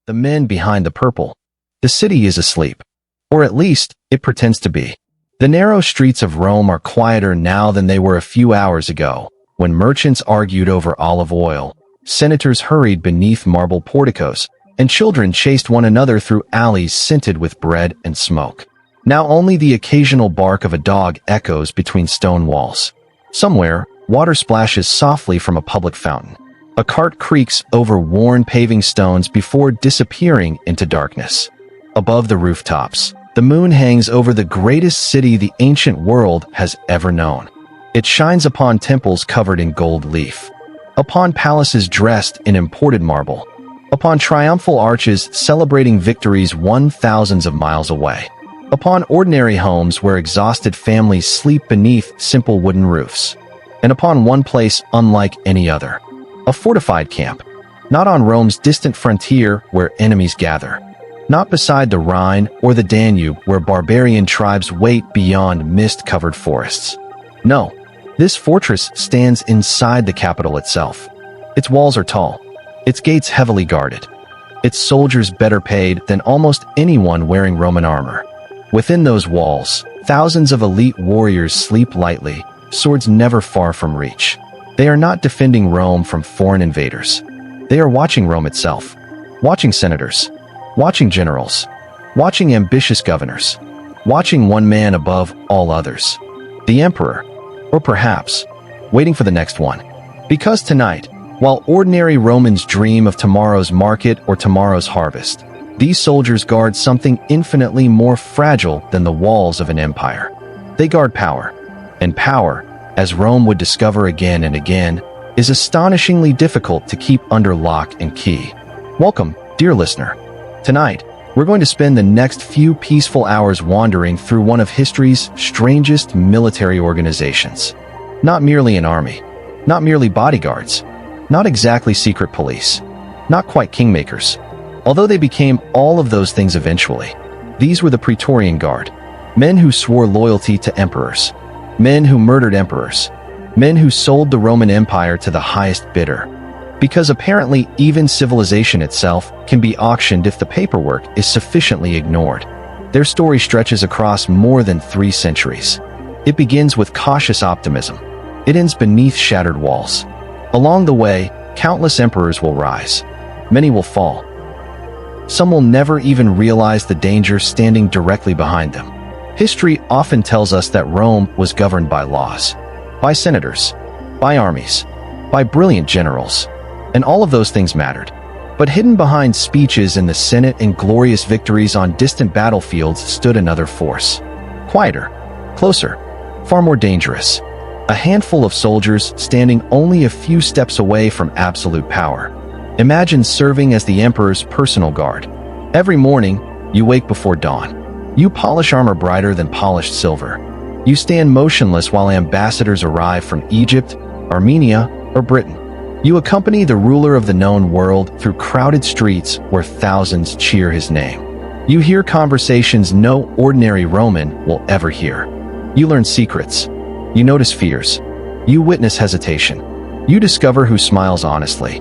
the men behind the purple. The city is asleep. Or at least, it pretends to be. The narrow streets of Rome are quieter now than they were a few hours ago, when merchants argued over olive oil, senators hurried beneath marble porticos, and children chased one another through alleys scented with bread and smoke. Now only the occasional bark of a dog echoes between stone walls. Somewhere, water splashes softly from a public fountain. A cart creaks over worn paving stones before disappearing into darkness. Above the rooftops, the moon hangs over the greatest city the ancient world has ever known. It shines upon temples covered in gold leaf, upon palaces dressed in imported marble, upon triumphal arches celebrating victories won thousands of miles away, upon ordinary homes where exhausted families sleep beneath simple wooden roofs, and upon one place unlike any other, a fortified camp, not on Rome's distant frontier where enemies gather, not beside the Rhine or the Danube where barbarian tribes wait beyond mist-covered forests. No, this fortress stands inside the capital itself. Its walls are tall, its gates heavily guarded, its soldiers better paid than almost anyone wearing Roman armor. Within those walls, thousands of elite warriors sleep lightly, swords never far from reach. They are not defending Rome from foreign invaders. They are watching Rome itself, watching senators, watching generals, watching ambitious governors, watching one man above all others, the emperor, or perhaps waiting for the next one. Because tonight, while ordinary Romans dream of tomorrow's market or tomorrow's harvest, these soldiers guard something infinitely more fragile than the walls of an empire. They guard power, and power, as Rome would discover again and again, is astonishingly difficult to keep under lock and key. Welcome, dear listener. Tonight, we're going to spend the next few peaceful hours wandering through one of history's strangest military organizations. Not merely an army, not merely bodyguards, not exactly secret police, not quite kingmakers. Although they became all of those things eventually, these were the Praetorian Guard, men who swore loyalty to emperors, men who murdered emperors, men who sold the Roman Empire to the highest bidder. Because apparently even civilization itself can be auctioned if the paperwork is sufficiently ignored. Their story stretches across more than 3 centuries. It begins with cautious optimism. It ends beneath shattered walls. Along the way, countless emperors will rise. Many will fall. Some will never even realize the danger standing directly behind them. History often tells us that Rome was governed by laws, by senators, by armies, by brilliant generals, and all of those things mattered. But hidden behind speeches in the Senate and glorious victories on distant battlefields stood another force. Quieter, closer, far more dangerous. A handful of soldiers standing only a few steps away from absolute power. Imagine serving as the emperor's personal guard. Every morning, you wake before dawn. You polish armor brighter than polished silver. You stand motionless while ambassadors arrive from Egypt, Armenia, or Britain. You accompany the ruler of the known world through crowded streets where thousands cheer his name. You hear conversations no ordinary Roman will ever hear. You learn secrets. You notice fears. You witness hesitation. You discover who smiles honestly,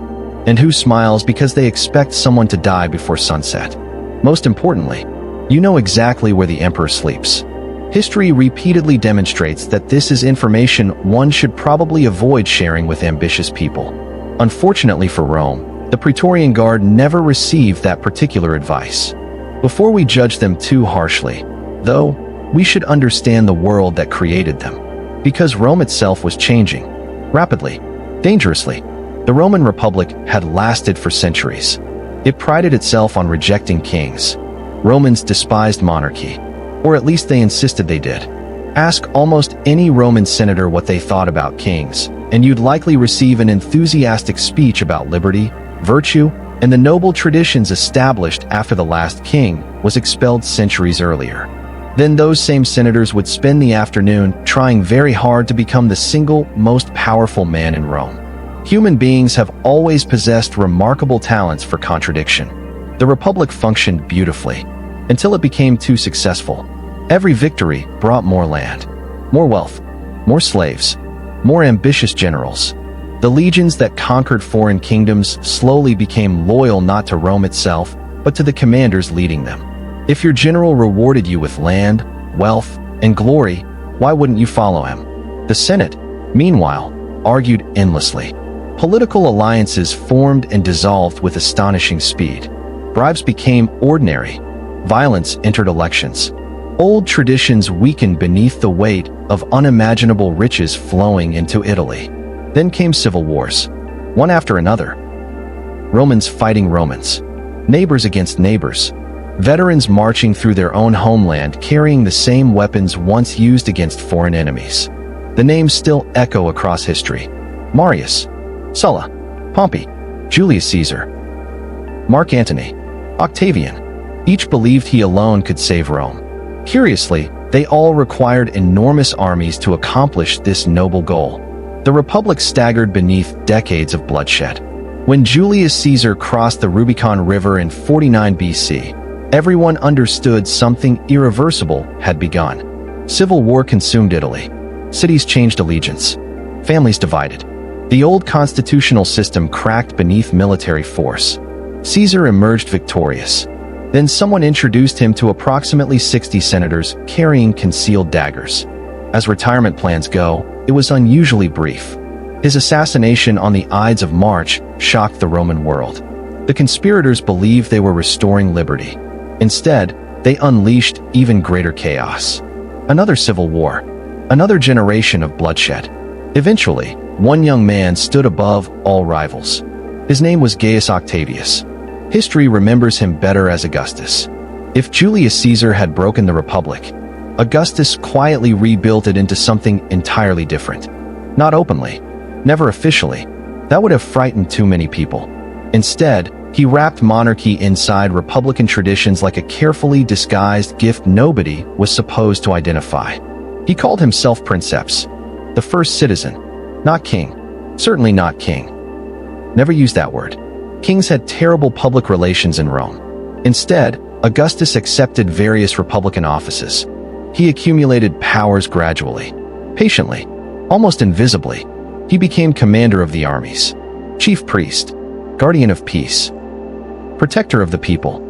and who smiles because they expect someone to die before sunset. Most importantly, you know exactly where the emperor sleeps. History repeatedly demonstrates that this is information one should probably avoid sharing with ambitious people. Unfortunately for Rome, the Praetorian Guard never received that particular advice. Before we judge them too harshly, though, we should understand the world that created them. Because Rome itself was changing, rapidly, dangerously. The Roman Republic had lasted for centuries. It prided itself on rejecting kings. Romans despised monarchy, or at least they insisted they did. Ask almost any Roman senator what they thought about kings, and you'd likely receive an enthusiastic speech about liberty, virtue, and the noble traditions established after the last king was expelled centuries earlier. Then those same senators would spend the afternoon trying very hard to become the single most powerful man in Rome. Human beings have always possessed remarkable talents for contradiction. The Republic functioned beautifully, until it became too successful. Every victory brought more land, more wealth, more slaves, more ambitious generals. The legions that conquered foreign kingdoms slowly became loyal not to Rome itself, but to the commanders leading them. If your general rewarded you with land, wealth, and glory, why wouldn't you follow him? The Senate, meanwhile, argued endlessly. Political alliances formed and dissolved with astonishing speed. Bribes became ordinary. Violence entered elections. Old traditions weakened beneath the weight of unimaginable riches flowing into Italy. Then came civil wars, one after another. Romans fighting Romans, neighbors against neighbors, veterans marching through their own homeland carrying the same weapons once used against foreign enemies. The names still echo across history. Marius, Sulla, Pompey, Julius Caesar, Mark Antony, Octavian. Each believed he alone could save Rome. Curiously, they all required enormous armies to accomplish this noble goal. The Republic staggered beneath decades of bloodshed. When Julius Caesar crossed the Rubicon River in 49 BC, everyone understood something irreversible had begun. Civil war consumed Italy. Cities changed allegiance. Families divided. The old constitutional system cracked beneath military force. Caesar emerged victorious. Then someone introduced him to approximately 60 senators carrying concealed daggers. As retirement plans go, it was unusually brief. His assassination on the Ides of March shocked the Roman world. The conspirators believed they were restoring liberty. Instead, they unleashed even greater chaos. Another civil war. Another generation of bloodshed. Eventually, one young man stood above all rivals. His name was Gaius Octavius. History remembers him better as Augustus. If Julius Caesar had broken the Republic, Augustus quietly rebuilt it into something entirely different. Not openly, never officially. That would have frightened too many people. Instead, he wrapped monarchy inside republican traditions like a carefully disguised gift nobody was supposed to identify. He called himself Princeps, the first citizen, not king. Certainly not king. Never used that word. Kings had terrible public relations in Rome. Instead, Augustus accepted various republican offices. He accumulated powers gradually, patiently, almost invisibly. He became commander of the armies, chief priest, guardian of peace, protector of the people.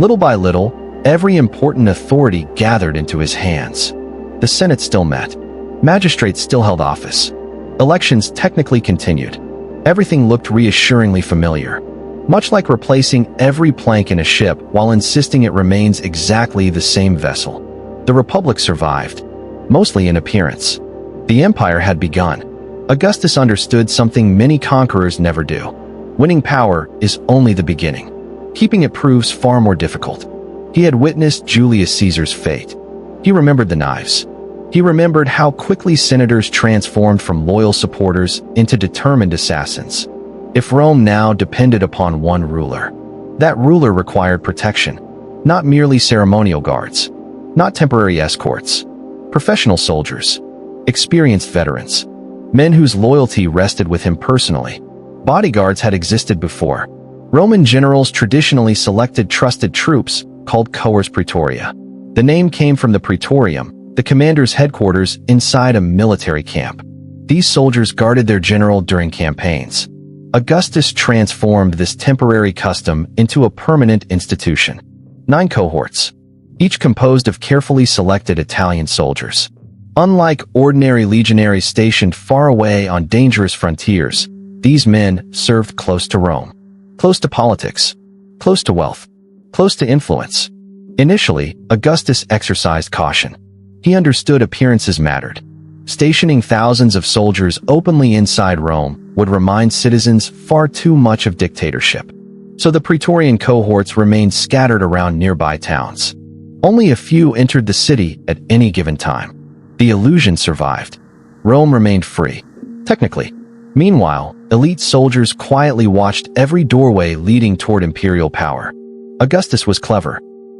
Little by little, every important authority gathered into his hands. The Senate still met. Magistrates still held office. Elections technically continued. Everything looked reassuringly familiar, much like replacing every plank in a ship while insisting it remains exactly the same vessel. The Republic survived, mostly in appearance. The empire had begun. Augustus understood something many conquerors never do. Winning power is only the beginning. Keeping it proves far more difficult. He had witnessed Julius Caesar's fate. He remembered the knives. He remembered how quickly senators transformed from loyal supporters into determined assassins. If Rome now depended upon one ruler, that ruler required protection, not merely ceremonial guards, not temporary escorts, professional soldiers, experienced veterans, men whose loyalty rested with him personally. Bodyguards had existed before. Roman generals traditionally selected trusted troops called cohors praetoria. The name came from the praetorium, the commander's headquarters inside a military camp. These soldiers guarded their general during campaigns. Augustus transformed this temporary custom into a permanent institution. 9 cohorts, each composed of carefully selected Italian soldiers. Unlike ordinary legionaries stationed far away on dangerous frontiers, these men served close to Rome, close to politics, close to wealth, close to influence. Initially, Augustus exercised caution. He understood appearances mattered. Stationing thousands of soldiers openly inside Rome would remind citizens far too much of dictatorship. So the Praetorian cohorts remained scattered around nearby towns. Only a few entered the city at any given time. The illusion survived. Rome remained free, technically. Meanwhile, elite soldiers quietly watched every doorway leading toward imperial power. Augustus was clever,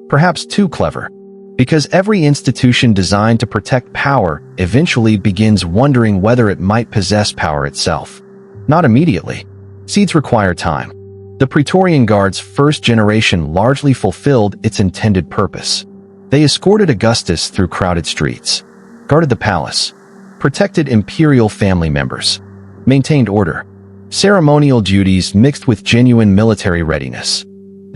perhaps too clever. Because every institution designed to protect power eventually begins wondering whether it might possess power itself. Not immediately. Seeds require time. The Praetorian Guard's first generation largely fulfilled its intended purpose. They escorted Augustus through crowded streets, guarded the palace, protected imperial family members, maintained order. Ceremonial duties mixed with genuine military readiness.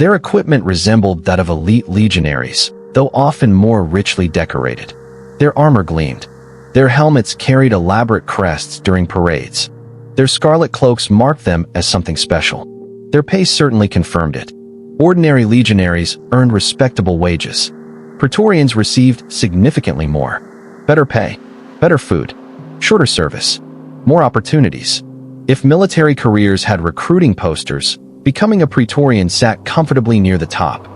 Their equipment resembled that of elite legionaries, though often more richly decorated. Their armor gleamed. Their helmets carried elaborate crests during parades. Their scarlet cloaks marked them as something special. Their pay certainly confirmed it. Ordinary legionaries earned respectable wages. Praetorians received significantly more. Better pay, better food, shorter service, more opportunities. If military careers had recruiting posters, becoming a Praetorian sat comfortably near the top.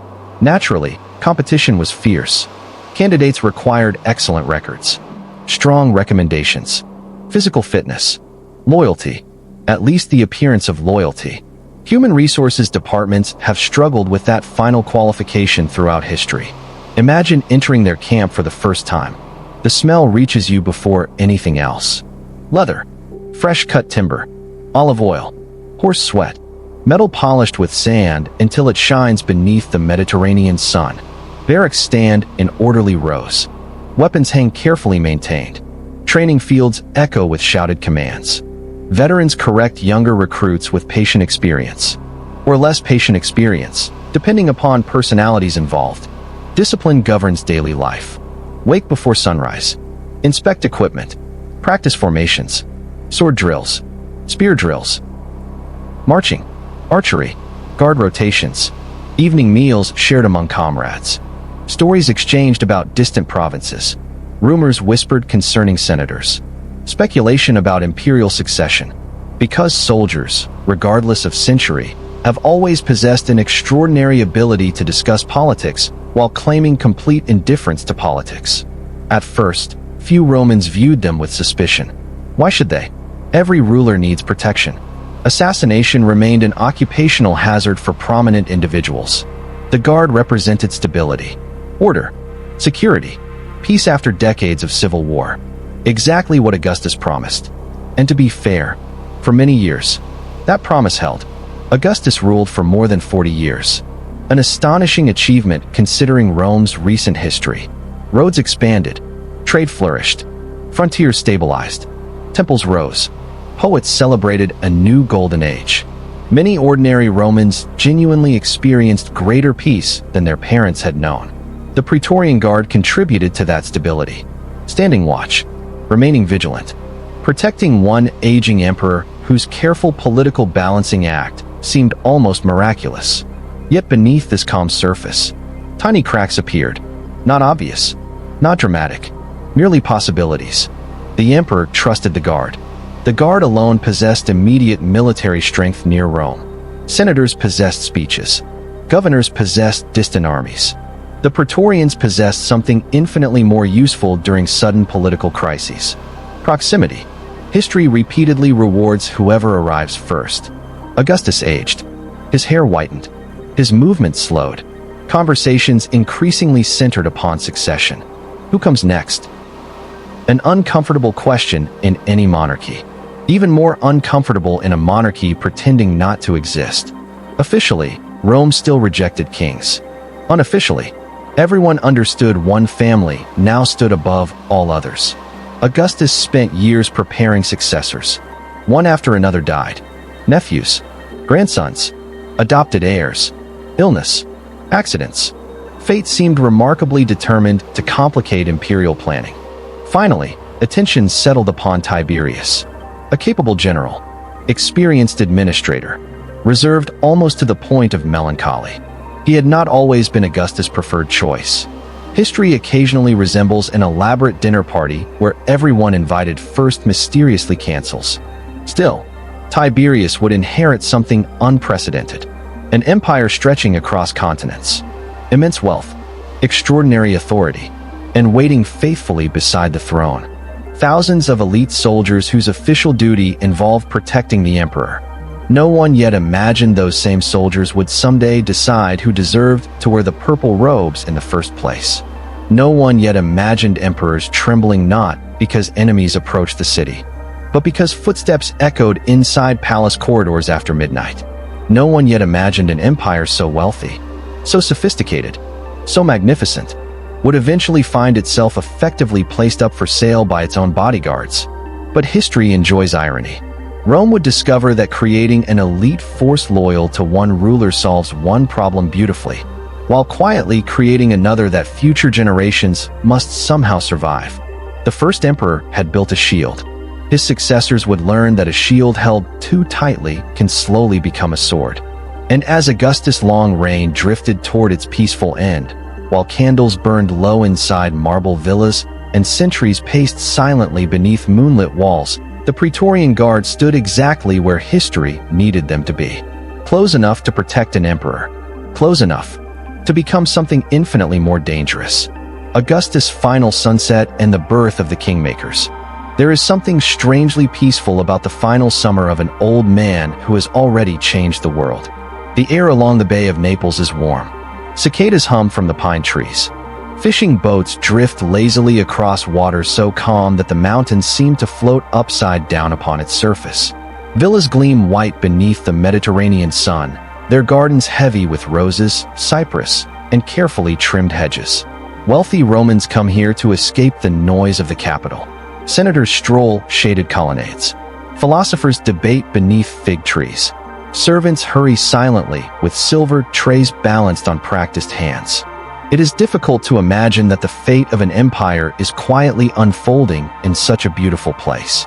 Naturally, competition was fierce. Candidates required excellent records, strong recommendations, physical fitness, loyalty, at least the appearance of loyalty. Human resources departments have struggled with that final qualification throughout history. Imagine entering their camp for the first time. The smell reaches you before anything else. Leather, fresh-cut timber, olive oil, horse sweat, metal polished with sand until it shines beneath the Mediterranean sun. Barracks stand in orderly rows. Weapons hang carefully maintained. Training fields echo with shouted commands. Veterans correct younger recruits with patient experience, or less patient experience, depending upon personalities involved. Discipline governs daily life. Wake before sunrise. Inspect equipment. Practice formations. Sword drills. Spear drills. Marching. Archery. Guard rotations. Evening meals shared among comrades. Stories exchanged about distant provinces. Rumors whispered concerning senators. Speculation about imperial succession. Because soldiers, regardless of century, have always possessed an extraordinary ability to discuss politics while claiming complete indifference to politics. At first, few Romans viewed them with suspicion. Why should they? Every ruler needs protection. Assassination remained an occupational hazard for prominent individuals. The Guard represented stability, order, security, peace after decades of civil war. Exactly what Augustus promised. And to be fair, for many years, that promise held. Augustus ruled for more than 40 years. An astonishing achievement considering Rome's recent history. Roads expanded, trade flourished, frontiers stabilized, temples rose, poets celebrated a new golden age. Many ordinary Romans genuinely experienced greater peace than their parents had known. The Praetorian Guard contributed to that stability, standing watch, remaining vigilant, protecting one aging emperor whose careful political balancing act seemed almost miraculous. Yet beneath this calm surface, tiny cracks appeared, not obvious, not dramatic, merely possibilities. The emperor trusted the Guard. The Guard alone possessed immediate military strength near Rome. Senators possessed speeches. Governors possessed distant armies. The Praetorians possessed something infinitely more useful during sudden political crises. Proximity. History repeatedly rewards whoever arrives first. Augustus aged. His hair whitened. His movement slowed. Conversations increasingly centered upon succession. Who comes next? An uncomfortable question in any monarchy. Even more uncomfortable in a monarchy pretending not to exist. Officially, Rome still rejected kings. Unofficially, everyone understood one family now stood above all others. Augustus spent years preparing successors. One after another died. Nephews, grandsons, adopted heirs, illness, accidents. Fate seemed remarkably determined to complicate imperial planning. Finally, attention settled upon Tiberius, a capable general, experienced administrator, reserved almost to the point of melancholy. He had not always been Augustus' preferred choice. History occasionally resembles an elaborate dinner party where everyone invited first mysteriously cancels. Still, Tiberius would inherit something unprecedented, an empire stretching across continents, immense wealth, extraordinary authority, and waiting faithfully beside the throne. Thousands of elite soldiers whose official duty involved protecting the emperor. No one yet imagined those same soldiers would someday decide who deserved to wear the purple robes in the first place. No one yet imagined emperors trembling not because enemies approached the city, but because footsteps echoed inside palace corridors after midnight. No one yet imagined an empire so wealthy, so sophisticated, so magnificent, would eventually find itself effectively placed up for sale by its own bodyguards. But history enjoys irony. Rome would discover that creating an elite force loyal to one ruler solves one problem beautifully, while quietly creating another that future generations must somehow survive. The first emperor had built a shield. His successors would learn that a shield held too tightly can slowly become a sword. And as Augustus' long reign drifted toward its peaceful end, while candles burned low inside marble villas and sentries paced silently beneath moonlit walls, the Praetorian Guard stood exactly where history needed them to be. Close enough to protect an emperor. Close enough to become something infinitely more dangerous. Augustus' final sunset and the birth of the kingmakers. There is something strangely peaceful about the final summer of an old man who has already changed the world. The air along the Bay of Naples is warm. Cicadas hum from the pine trees. Fishing boats drift lazily across water so calm that the mountains seem to float upside down upon its surface. Villas gleam white beneath the Mediterranean sun, their gardens heavy with roses, cypress, and carefully trimmed hedges. Wealthy Romans come here to escape the noise of the capital. Senators stroll shaded colonnades. Philosophers debate beneath fig trees. Servants hurry silently with silver trays balanced on practiced hands. It is difficult to imagine that the fate of an empire is quietly unfolding in such a beautiful place.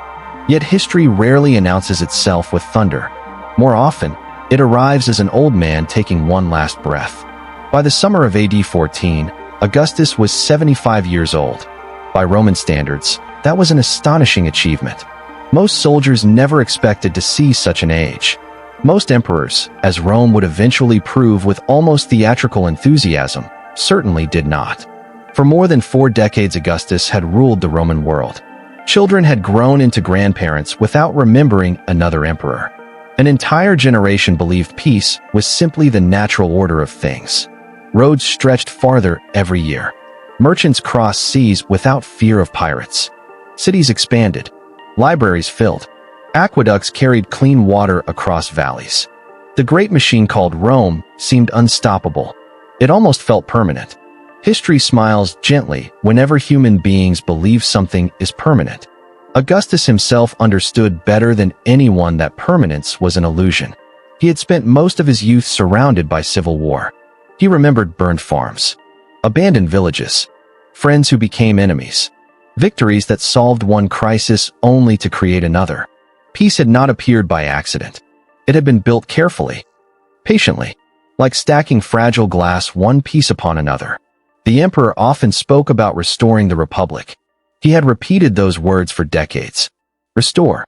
Yet history rarely announces itself with thunder. More often, it arrives as an old man taking one last breath. By the summer of AD 14, Augustus was 75 years old. By Roman standards, that was an astonishing achievement. Most soldiers never expected to see such an age. Most emperors, as Rome would eventually prove with almost theatrical enthusiasm, certainly did not. For more than 4 decades, Augustus had ruled the Roman world. Children had grown into grandparents without remembering another emperor. An entire generation believed peace was simply the natural order of things. Roads stretched farther every year. Merchants crossed seas without fear of pirates. Cities expanded. Libraries filled. Aqueducts carried clean water across valleys. The great machine called Rome seemed unstoppable. It almost felt permanent. History smiles gently whenever human beings believe something is permanent. Augustus himself understood better than anyone that permanence was an illusion. He had spent most of his youth surrounded by civil war. He remembered burned farms, abandoned villages, friends who became enemies, victories that solved one crisis only to create another. Peace had not appeared by accident. It had been built carefully, patiently, like stacking fragile glass one piece upon another. The emperor often spoke about restoring the republic. He had repeated those words for decades. Restore,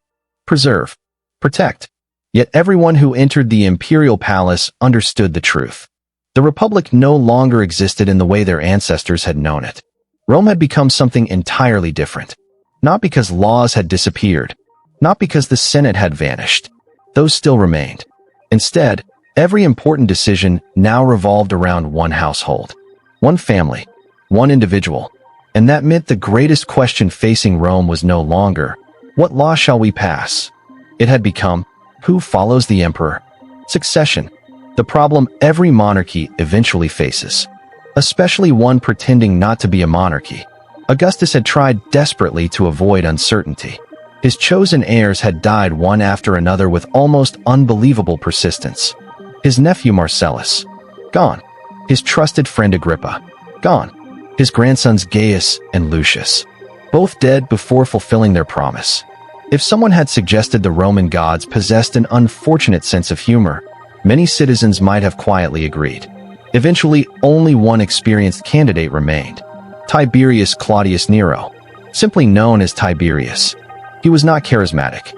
preserve, protect. Yet everyone who entered the imperial palace understood the truth. The republic no longer existed in the way their ancestors had known it. Rome had become something entirely different. Not because laws had disappeared. Not because the Senate had vanished. Those still remained. Instead, every important decision now revolved around one household, one family, one individual. And that meant the greatest question facing Rome was no longer, what law shall we pass? It had become, who follows the emperor? Succession, the problem every monarchy eventually faces, especially one pretending not to be a monarchy. Augustus had tried desperately to avoid uncertainty. His chosen heirs had died one after another with almost unbelievable persistence. His nephew Marcellus, gone. His trusted friend Agrippa, gone. His grandsons Gaius and Lucius, both dead before fulfilling their promise. If someone had suggested the Roman gods possessed an unfortunate sense of humor, many citizens might have quietly agreed. Eventually, only one experienced candidate remained, Tiberius Claudius Nero, simply known as Tiberius. He was not charismatic.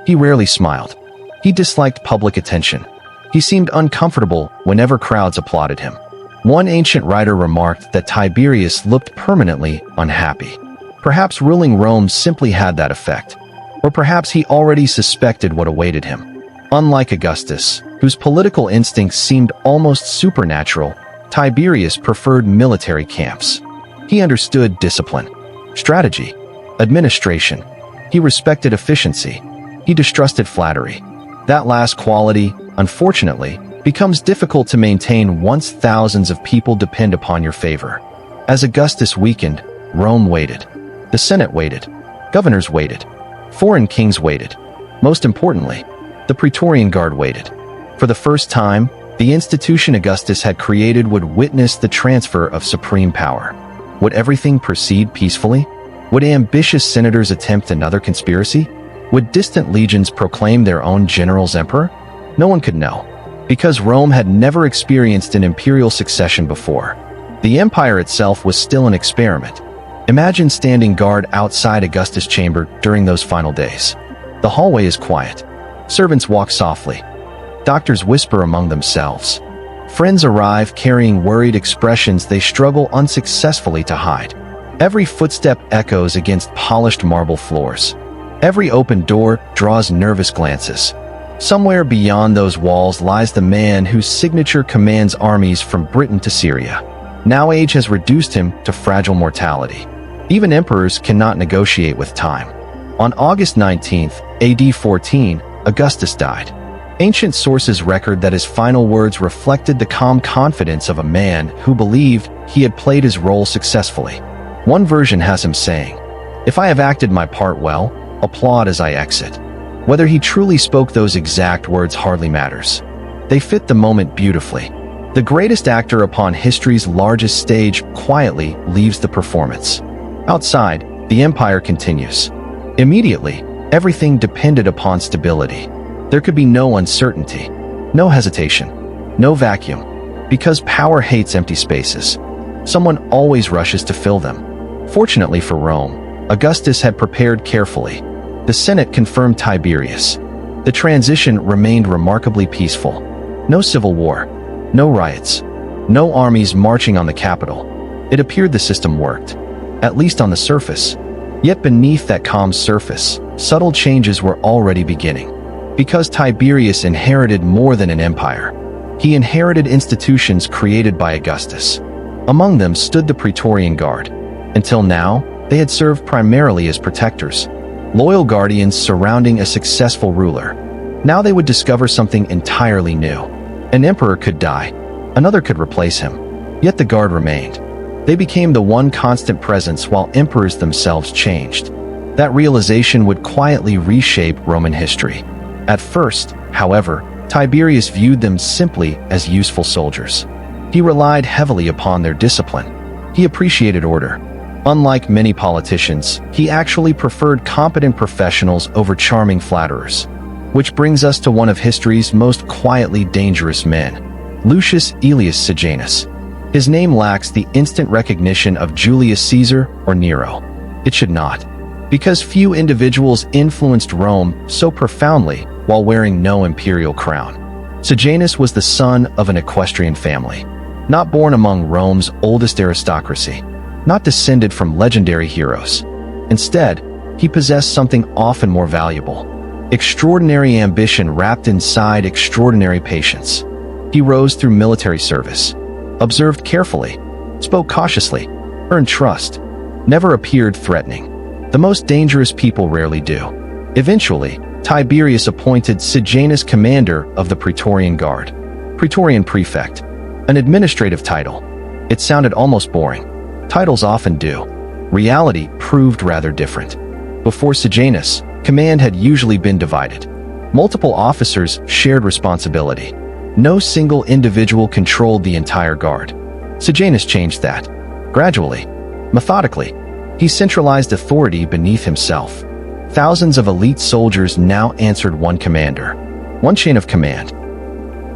He rarely smiled. He disliked public attention. He seemed uncomfortable whenever crowds applauded him. One ancient writer remarked that Tiberius looked permanently unhappy. Perhaps ruling Rome simply had that effect. Or perhaps he already suspected what awaited him. Unlike Augustus, whose political instincts seemed almost supernatural, Tiberius preferred military camps. He understood discipline, strategy, administration. He respected efficiency. He distrusted flattery. That last quality, unfortunately, becomes difficult to maintain once thousands of people depend upon your favor. As Augustus weakened, Rome waited. The Senate waited. Governors waited. Foreign kings waited. Most importantly, the Praetorian Guard waited. For the first time, the institution Augustus had created would witness the transfer of supreme power. Would everything proceed peacefully? Would ambitious senators attempt another conspiracy? Would distant legions proclaim their own generals emperor? No one could know, because Rome had never experienced an imperial succession before. The empire itself was still an experiment. Imagine standing guard outside Augustus' chamber during those final days. The hallway is quiet. Servants walk softly. Doctors whisper among themselves. Friends arrive carrying worried expressions they struggle unsuccessfully to hide. Every footstep echoes against polished marble floors. Every open door draws nervous glances. Somewhere beyond those walls lies the man whose signature commands armies from Britain to Syria. Now age has reduced him to fragile mortality. Even emperors cannot negotiate with time. On August 19th, AD 14, Augustus died. Ancient sources record that his final words reflected the calm confidence of a man who believed he had played his role successfully. One version has him saying, "If I have acted my part well, applaud as I exit." Whether he truly spoke those exact words hardly matters. They fit the moment beautifully. The greatest actor upon history's largest stage quietly leaves the performance. Outside, the empire continues. Immediately, everything depended upon stability. There could be no uncertainty, no hesitation, no vacuum, because power hates empty spaces. Someone always rushes to fill them. Fortunately for Rome, Augustus had prepared carefully. The Senate confirmed Tiberius. The transition remained remarkably peaceful. No civil war, no riots, no armies marching on the capital. It appeared the system worked, at least on the surface. Yet beneath that calm surface, subtle changes were already beginning. Because Tiberius inherited more than an empire, he inherited institutions created by Augustus. Among them stood the Praetorian Guard. Until now, they had served primarily as protectors, loyal guardians surrounding a successful ruler. Now they would discover something entirely new. An emperor could die, another could replace him, yet the Guard remained. They became the one constant presence while emperors themselves changed. That realization would quietly reshape Roman history. At first, however, Tiberius viewed them simply as useful soldiers. He relied heavily upon their discipline. He appreciated order. Unlike many politicians, he actually preferred competent professionals over charming flatterers. Which brings us to one of history's most quietly dangerous men, Lucius Aelius Sejanus. His name lacks the instant recognition of Julius Caesar or Nero. It should not, because few individuals influenced Rome so profoundly while wearing no imperial crown. Sejanus was the son of an equestrian family, not born among Rome's oldest aristocracy, not descended from legendary heroes. Instead, he possessed something often more valuable: extraordinary ambition wrapped inside extraordinary patience. He rose through military service, observed carefully, spoke cautiously, earned trust, never appeared threatening. The most dangerous people rarely do. Eventually, Tiberius appointed Sejanus commander of the Praetorian Guard, Praetorian prefect, an administrative title. It sounded almost boring. Titles often do. Reality proved rather different. Before Sejanus, command had usually been divided. Multiple officers shared responsibility. No single individual controlled the entire guard. Sejanus changed that. Gradually, methodically, he centralized authority beneath himself. Thousands of elite soldiers now answered one commander, one chain of command,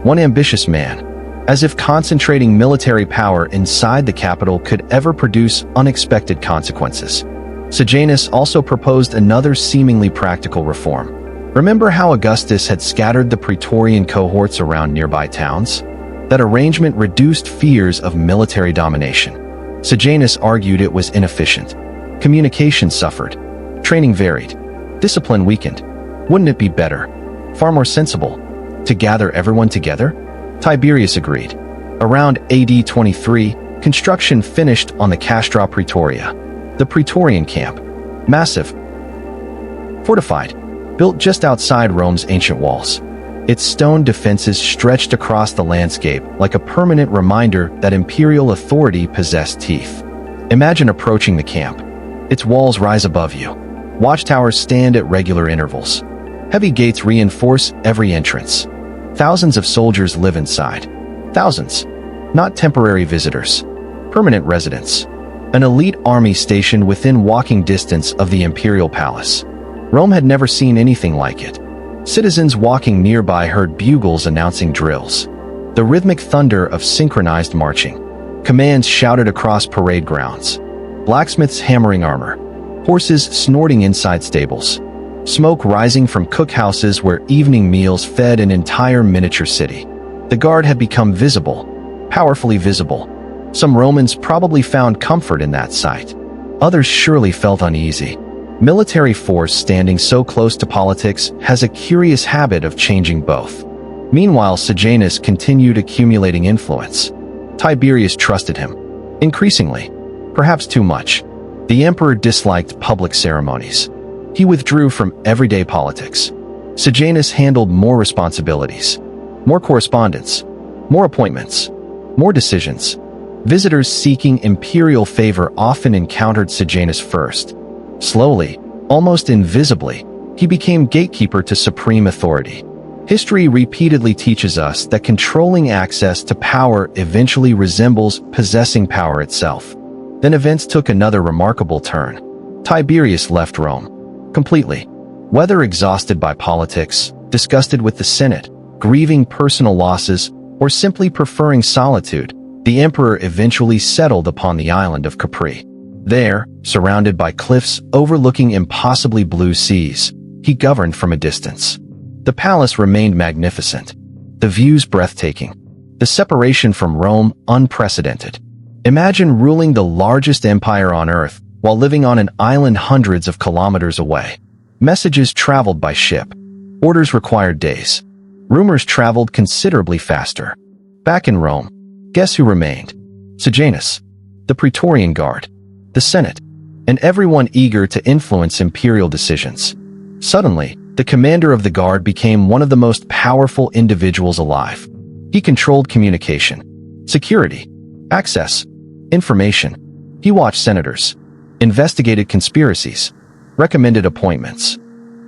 one ambitious man. As if concentrating military power inside the capital could ever produce unexpected consequences. Sejanus also proposed another seemingly practical reform. Remember how Augustus had scattered the Praetorian cohorts around nearby towns? That arrangement reduced fears of military domination. Sejanus argued it was inefficient. Communication suffered. Training varied. Discipline weakened. Wouldn't it be better, far more sensible, to gather everyone together? Tiberius agreed. Around AD 23, construction finished on the Castra Praetoria, the Praetorian camp. Massive, fortified, built just outside Rome's ancient walls. Its stone defenses stretched across the landscape like a permanent reminder that imperial authority possessed teeth. Imagine approaching the camp. Its walls rise above you. Watchtowers stand at regular intervals. Heavy gates reinforce every entrance. Thousands of soldiers live inside. Thousands. Not temporary visitors. Permanent residents. An elite army stationed within walking distance of the imperial palace. Rome had never seen anything like it. Citizens walking nearby heard bugles announcing drills. The rhythmic thunder of synchronized marching. Commands shouted across parade grounds. Blacksmiths hammering armor. Horses snorting inside stables. Smoke rising from cookhouses where evening meals fed an entire miniature city. The guard had become visible. Powerfully visible. Some Romans probably found comfort in that sight. Others surely felt uneasy. Military force standing so close to politics has a curious habit of changing both. Meanwhile, Sejanus continued accumulating influence. Tiberius trusted him. Increasingly. Perhaps too much. The emperor disliked public ceremonies. He withdrew from everyday politics. Sejanus handled more responsibilities. More correspondence. More appointments. More decisions. Visitors seeking imperial favor often encountered Sejanus first. Slowly, almost invisibly, he became gatekeeper to supreme authority. History repeatedly teaches us that controlling access to power eventually resembles possessing power itself. Then events took another remarkable turn. Tiberius left Rome. Completely. Whether exhausted by politics, disgusted with the Senate, grieving personal losses, or simply preferring solitude, the emperor eventually settled upon the island of Capri. There, surrounded by cliffs overlooking impossibly blue seas, he governed from a distance. The palace remained magnificent. The views breathtaking. The separation from Rome unprecedented. Imagine ruling the largest empire on earth while living on an island hundreds of kilometers away. Messages traveled by ship. Orders required days. Rumors traveled considerably faster. Back in Rome, guess who remained? Sejanus, the Praetorian Guard, the Senate, and everyone eager to influence imperial decisions. Suddenly, the commander of the guard became one of the most powerful individuals alive. He controlled communication, security, access, information. He watched senators, investigated conspiracies, recommended appointments,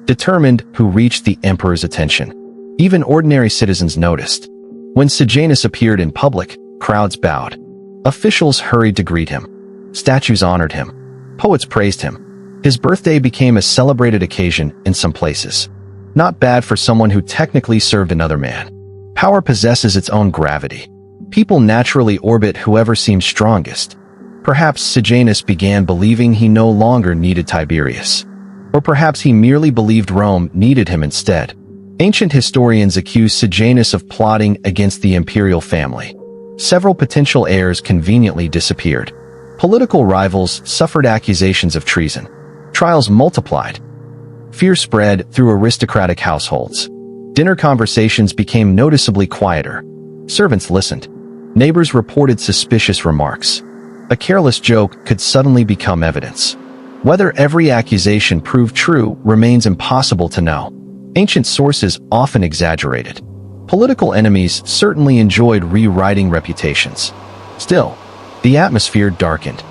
determined who reached the emperor's attention. Even ordinary citizens noticed. When Sejanus appeared in public, crowds bowed. Officials hurried to greet him. Statues honored him. Poets praised him. His birthday became a celebrated occasion in some places. Not bad for someone who technically served another man. Power possesses its own gravity. People naturally orbit whoever seems strongest. Perhaps Sejanus began believing he no longer needed Tiberius. Or perhaps he merely believed Rome needed him instead. Ancient historians accuse Sejanus of plotting against the imperial family. Several potential heirs conveniently disappeared. Political rivals suffered accusations of treason. Trials multiplied. Fear spread through aristocratic households. Dinner conversations became noticeably quieter. Servants listened. Neighbors reported suspicious remarks. A careless joke could suddenly become evidence. Whether every accusation proved true remains impossible to know. Ancient sources often exaggerated. Political enemies certainly enjoyed rewriting reputations. Still, the atmosphere darkened.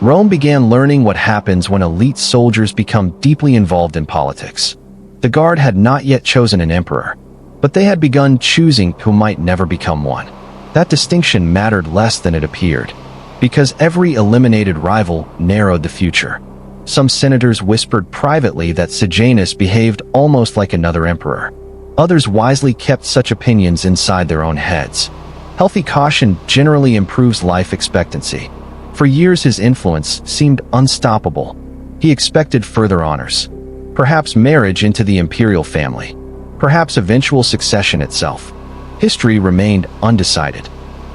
Rome began learning what happens when elite soldiers become deeply involved in politics. The Guard had not yet chosen an emperor, but they had begun choosing who might never become one. That distinction mattered less than it appeared, because every eliminated rival narrowed the future. Some senators whispered privately that Sejanus behaved almost like another emperor. Others wisely kept such opinions inside their own heads. Healthy caution generally improves life expectancy. For years his influence seemed unstoppable. He expected further honors. Perhaps marriage into the imperial family. Perhaps eventual succession itself. History remained undecided.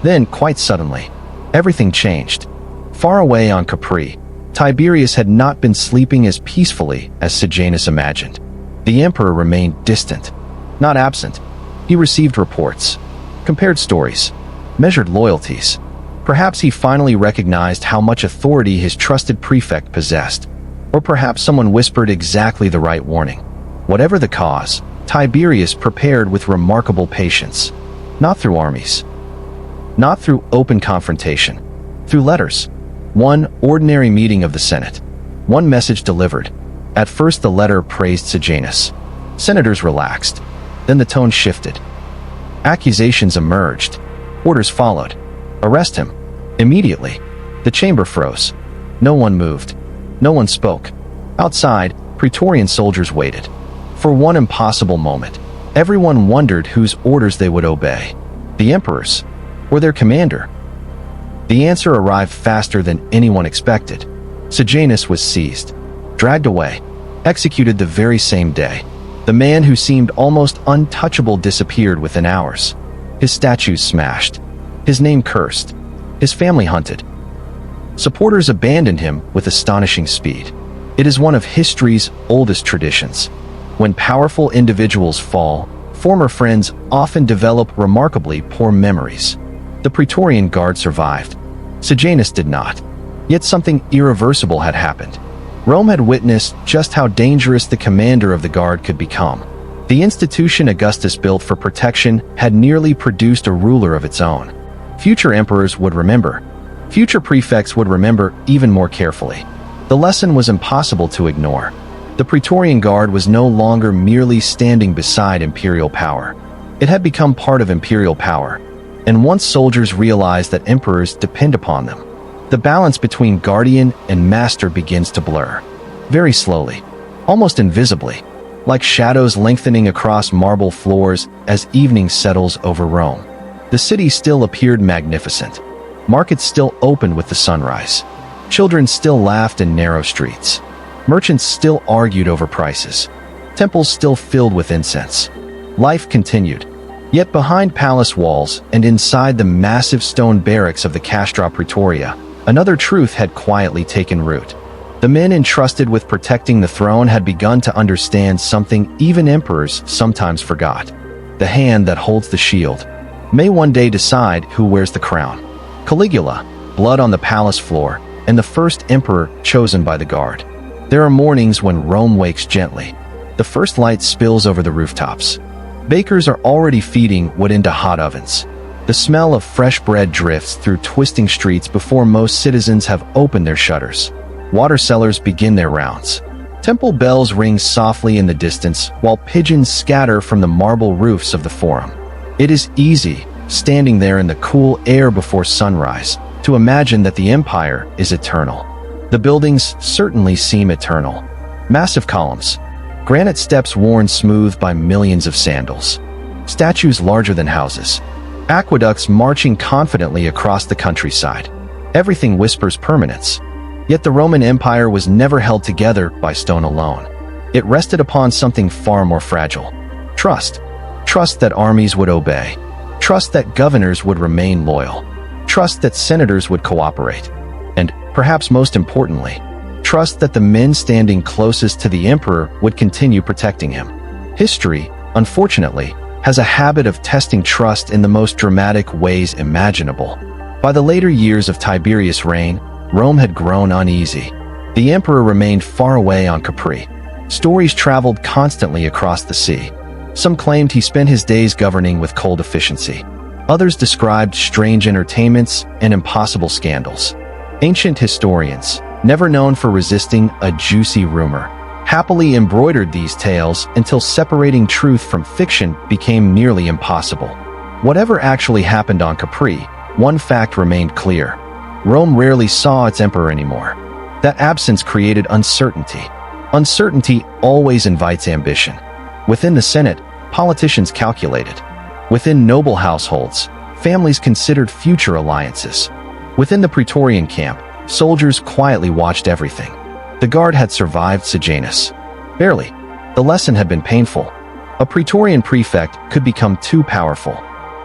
Then, quite suddenly, everything changed. Far away on Capri, Tiberius had not been sleeping as peacefully as Sejanus imagined. The emperor remained distant, not absent. He received reports, compared stories, measured loyalties. Perhaps he finally recognized how much authority his trusted prefect possessed. Or perhaps someone whispered exactly the right warning. Whatever the cause, Tiberius prepared with remarkable patience. Not through armies. Not through open confrontation. Through letters. One ordinary meeting of the Senate. One message delivered. At first the letter praised Sejanus. Senators relaxed. Then the tone shifted. Accusations emerged. Orders followed. Arrest him. Immediately. The chamber froze. No one moved. No one spoke. Outside, Praetorian soldiers waited. For one impossible moment, everyone wondered whose orders they would obey. The emperor's, or their commander. The answer arrived faster than anyone expected. Sejanus was seized, dragged away, executed the very same day. The man who seemed almost untouchable disappeared within hours. His statues smashed. His name cursed. His family hunted. Supporters abandoned him with astonishing speed. It is one of history's oldest traditions. When powerful individuals fall, former friends often develop remarkably poor memories. The Praetorian Guard survived. Sejanus did not. Yet something irreversible had happened. Rome had witnessed just how dangerous the commander of the guard could become. The institution Augustus built for protection had nearly produced a ruler of its own. Future emperors would remember. Future prefects would remember even more carefully. The lesson was impossible to ignore. The Praetorian Guard was no longer merely standing beside imperial power. It had become part of imperial power. And once soldiers realized that emperors depend upon them, the balance between guardian and master begins to blur. Very slowly, almost invisibly, like shadows lengthening across marble floors as evening settles over Rome. The city still appeared magnificent. Markets still opened with the sunrise. Children still laughed in narrow streets. Merchants still argued over prices. Temples still filled with incense. Life continued. Yet behind palace walls and inside the massive stone barracks of the Castra Praetoria, another truth had quietly taken root. The men entrusted with protecting the throne had begun to understand something even emperors sometimes forgot. The hand that holds the shield may one day decide who wears the crown. Caligula, blood on the palace floor, and the first emperor chosen by the guard. There are mornings when Rome wakes gently. The first light spills over the rooftops. Bakers are already feeding wood into hot ovens. The smell of fresh bread drifts through twisting streets before most citizens have opened their shutters. Water sellers begin their rounds. Temple bells ring softly in the distance while pigeons scatter from the marble roofs of the forum. It is easy, standing there in the cool air before sunrise, to imagine that the empire is eternal. The buildings certainly seem eternal. Massive columns, granite steps worn smooth by millions of sandals, statues larger than houses, aqueducts marching confidently across the countryside. Everything whispers permanence. Yet the Roman Empire was never held together by stone alone. It rested upon something far more fragile. Trust. Trust that armies would obey. Trust that governors would remain loyal. Trust that senators would cooperate. And, perhaps most importantly, trust that the men standing closest to the emperor would continue protecting him. History, unfortunately, has a habit of testing trust in the most dramatic ways imaginable. By the later years of Tiberius' reign, Rome had grown uneasy. The emperor remained far away on Capri. Stories traveled constantly across the sea. Some claimed he spent his days governing with cold efficiency. Others described strange entertainments and impossible scandals. Ancient historians, never known for resisting a juicy rumor, happily embroidered these tales until separating truth from fiction became nearly impossible. Whatever actually happened on Capri, one fact remained clear. Rome rarely saw its emperor anymore. That absence created uncertainty. Uncertainty always invites ambition. Within the Senate, politicians calculated. Within noble households, families considered future alliances. Within the Praetorian camp, soldiers quietly watched everything. The guard had survived Sejanus. Barely. The lesson had been painful. A Praetorian prefect could become too powerful.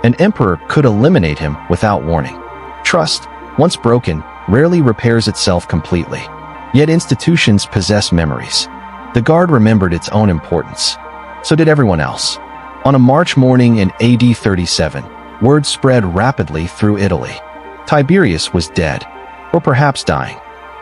An emperor could eliminate him without warning. Trust, once broken, rarely repairs itself completely. Yet institutions possess memories. The guard remembered its own importance. So did everyone else. On a March morning in AD 37, word spread rapidly through Italy. Tiberius was dead, or perhaps dying.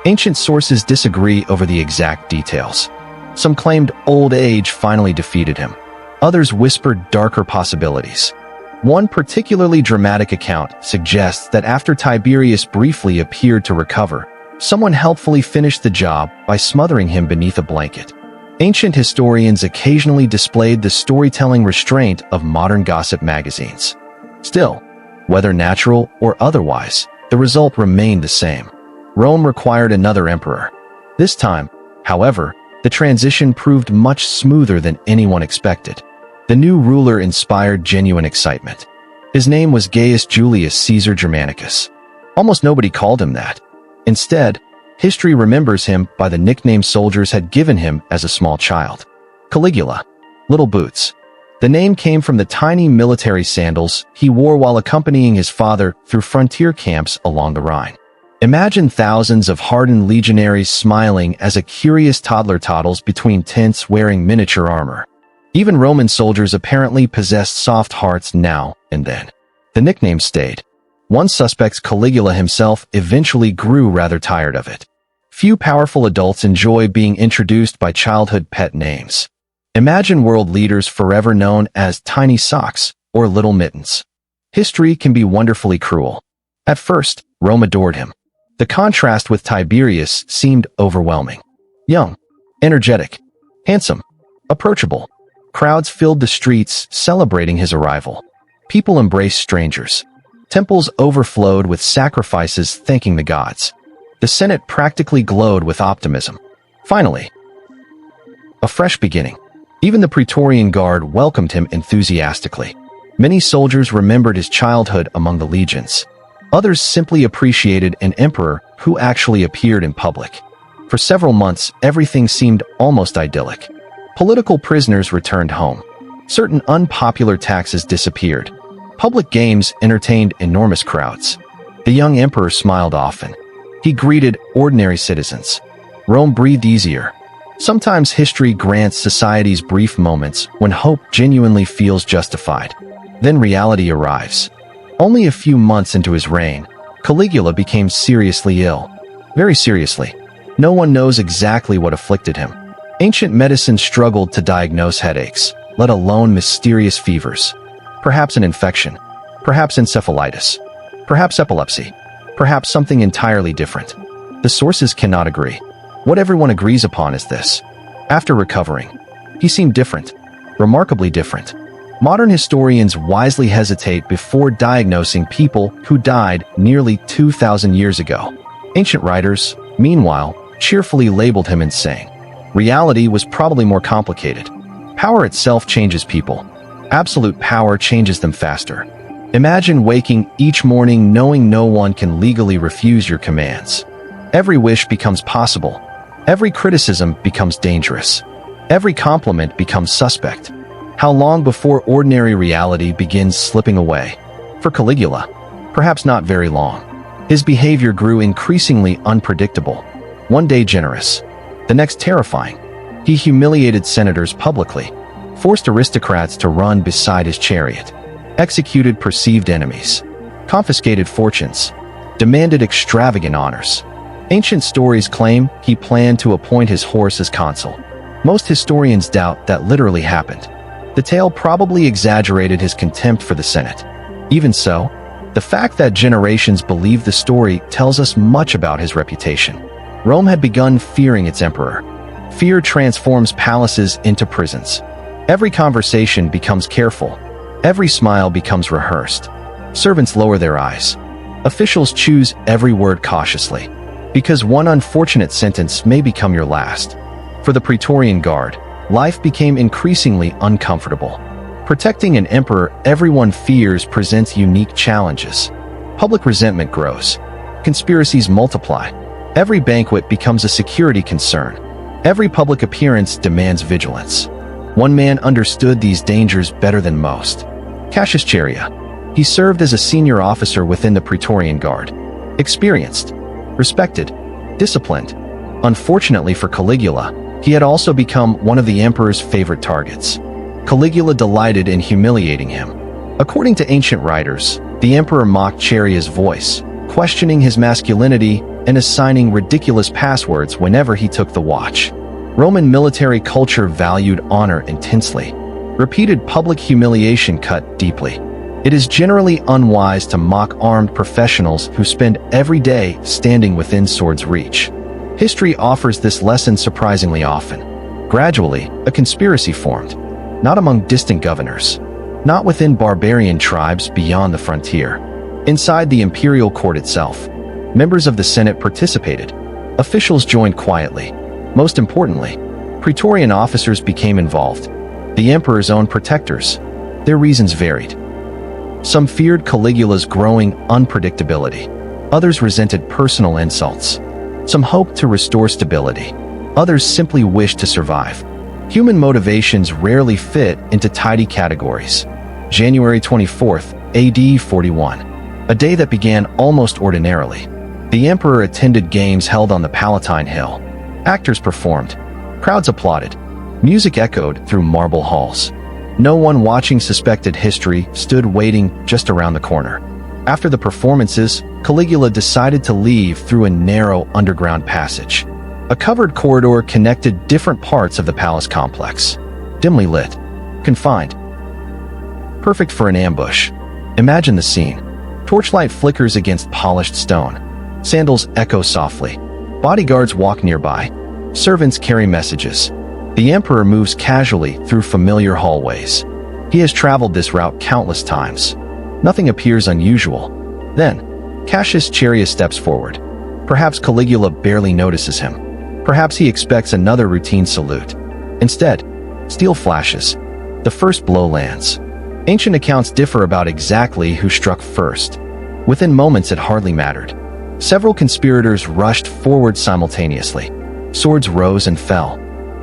Ancient sources disagree over the exact details. Some claimed old age finally defeated him. Others whispered darker possibilities. One particularly dramatic account suggests that after Tiberius briefly appeared to recover, someone helpfully finished the job by smothering him beneath a blanket. Ancient historians occasionally displayed the storytelling restraint of modern gossip magazines. Still, whether natural or otherwise, the result remained the same. Rome required another emperor. This time, however, the transition proved much smoother than anyone expected. The new ruler inspired genuine excitement. His name was Gaius Julius Caesar Germanicus. Almost nobody called him that. Instead, history remembers him by the nickname soldiers had given him as a small child. Caligula, Little Boots. The name came from the tiny military sandals he wore while accompanying his father through frontier camps along the Rhine. Imagine thousands of hardened legionaries smiling as a curious toddler toddles between tents wearing miniature armor. Even Roman soldiers apparently possessed soft hearts now and then. The nickname stayed. One suspect's Caligula himself eventually grew rather tired of it. Few powerful adults enjoy being introduced by childhood pet names. Imagine world leaders forever known as Tiny Socks or Little Mittens. History can be wonderfully cruel. At first, Rome adored him. The contrast with Tiberius seemed overwhelming. Young, energetic, handsome, approachable. Crowds filled the streets celebrating his arrival. People embraced strangers. Temples overflowed with sacrifices thanking the gods. The Senate practically glowed with optimism. Finally, a fresh beginning. Even the Praetorian Guard welcomed him enthusiastically. Many soldiers remembered his childhood among the legions. Others simply appreciated an emperor who actually appeared in public. For several months, everything seemed almost idyllic. Political prisoners returned home. Certain unpopular taxes disappeared. Public games entertained enormous crowds. The young emperor smiled often. He greeted ordinary citizens. Rome breathed easier. Sometimes history grants societies brief moments when hope genuinely feels justified. Then reality arrives. Only a few months into his reign, Caligula became seriously ill. Very seriously. No one knows exactly what afflicted him. Ancient medicine struggled to diagnose headaches, let alone mysterious fevers. Perhaps an infection. Perhaps encephalitis. Perhaps epilepsy. Perhaps something entirely different. The sources cannot agree. What everyone agrees upon is this. After recovering, he seemed different. Remarkably different. Modern historians wisely hesitate before diagnosing people who died nearly 2,000 years ago. Ancient writers, meanwhile, cheerfully labeled him insane. Reality was probably more complicated. Power itself changes people. Absolute power changes them faster. Imagine waking each morning knowing no one can legally refuse your commands. Every wish becomes possible. Every criticism becomes dangerous. Every compliment becomes suspect. How long before ordinary reality begins slipping away? For Caligula, perhaps not very long. His behavior grew increasingly unpredictable. One day generous, the next terrifying. He humiliated senators publicly, forced aristocrats to run beside his chariot, executed perceived enemies, confiscated fortunes, demanded extravagant honors. Ancient stories claim he planned to appoint his horse as consul. Most historians doubt that literally happened. The tale probably exaggerated his contempt for the Senate. Even so, the fact that generations believe the story tells us much about his reputation. Rome had begun fearing its emperor. Fear transforms palaces into prisons. Every conversation becomes careful. Every smile becomes rehearsed. Servants lower their eyes. Officials choose every word cautiously, because one unfortunate sentence may become your last. For the Praetorian Guard, life became increasingly uncomfortable. Protecting an emperor everyone fears presents unique challenges. Public resentment grows. Conspiracies multiply. Every banquet becomes a security concern. Every public appearance demands vigilance. One man understood these dangers better than most. Cassius Chaerea. He served as a senior officer within the Praetorian Guard. Experienced, respected, disciplined. Unfortunately for Caligula, he had also become one of the emperor's favorite targets. Caligula delighted in humiliating him. According to ancient writers, the emperor mocked Chaerea's voice, questioning his masculinity and assigning ridiculous passwords whenever he took the watch. Roman military culture valued honor intensely. Repeated public humiliation cut deeply. It is generally unwise to mock armed professionals who spend every day standing within sword's reach. History offers this lesson surprisingly often. Gradually, a conspiracy formed, not among distant governors, not within barbarian tribes beyond the frontier. Inside the imperial court itself, members of the Senate participated. Officials joined quietly. Most importantly, Praetorian officers became involved, the emperor's own protectors. Their reasons varied. Some feared Caligula's growing unpredictability. Others resented personal insults. Some hoped to restore stability. Others simply wished to survive. Human motivations rarely fit into tidy categories. January 24th, AD 41. A day that began almost ordinarily. The emperor attended games held on the Palatine Hill. Actors performed. Crowds applauded. Music echoed through marble halls. No one watching suspected history stood waiting just around the corner. After the performances, Caligula decided to leave through a narrow underground passage. A covered corridor connected different parts of the palace complex. Dimly lit. Confined. Perfect for an ambush. Imagine the scene. Torchlight flickers against polished stone. Sandals echo softly. Bodyguards walk nearby. Servants carry messages. The emperor moves casually through familiar hallways. He has traveled this route countless times. Nothing appears unusual. Then, Cassius Chaereas steps forward. Perhaps Caligula barely notices him. Perhaps he expects another routine salute. Instead, steel flashes. The first blow lands. Ancient accounts differ about exactly who struck first. Within moments, it hardly mattered. Several conspirators rushed forward simultaneously. Swords rose and fell.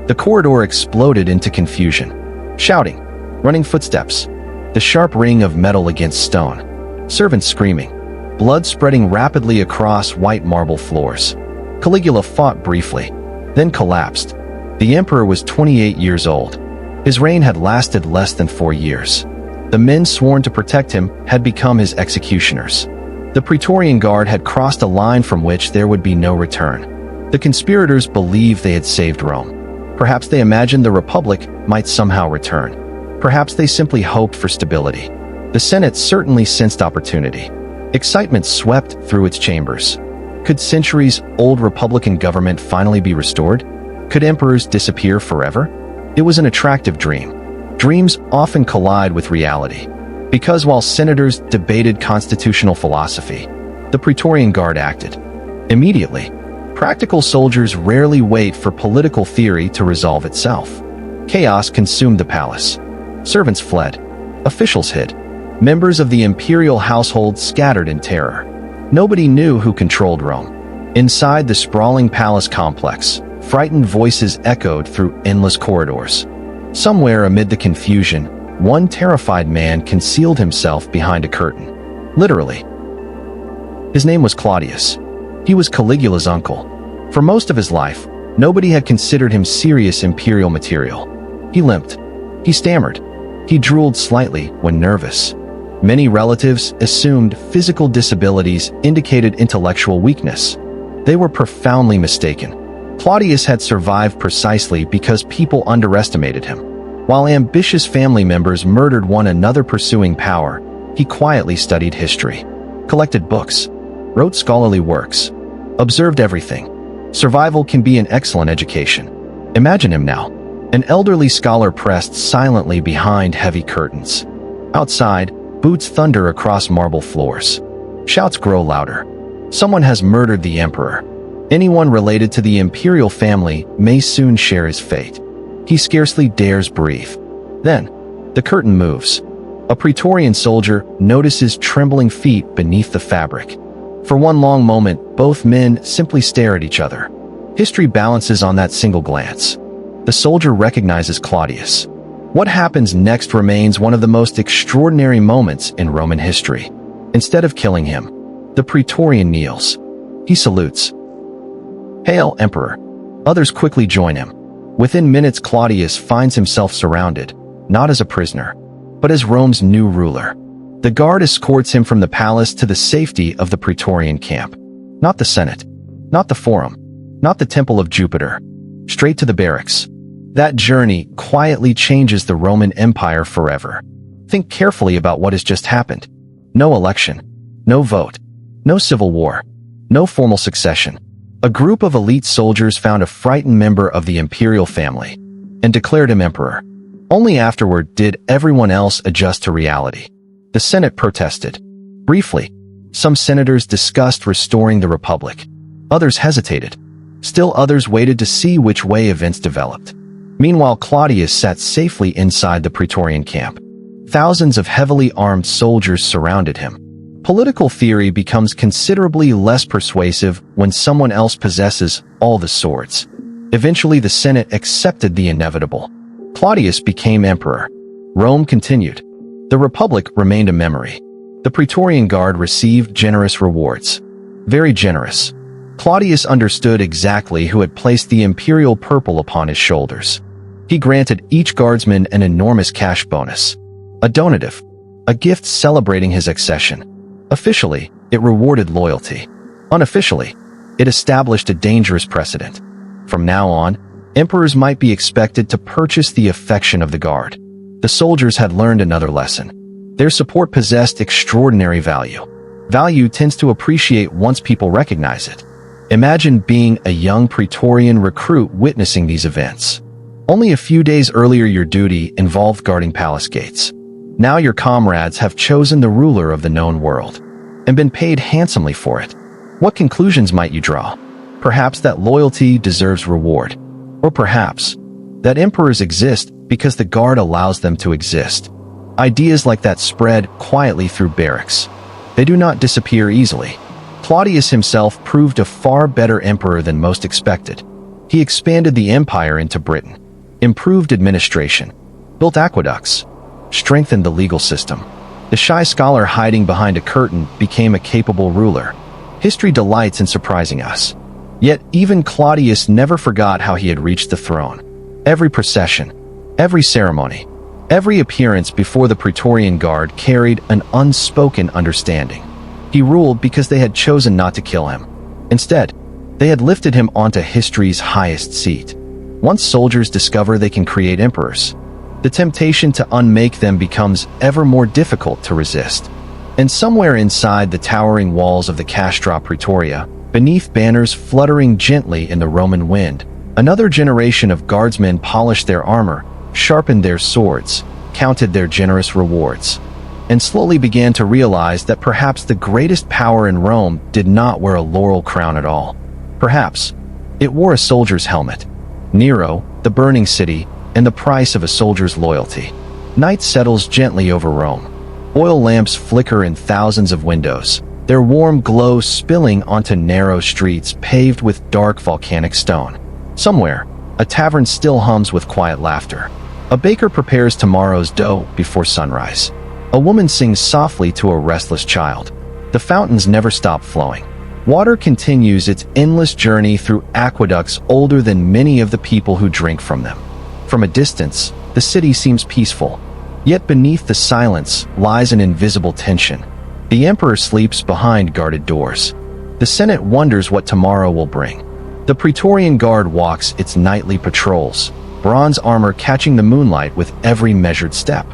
The corridor exploded into confusion. Shouting, running footsteps, the sharp ring of metal against stone. Servants screaming, blood spreading rapidly across white marble floors. Caligula fought briefly, then collapsed. The emperor was 28 years old. His reign had lasted less than 4 years. The men sworn to protect him had become his executioners. The Praetorian Guard had crossed a line from which there would be no return. The conspirators believed they had saved Rome. Perhaps they imagined the Republic might somehow return. Perhaps they simply hoped for stability. The Senate certainly sensed opportunity. Excitement swept through its chambers. Could centuries-old Republican government finally be restored? Could emperors disappear forever? It was an attractive dream. Dreams often collide with reality. Because while senators debated constitutional philosophy, the Praetorian Guard acted. Immediately. Practical soldiers rarely wait for political theory to resolve itself. Chaos consumed the palace. Servants fled. Officials hid. Members of the imperial household scattered in terror. Nobody knew who controlled Rome. Inside the sprawling palace complex, frightened voices echoed through endless corridors. Somewhere amid the confusion, one terrified man concealed himself behind a curtain. Literally. His name was Claudius. He was Caligula's uncle. For most of his life, nobody had considered him serious imperial material. He limped. He stammered. He drooled slightly when nervous. Many relatives assumed physical disabilities indicated intellectual weakness. They were profoundly mistaken. Claudius had survived precisely because people underestimated him. While ambitious family members murdered one another pursuing power, he quietly studied history, collected books, wrote scholarly works, observed everything. Survival can be an excellent education. Imagine him now, an elderly scholar pressed silently behind heavy curtains. Outside, boots thunder across marble floors. Shouts grow louder. Someone has murdered the emperor. Anyone related to the imperial family may soon share his fate. He scarcely dares breathe. Then, the curtain moves. A Praetorian soldier notices trembling feet beneath the fabric. For one long moment, both men simply stare at each other. History balances on that single glance. The soldier recognizes Claudius. What happens next remains one of the most extraordinary moments in Roman history. Instead of killing him, the Praetorian kneels. He salutes. "Hail, Emperor!" Others quickly join him. Within minutes, Claudius finds himself surrounded, not as a prisoner, but as Rome's new ruler. The guard escorts him from the palace to the safety of the Praetorian camp. Not the Senate, not the Forum, not the Temple of Jupiter. Straight to the barracks. That journey quietly changes the Roman Empire forever. Think carefully about what has just happened. No election, no vote, no civil war, no formal succession. A group of elite soldiers found a frightened member of the imperial family. and declared him emperor. Only afterward did everyone else adjust to reality. The Senate protested. Briefly, some senators discussed restoring the republic. Others hesitated. Still others waited to see which way events developed. Meanwhile, Claudius sat safely inside the Praetorian camp. Thousands of heavily armed soldiers surrounded him. Political theory becomes considerably less persuasive when someone else possesses all the swords. Eventually, the Senate accepted the inevitable. Claudius became emperor. Rome continued. The Republic remained a memory. The Praetorian Guard received generous rewards. Very generous. Claudius understood exactly who had placed the imperial purple upon his shoulders. He granted each guardsman an enormous cash bonus. A donative. A gift celebrating his accession. Officially, it rewarded loyalty. Unofficially, it established a dangerous precedent. From now on, emperors might be expected to purchase the affection of the guard. The soldiers had learned another lesson. Their support possessed extraordinary value. Value tends to appreciate once people recognize it. Imagine being a young Praetorian recruit witnessing these events. Only a few days earlier, your duty involved guarding palace gates. Now your comrades have chosen the ruler of the known world and been paid handsomely for it. What conclusions might you draw? Perhaps that loyalty deserves reward. Or perhaps that emperors exist because the guard allows them to exist. Ideas like that spread quietly through barracks. They do not disappear easily. Claudius himself proved a far better emperor than most expected. He expanded the empire into Britain, improved administration, built aqueducts, strengthened the legal system. The shy scholar hiding behind a curtain became a capable ruler. History delights in surprising us. Yet even Claudius never forgot how he had reached the throne. Every procession, every ceremony, every appearance before the Praetorian Guard carried an unspoken understanding. He ruled because they had chosen not to kill him. Instead, they had lifted him onto history's highest seat. Once soldiers discover they can create emperors, the temptation to unmake them becomes ever more difficult to resist. And somewhere inside the towering walls of the Castra Praetoria, beneath banners fluttering gently in the Roman wind, another generation of guardsmen polished their armor, sharpened their swords, counted their generous rewards, and slowly began to realize that perhaps the greatest power in Rome did not wear a laurel crown at all. Perhaps it wore a soldier's helmet. Nero, the burning city, and the price of a soldier's loyalty. Night settles gently over Rome. Oil lamps flicker in thousands of windows, their warm glow spilling onto narrow streets paved with dark volcanic stone. Somewhere, a tavern still hums with quiet laughter. A baker prepares tomorrow's dough before sunrise. A woman sings softly to a restless child. The fountains never stop flowing. Water continues its endless journey through aqueducts older than many of the people who drink from them. From a distance, the city seems peaceful. Yet beneath the silence lies an invisible tension. The emperor sleeps behind guarded doors. The Senate wonders what tomorrow will bring. The Praetorian Guard walks its nightly patrols, bronze armor catching the moonlight with every measured step.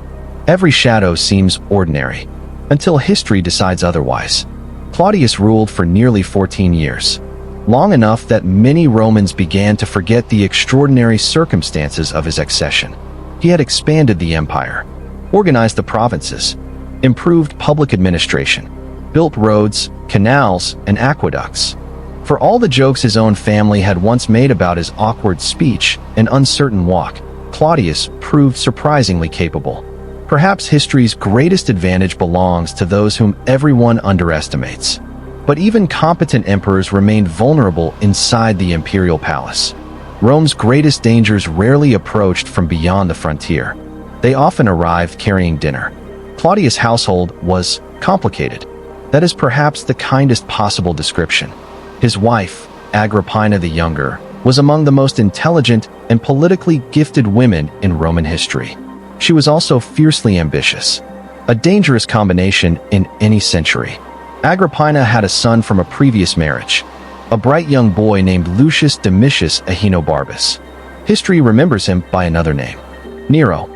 Every shadow seems ordinary, until history decides otherwise. Claudius ruled for nearly 14 years, long enough that many Romans began to forget the extraordinary circumstances of his accession. He had expanded the empire, organized the provinces, improved public administration, built roads, canals, and aqueducts. For all the jokes his own family had once made about his awkward speech and uncertain walk, Claudius proved surprisingly capable. Perhaps history's greatest advantage belongs to those whom everyone underestimates. But even competent emperors remained vulnerable inside the imperial palace. Rome's greatest dangers rarely approached from beyond the frontier. They often arrived carrying dinner. Claudius' household was complicated. That is perhaps the kindest possible description. His wife, Agrippina the Younger, was among the most intelligent and politically gifted women in Roman history. She was also fiercely ambitious, a dangerous combination in any century. Agrippina had a son from a previous marriage, a bright young boy named Lucius Domitius Ahenobarbus. History remembers him by another name, Nero.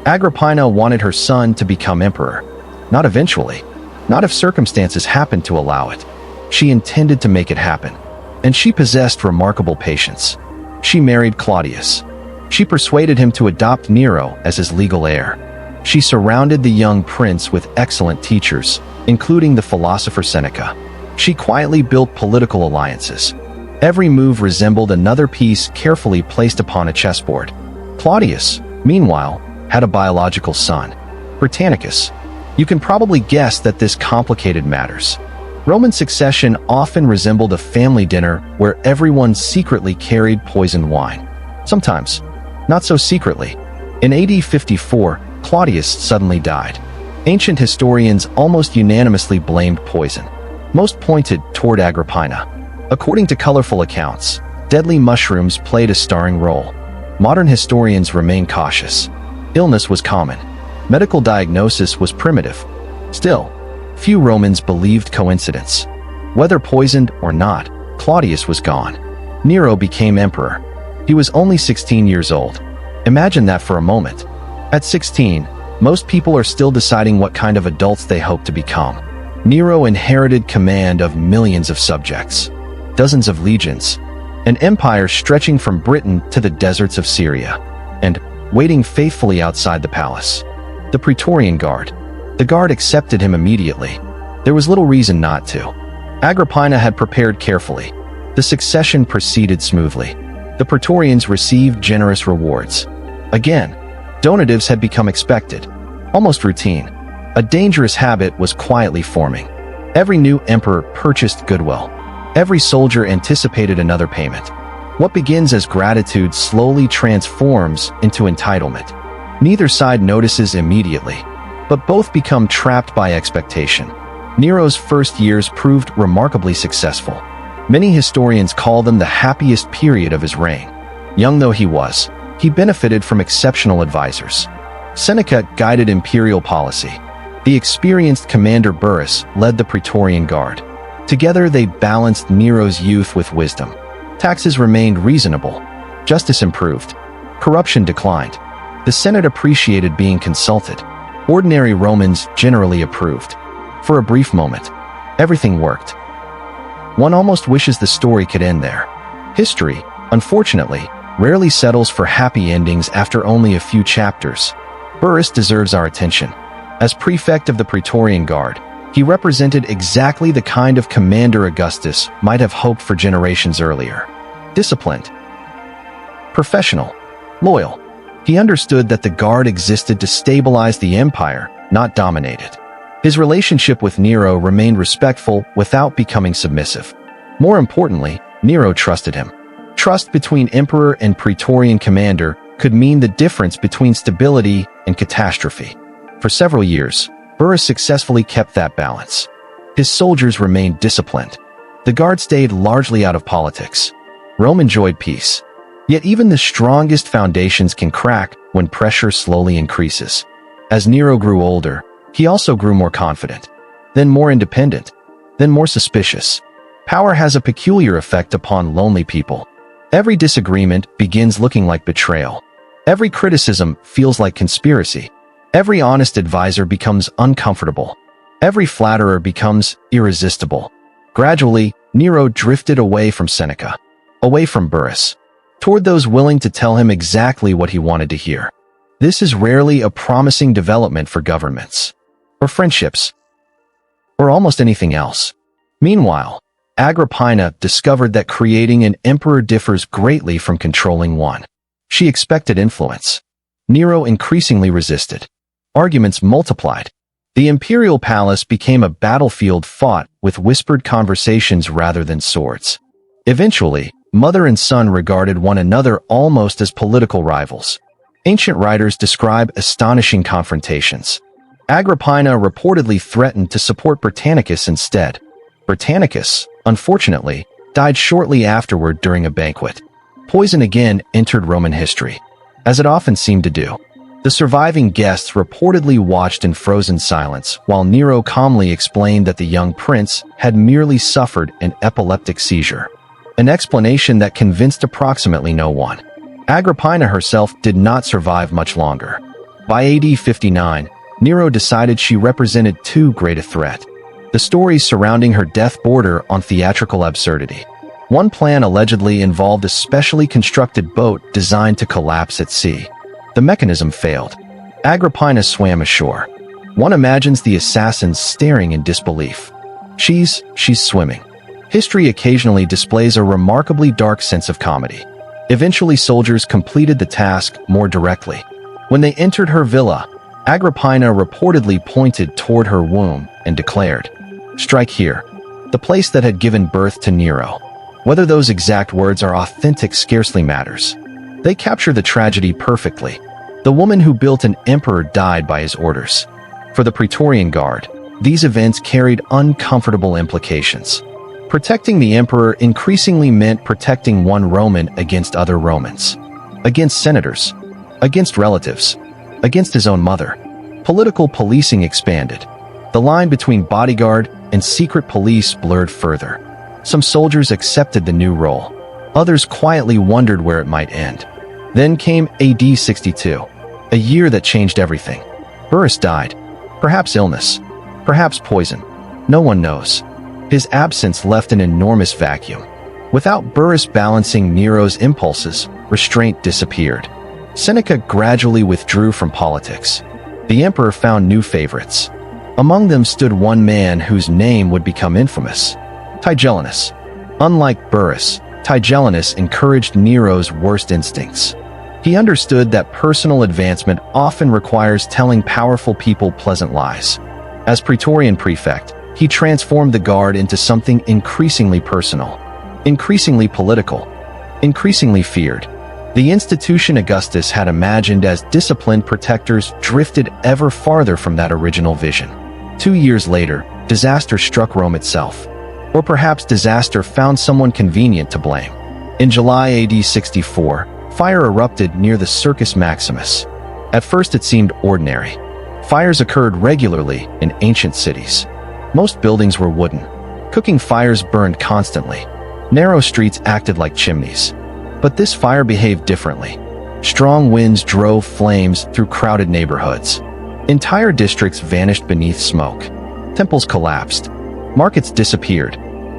Agrippina wanted her son to become emperor, not eventually, not if circumstances happened to allow it. She intended to make it happen, and she possessed remarkable patience. She married Claudius, She persuaded him to adopt Nero as his legal heir. She surrounded the young prince with excellent teachers, including the philosopher Seneca. She quietly built political alliances. Every move resembled another piece carefully placed upon a chessboard. Claudius, meanwhile, had a biological son, Pertinax. You can probably guess that this complicated matters. Roman succession often resembled a family dinner where everyone secretly carried poisoned wine. Sometimes, not so secretly. In AD 54, Claudius suddenly died. Ancient historians almost unanimously blamed poison. Most pointed toward Agrippina. According to colorful accounts, deadly mushrooms played a starring role. Modern historians remain cautious. Illness was common. Medical diagnosis was primitive. Still, few Romans believed coincidence. Whether poisoned or not, Claudius was gone. Nero became emperor. He was only 16 years old. Imagine that for a moment. At 16, most people are still deciding what kind of adults they hope to become. Nero inherited command of millions of subjects, dozens of legions, an empire stretching from Britain to the deserts of Syria, and waiting faithfully outside the palace. The Praetorian Guard. The guard accepted him immediately. There was little reason not to. Agrippina had prepared carefully. The succession proceeded smoothly. The Praetorians received generous rewards. Again, donatives had become expected, almost routine. A dangerous habit was quietly forming. Every new emperor purchased goodwill. Every soldier anticipated another payment. What begins as gratitude slowly transforms into entitlement. Neither side notices immediately, but both become trapped by expectation. Nero's first years proved remarkably successful. Many historians call them the happiest period of his reign. Young though he was, he benefited from exceptional advisors. Seneca guided imperial policy. The experienced commander Burrus led the Praetorian Guard. Together they balanced Nero's youth with wisdom. Taxes remained reasonable. Justice improved. Corruption declined. The Senate appreciated being consulted. Ordinary Romans generally approved. For a brief moment, everything worked. One almost wishes the story could end there. History, unfortunately, rarely settles for happy endings after only a few chapters. Burrus deserves our attention. As prefect of the Praetorian Guard, he represented exactly the kind of commander Augustus might have hoped for generations earlier. Disciplined, professional, loyal. He understood that the Guard existed to stabilize the empire, not dominate it. His relationship with Nero remained respectful without becoming submissive. More importantly, Nero trusted him. Trust between emperor and Praetorian commander could mean the difference between stability and catastrophe. For several years, Burrus successfully kept that balance. His soldiers remained disciplined. The Guard stayed largely out of politics. Rome enjoyed peace. Yet even the strongest foundations can crack when pressure slowly increases. As Nero grew older, he also grew more confident, then more independent, then more suspicious. Power has a peculiar effect upon lonely people. Every disagreement begins looking like betrayal. Every criticism feels like conspiracy. Every honest advisor becomes uncomfortable. Every flatterer becomes irresistible. Gradually, Nero drifted away from Seneca, away from Burrus, toward those willing to tell him exactly what he wanted to hear. This is rarely a promising development for governments, or friendships, or almost anything else. Meanwhile, Agrippina discovered that creating an emperor differs greatly from controlling one. She expected influence. Nero increasingly resisted. Arguments multiplied. The imperial palace became a battlefield fought with whispered conversations rather than swords. Eventually, mother and son regarded one another almost as political rivals. Ancient writers describe astonishing confrontations. Agrippina reportedly threatened to support Pertinax instead. Pertinax, unfortunately, died shortly afterward during a banquet. Poison again entered Roman history, as it often seemed to do. The surviving guests reportedly watched in frozen silence while Nero calmly explained that the young prince had merely suffered an epileptic seizure. An explanation that convinced approximately no one. Agrippina herself did not survive much longer. By AD 59, Nero decided she represented too great a threat. The stories surrounding her death border on theatrical absurdity. One plan allegedly involved a specially constructed boat designed to collapse at sea. The mechanism failed. Agrippina swam ashore. One imagines the assassins staring in disbelief. She's swimming. History occasionally displays a remarkably dark sense of comedy. Eventually, soldiers completed the task more directly. When they entered her villa, Agrippina reportedly pointed toward her womb and declared, "Strike here," the place that had given birth to Nero. Whether those exact words are authentic scarcely matters. They capture the tragedy perfectly. The woman who built an emperor died by his orders. For the Praetorian Guard, these events carried uncomfortable implications. Protecting the emperor increasingly meant protecting one Roman against other Romans, against senators, against relatives, against his own mother. Political policing expanded. The line between bodyguard and secret police blurred further. Some soldiers accepted the new role. Others quietly wondered where it might end. Then came AD 62, a year that changed everything. Burrus died. Perhaps illness. Perhaps poison. No one knows. His absence left an enormous vacuum. Without Burrus balancing Nero's impulses, restraint disappeared. Seneca gradually withdrew from politics. The emperor found new favorites. Among them stood one man whose name would become infamous: Tigellinus. Unlike Burrus, Tigellinus encouraged Nero's worst instincts. He understood that personal advancement often requires telling powerful people pleasant lies. As Praetorian prefect, he transformed the guard into something increasingly personal, increasingly political, increasingly feared. The institution Augustus had imagined as disciplined protectors drifted ever farther from that original vision. 2 years later, disaster struck Rome itself. Or perhaps disaster found someone convenient to blame. In July AD 64, fire erupted near the Circus Maximus. At first it seemed ordinary. Fires occurred regularly in ancient cities. Most buildings were wooden. Cooking fires burned constantly. Narrow streets acted like chimneys. But this fire behaved differently. Strong winds drove flames through crowded neighborhoods. Entire districts vanished beneath smoke. Temples collapsed. Markets disappeared.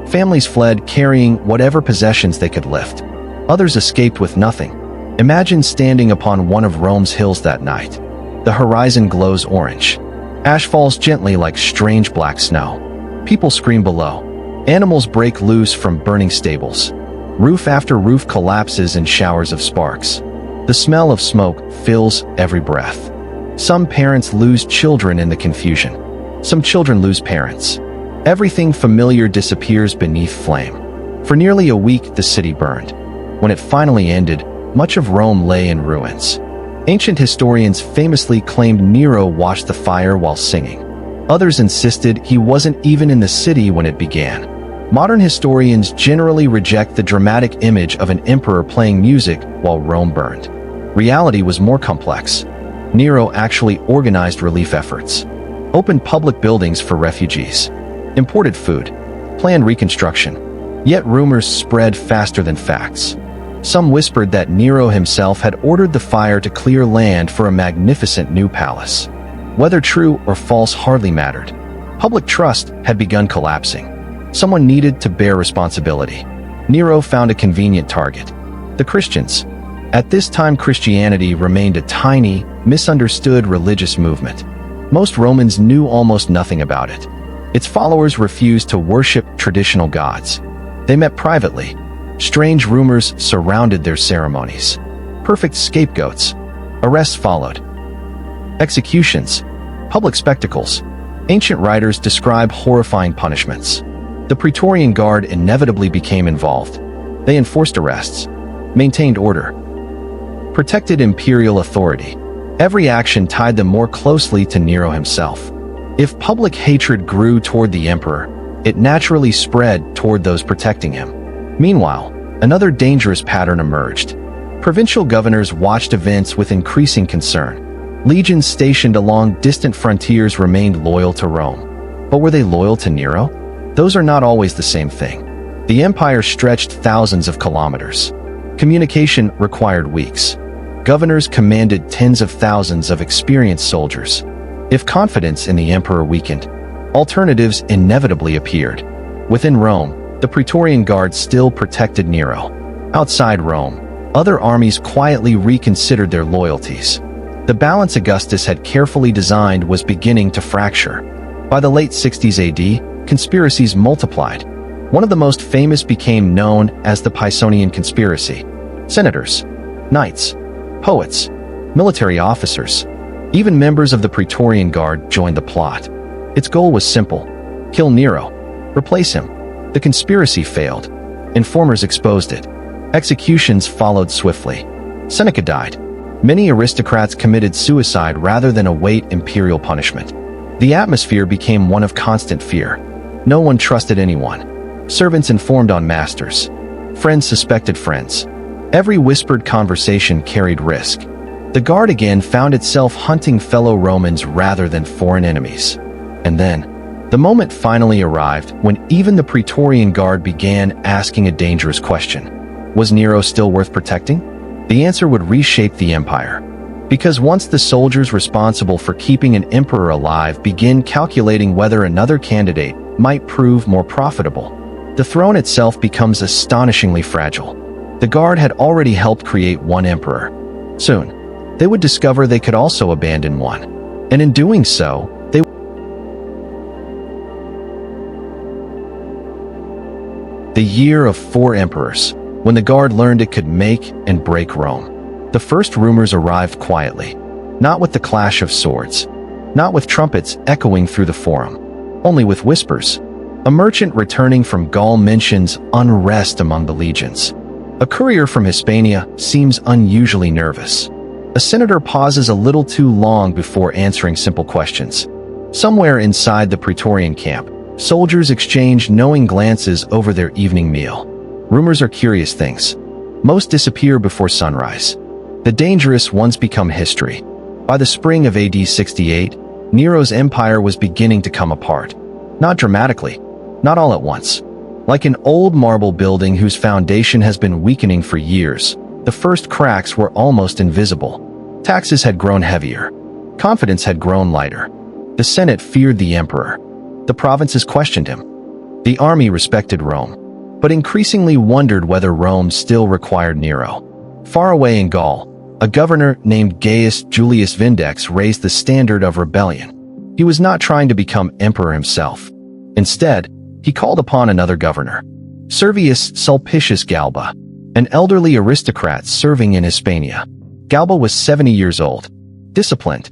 Families fled carrying whatever possessions they could lift. Others escaped with nothing. Imagine standing upon one of Rome's hills that night. The horizon glows orange. Ash falls gently like strange black snow. People scream below. Animals break loose from burning stables. Roof after roof collapses in showers of sparks. The smell of smoke fills every breath. Some parents lose children in the confusion. Some children lose parents. Everything familiar disappears beneath flame. For nearly a week, the city burned. When it finally ended, much of Rome lay in ruins. Ancient historians famously claimed Nero watched the fire while singing. Others insisted he wasn't even in the city when it began. Modern historians generally reject the dramatic image of an emperor playing music while Rome burned. Reality was more complex. Nero actually organized relief efforts, opened public buildings for refugees, imported food, planned reconstruction. Yet rumors spread faster than facts. Some whispered that Nero himself had ordered the fire to clear land for a magnificent new palace. Whether true or false hardly mattered. Public trust had begun collapsing. Someone needed to bear responsibility. Nero found a convenient target: the Christians. At this time, Christianity remained a tiny, misunderstood religious movement. Most Romans knew almost nothing about it. Its followers refused to worship traditional gods. They met privately. Strange rumors surrounded their ceremonies. Perfect scapegoats. Arrests followed. Executions. Public spectacles. Ancient writers describe horrifying punishments. The Praetorian Guard inevitably became involved. They enforced arrests, maintained order, protected imperial authority. Every action tied them more closely to Nero himself. If public hatred grew toward the emperor, it naturally spread toward those protecting him. Meanwhile, another dangerous pattern emerged. Provincial governors watched events with increasing concern. Legions stationed along distant frontiers remained loyal to Rome. But were they loyal to Nero? Those are not always the same thing. The empire stretched thousands of kilometers. Communication required weeks. Governors commanded tens of thousands of experienced soldiers. If confidence in the emperor weakened, alternatives inevitably appeared. Within Rome, The Praetorian Guard still protected Nero. Outside Rome, other armies quietly reconsidered their loyalties. The balance Augustus had carefully designed was beginning to fracture. By the late 60s AD, conspiracies multiplied. One of the most famous became known as the Pisonian conspiracy. Senators, knights, poets, military officers, even members of the Praetorian Guard joined the plot. Its goal was simple: kill Nero, replace him. The conspiracy failed. Informers exposed it. Executions followed swiftly. Seneca died. Many aristocrats committed suicide rather than await imperial punishment. The atmosphere became one of constant fear. No one trusted anyone. Servants informed on masters. Friends suspected friends. Every whispered conversation carried risk. The Guard again found itself hunting fellow Romans rather than foreign enemies. And then, the moment finally arrived when even the Praetorian Guard began asking a dangerous question. Was Nero still worth protecting? The answer would reshape the empire. Because once the soldiers responsible for keeping an emperor alive begin calculating whether another candidate might prove more profitable, the throne itself becomes astonishingly fragile. The Guard had already helped create one emperor. Soon, they would discover they could also abandon one. And in doing so, the year of 4 emperors, when the Guard learned it could make and break Rome. The first rumors arrived quietly, not with the clash of swords, not with trumpets echoing through the forum, only with whispers. A merchant returning from Gaul mentions unrest among the legions. A courier from Hispania seems unusually nervous. A senator pauses a little too long before answering simple questions. Somewhere inside the Praetorian camp, soldiers exchange knowing glances over their evening meal. Rumors are curious things. Most disappear before sunrise. The dangerous ones become history. By the spring of AD 68, Nero's empire was beginning to come apart. Not dramatically, not all at once. Like an old marble building whose foundation has been weakening for years, the first cracks were almost invisible. Taxes had grown heavier. Confidence had grown lighter. The Senate feared the emperor. The provinces questioned him. The army respected Rome, but increasingly wondered whether Rome still required Nero. Far away in Gaul, a governor named Gaius Julius Vindex raised the standard of rebellion. He was not trying to become emperor himself. Instead, he called upon another governor, Servius Sulpicius Galba, an elderly aristocrat serving in Hispania. Galba was 70 years old, disciplined,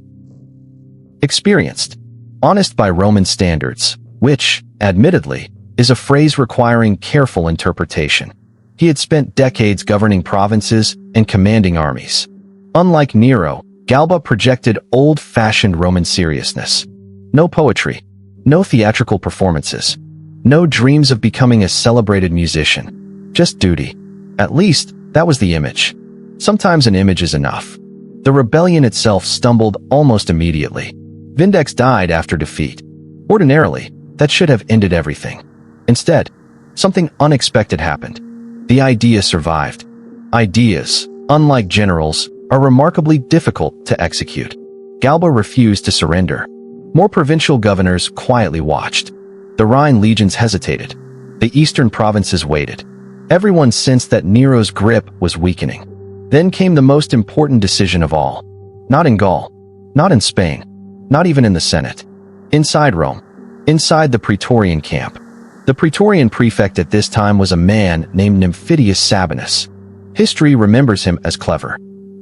experienced, honest by Roman standards, which, admittedly, is a phrase requiring careful interpretation. He had spent decades governing provinces and commanding armies. Unlike Nero, Galba projected old-fashioned Roman seriousness. No poetry, no theatrical performances, no dreams of becoming a celebrated musician. Just duty. At least, that was the image. Sometimes an image is enough. The rebellion itself stumbled almost immediately. Vindex died after defeat. Ordinarily, that should have ended everything. Instead, something unexpected happened. The idea survived. Ideas, unlike generals, are remarkably difficult to execute. Galba refused to surrender. More provincial governors quietly watched. The Rhine legions hesitated. The eastern provinces waited. Everyone sensed that Nero's grip was weakening. Then came the most important decision of all. Not in Gaul, not in Spain, not even in the Senate. Inside Rome, inside the Praetorian camp. The Praetorian prefect at this time was a man named Septimius Severus. History remembers him as clever,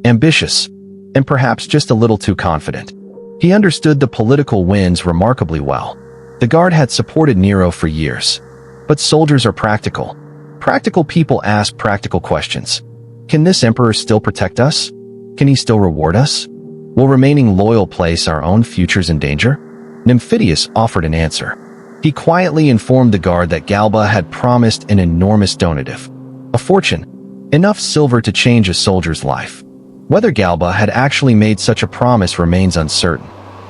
ambitious, and perhaps just a little too confident. He understood the political winds remarkably well. The Guard had supported Nero for years. But soldiers are practical. Practical people ask practical questions. Can this emperor still protect us? Can he still reward us? Will remaining loyal place our own futures in danger? Nymphidius offered an answer. He quietly informed the Guard that Galba had promised an enormous donative. A fortune. Enough silver to change a soldier's life. Whether Galba had actually made such a promise remains uncertain.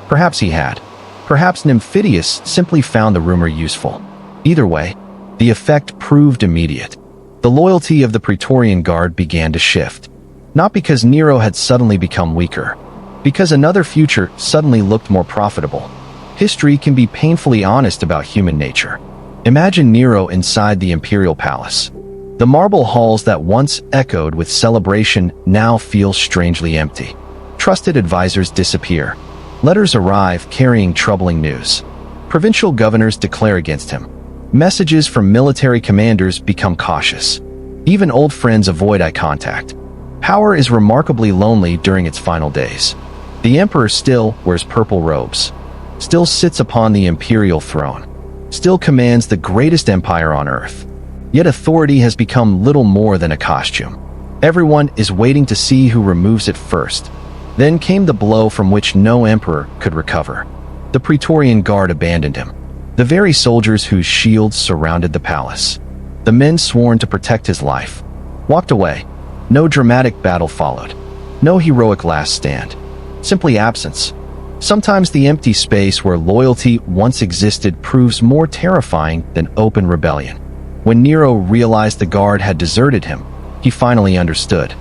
Perhaps he had. Perhaps Nymphidius simply found the rumor useful. Either way, the effect proved immediate. The loyalty of the Praetorian Guard began to shift. Not because Nero had suddenly become weaker. Because another future suddenly looked more profitable. History can be painfully honest about human nature. Imagine Nero inside the imperial palace. The marble halls that once echoed with celebration now feel strangely empty. Trusted advisors disappear. Letters arrive carrying troubling news. Provincial governors declare against him. Messages from military commanders become cautious. Even old friends avoid eye contact. Power is remarkably lonely during its final days. The emperor still wears purple robes, still sits upon the imperial throne, still commands the greatest empire on earth. Yet authority has become little more than a costume. Everyone is waiting to see who removes it first. Then came the blow from which no emperor could recover. The Praetorian Guard abandoned him, the very soldiers whose shields surrounded the palace. The men sworn to protect his life walked away. No dramatic battle followed. No heroic last stand. Simply absence. Sometimes the empty space where loyalty once existed proves more terrifying than open rebellion. When Nero realized the guard had deserted him, he finally understood.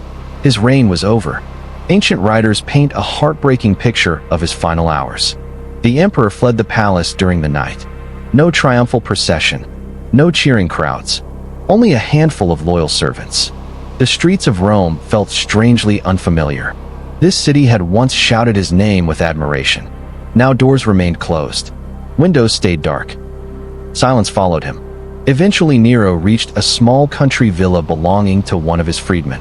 His reign was over. Ancient writers paint a heartbreaking picture of his final hours. The emperor fled the palace during the night. No triumphal procession. No cheering crowds. Only a handful of loyal servants. The streets of Rome felt strangely unfamiliar. This city had once shouted his name with admiration. Now doors remained closed. Windows stayed dark. Silence followed him. Eventually Nero reached a small country villa belonging to one of his freedmen.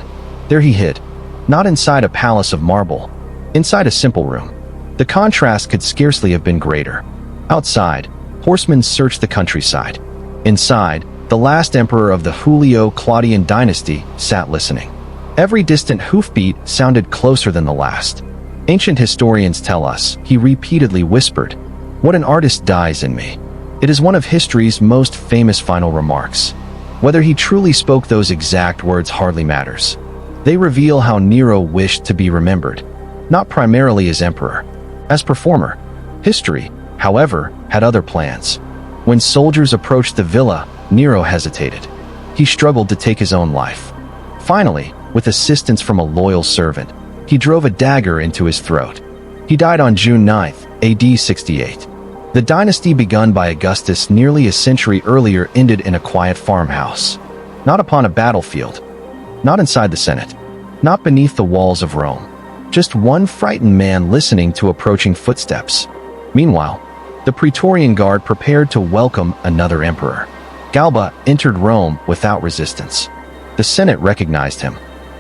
There he hid. Not inside a palace of marble. Inside a simple room. The contrast could scarcely have been greater. Outside, horsemen searched the countryside. Inside, the last emperor of the Julio-Claudian dynasty sat listening. Every distant hoofbeat sounded closer than the last. Ancient historians tell us, he repeatedly whispered, "What an artist dies in me." It is one of history's most famous final remarks. Whether he truly spoke those exact words hardly matters. They reveal how Nero wished to be remembered, not primarily as emperor, as performer. History, however, had other plans. When soldiers approached the villa, Nero hesitated. He struggled to take his own life. Finally, with assistance from a loyal servant, he drove a dagger into his throat. He died on June 9th, AD 68. The dynasty begun by Augustus nearly a century earlier ended in a quiet farmhouse. Not upon a battlefield. Not inside the Senate. Not beneath the walls of Rome. Just one frightened man listening to approaching footsteps. Meanwhile, the Praetorian Guard prepared to welcome another emperor. Galba entered Rome without resistance. The Senate recognized him.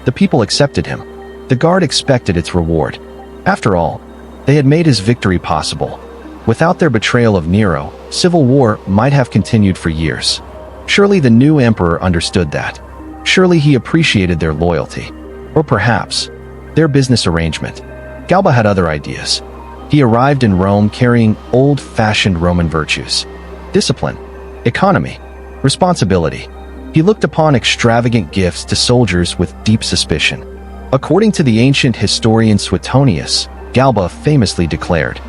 The people accepted him. The Guard expected its reward. After all, they had made his victory possible. Without their betrayal of Nero, civil war might have continued for years. Surely the new emperor understood that. Surely he appreciated their loyalty. Or perhaps, their business arrangement. Galba had other ideas. He arrived in Rome carrying old-fashioned Roman virtues. Discipline, economy, responsibility. He looked upon extravagant gifts to soldiers with deep suspicion. According to the ancient historian Suetonius, Galba famously declared,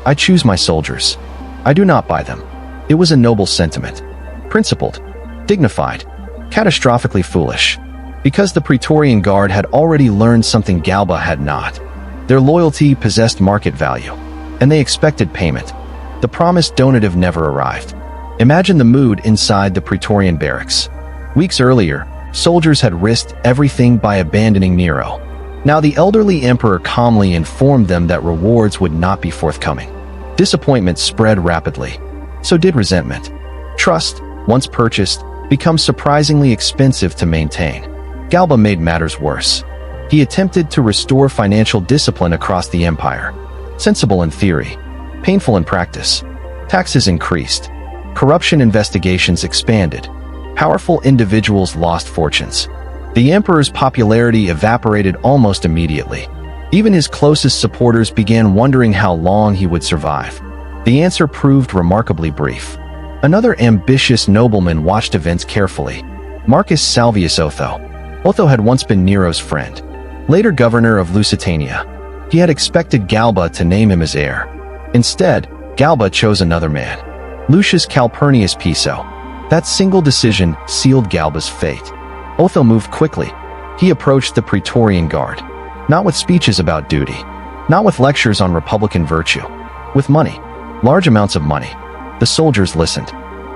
"I choose my soldiers. I do not buy them." It was a noble sentiment. Principled, dignified, catastrophically foolish. Because the Praetorian Guard had already learned something Galba had not. Their loyalty possessed market value, and they expected payment. The promised donative never arrived. Imagine the mood inside the Praetorian barracks. Weeks earlier, soldiers had risked everything by abandoning Nero. Now the elderly emperor calmly informed them that rewards would not be forthcoming. Disappointment spread rapidly. So did resentment. Trust, once purchased, becomes surprisingly expensive to maintain. Galba made matters worse. He attempted to restore financial discipline across the empire. Sensible in theory, painful in practice. Taxes increased. Corruption investigations expanded. Powerful individuals lost fortunes. The emperor's popularity evaporated almost immediately. Even his closest supporters began wondering how long he would survive. The answer proved remarkably brief. Another ambitious nobleman watched events carefully. Marcus Salvius Otho. Otho had once been Nero's friend. Later governor of Lusitania. He had expected Galba to name him as heir. Instead, Galba chose another man. Lucius Calpurnius Piso. That single decision sealed Galba's fate. Otho moved quickly. He approached the Praetorian Guard. Not with speeches about duty. Not with lectures on republican virtue. With money. Large amounts of money. The soldiers listened.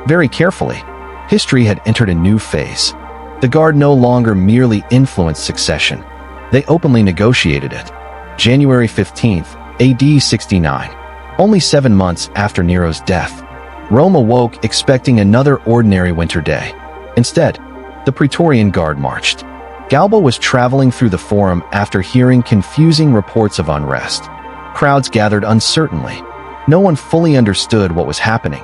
Very carefully, history had entered a new phase. The Guard no longer merely influenced succession. They openly negotiated it. January 15th, AD 69. Only 7 months after Nero's death, Rome awoke expecting another ordinary winter day. Instead, the Praetorian Guard marched. Galba was traveling through the Forum after hearing confusing reports of unrest. Crowds gathered uncertainly. No one fully understood what was happening.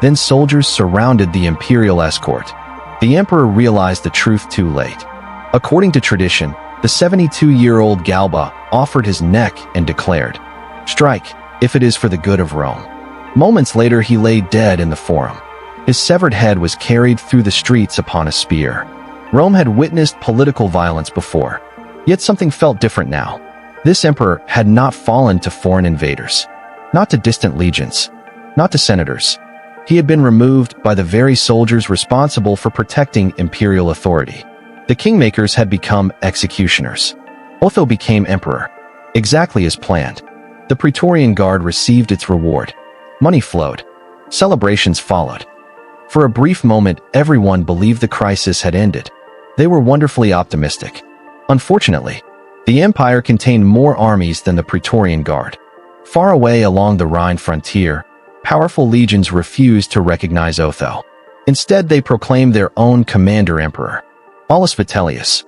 Then soldiers surrounded the imperial escort. The emperor realized the truth too late. According to tradition, the 72-year-old Galba offered his neck and declared, "Strike, if it is for the good of Rome." Moments later, he lay dead in the Forum. His severed head was carried through the streets upon a spear. Rome had witnessed political violence before, yet something felt different now. This emperor had not fallen to foreign invaders, not to distant legions, not to senators. He had been removed by the very soldiers responsible for protecting imperial authority. The kingmakers had become executioners. Otho became emperor, exactly as planned. The Praetorian Guard received its reward. Money flowed. Celebrations followed. For a brief moment, everyone believed the crisis had ended. They were wonderfully optimistic. Unfortunately, the empire contained more armies than the Praetorian Guard. Far away along the Rhine frontier, powerful legions refused to recognize Otho. Instead, they proclaimed their own commander-emperor, Aulus Vitellius.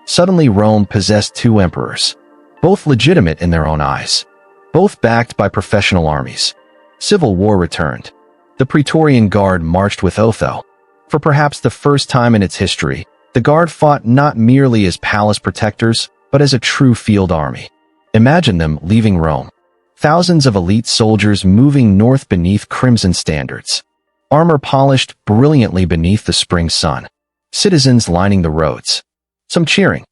Suddenly, Rome possessed two emperors, both legitimate in their own eyes, both backed by professional armies. Civil war returned. The Praetorian Guard marched with Otho. For perhaps the first time in its history, the Guard fought not merely as palace protectors, but as a true field army. Imagine them leaving Rome. Thousands of elite soldiers moving north beneath crimson standards. Armor polished brilliantly beneath the spring sun. Citizens lining the roads. Some cheering.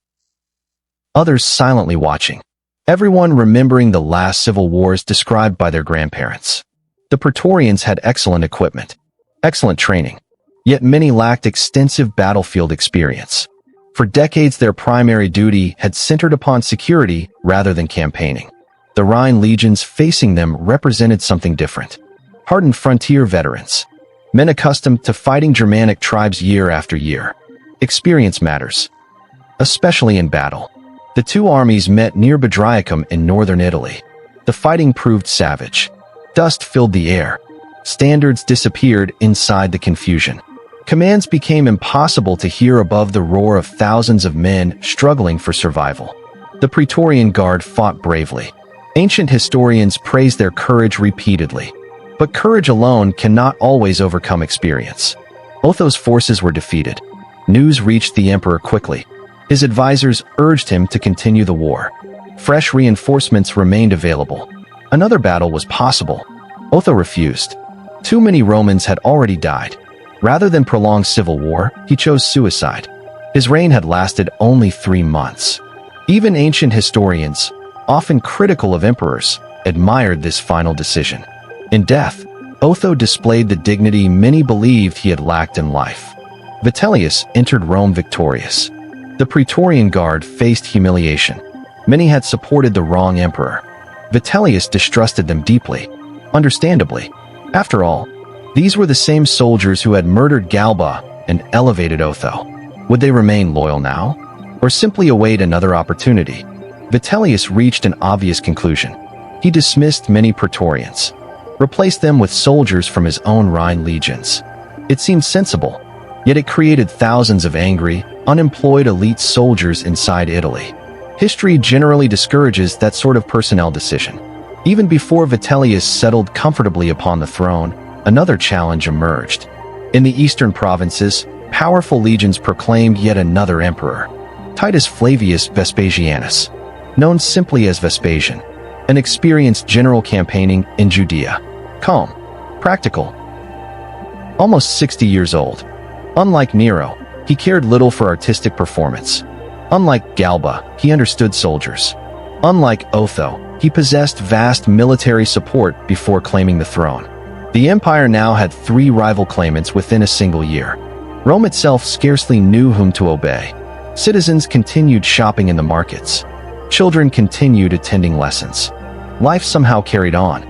Others silently watching. Everyone remembering the last civil wars described by their grandparents. The Praetorians had excellent equipment, excellent training, yet many lacked extensive battlefield experience. For decades, their primary duty had centered upon security rather than campaigning. The Rhine legions facing them represented something different. Hardened frontier veterans, men accustomed to fighting Germanic tribes year after year. Experience matters, especially in battle. The two armies met near Bedriacum in northern Italy. The fighting proved savage. Dust filled the air. Standards disappeared inside the confusion. Commands became impossible to hear above the roar of thousands of men struggling for survival. The Praetorian Guard fought bravely. Ancient historians praise their courage repeatedly. But courage alone cannot always overcome experience. Otho's forces were defeated. News reached the emperor quickly. His advisors urged him to continue the war. Fresh reinforcements remained available. Another battle was possible. Otho refused. Too many Romans had already died. Rather than prolong civil war, he chose suicide. His reign had lasted only 3 months. Even ancient historians, often critical of emperors, admired this final decision. In death, Otho displayed the dignity many believed he had lacked in life. Vitellius entered Rome victorious. The Praetorian Guard faced humiliation. Many had supported the wrong emperor. Vitellius distrusted them deeply. Understandably. After all, these were the same soldiers who had murdered Galba and elevated Otho. Would they remain loyal now? Or simply await another opportunity? Vitellius reached an obvious conclusion. He dismissed many Praetorians, replaced them with soldiers from his own Rhine legions. It seemed sensible, yet it created thousands of angry, unemployed elite soldiers inside Italy. History generally discourages that sort of personnel decision. Even before Vitellius settled comfortably upon the throne, another challenge emerged. In the eastern provinces, powerful legions proclaimed yet another emperor, Titus Flavius Vespasianus, known simply as Vespasian, an experienced general campaigning in Judea. Calm, practical, almost 60 years old. Unlike Nero, he cared little for artistic performance. Unlike Galba, he understood soldiers. Unlike Otho, he possessed vast military support before claiming the throne. The empire now had 3 rival claimants within a single year. Rome itself scarcely knew whom to obey. Citizens continued shopping in the markets. Children continued attending lessons. Life somehow carried on.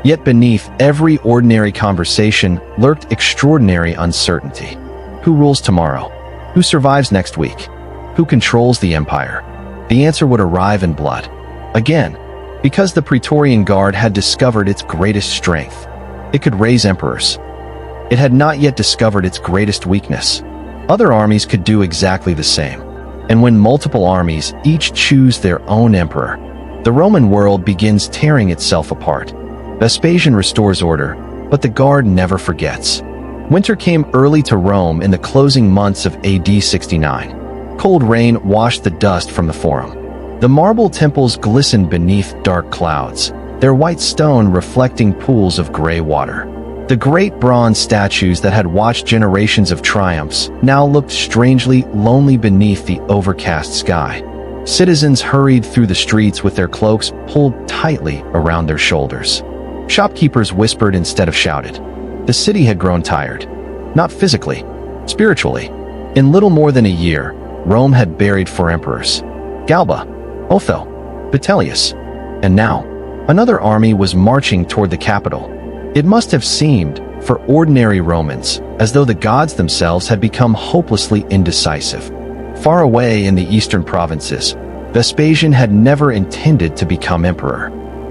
Yet beneath every ordinary conversation lurked extraordinary uncertainty. Who rules tomorrow? Who survives next week? Who controls the empire? The answer would arrive in blood. Again, because the Praetorian Guard had discovered its greatest strength. It could raise emperors. It had not yet discovered its greatest weakness. Other armies could do exactly the same. And when multiple armies each choose their own emperor, the Roman world begins tearing itself apart. Vespasian restores order, but the Guard never forgets. Winter came early to Rome in the closing months of AD 69. Cold rain washed the dust from the Forum. The marble temples glistened beneath dark clouds, their white stone reflecting pools of gray water. The great bronze statues that had watched generations of triumphs now looked strangely lonely beneath the overcast sky. Citizens hurried through the streets with their cloaks pulled tightly around their shoulders. Shopkeepers whispered instead of shouted. The city had grown tired. Not physically, spiritually. In little more than a year, Rome had buried four emperors: Galba, Otho, Vitellius, and now, another army was marching toward the capital. It must have seemed, for ordinary Romans, as though the gods themselves had become hopelessly indecisive. Far away in the eastern provinces, Vespasian had never intended to become emperor,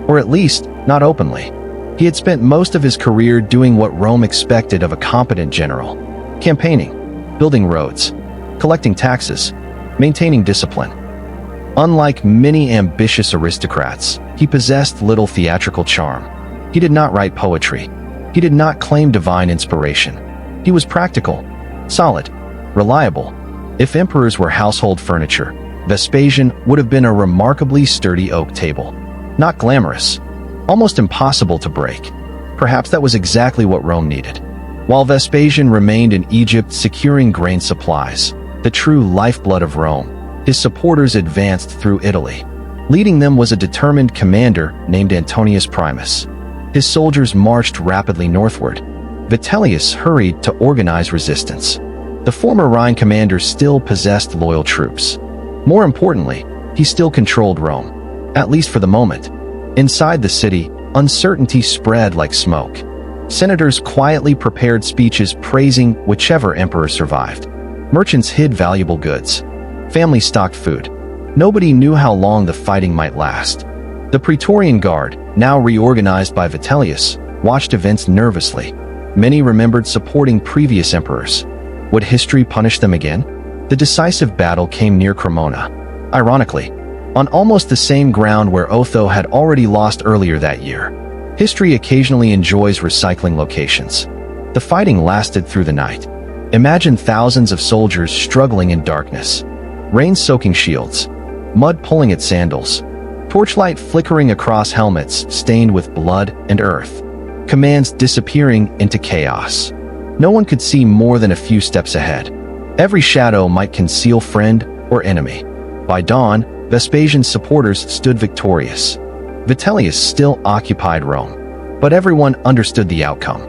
or at least not openly. He had spent most of his career doing what Rome expected of a competent general: campaigning, building roads, collecting taxes, maintaining discipline. Unlike many ambitious aristocrats, he possessed little theatrical charm. He did not write poetry. He did not claim divine inspiration. He was practical, solid, reliable. If emperors were household furniture, Vespasian would have been a remarkably sturdy oak table. Not glamorous, almost impossible to break. Perhaps that was exactly what Rome needed. While Vespasian remained in Egypt securing grain supplies, the true lifeblood of Rome, his supporters advanced through Italy. Leading them was a determined commander named Antonius Primus. His soldiers marched rapidly northward. Vitellius hurried to organize resistance. The former Rhine commander still possessed loyal troops. More importantly, he still controlled Rome, at least for the moment. Inside the city, uncertainty spread like smoke. Senators quietly prepared speeches praising whichever emperor survived. Merchants hid valuable goods. Families stocked food. Nobody knew how long the fighting might last. The Praetorian Guard, now reorganized by Vitellius, watched events nervously. Many remembered supporting previous emperors. Would history punish them again? The decisive battle came near Cremona. Ironically, on almost the same ground where Otho had already lost earlier that year. History occasionally enjoys recycling locations. The fighting lasted through the night. Imagine thousands of soldiers struggling in darkness. Rain-soaking shields, mud pulling at sandals, torchlight flickering across helmets stained with blood and earth, commands disappearing into chaos. No one could see more than a few steps ahead. Every shadow might conceal friend or enemy. By dawn, Vespasian's supporters stood victorious. Vitellius still occupied Rome, but everyone understood the outcome.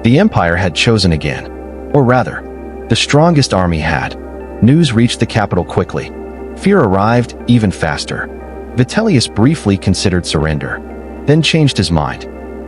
The empire had chosen again, or rather, the strongest army had. News reached the capital quickly. Fear arrived even faster. Vitellius briefly considered surrender, then changed his mind,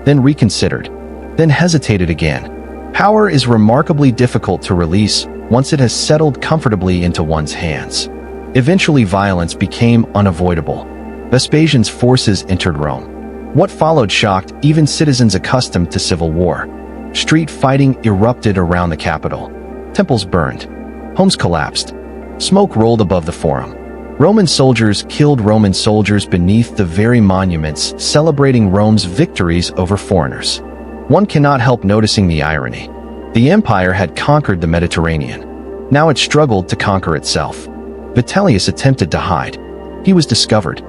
then reconsidered, then hesitated again. Power is remarkably difficult to release once it has settled comfortably into one's hands. Eventually, violence became unavoidable. Vespasian's forces entered Rome. What followed shocked even citizens accustomed to civil war. Street fighting erupted around the capital. Temples burned. Homes collapsed. Smoke rolled above the Forum. Roman soldiers killed Roman soldiers beneath the very monuments celebrating Rome's victories over foreigners. One cannot help noticing the irony. The empire had conquered the Mediterranean. Now it struggled to conquer itself. Vitellius attempted to hide. He was discovered.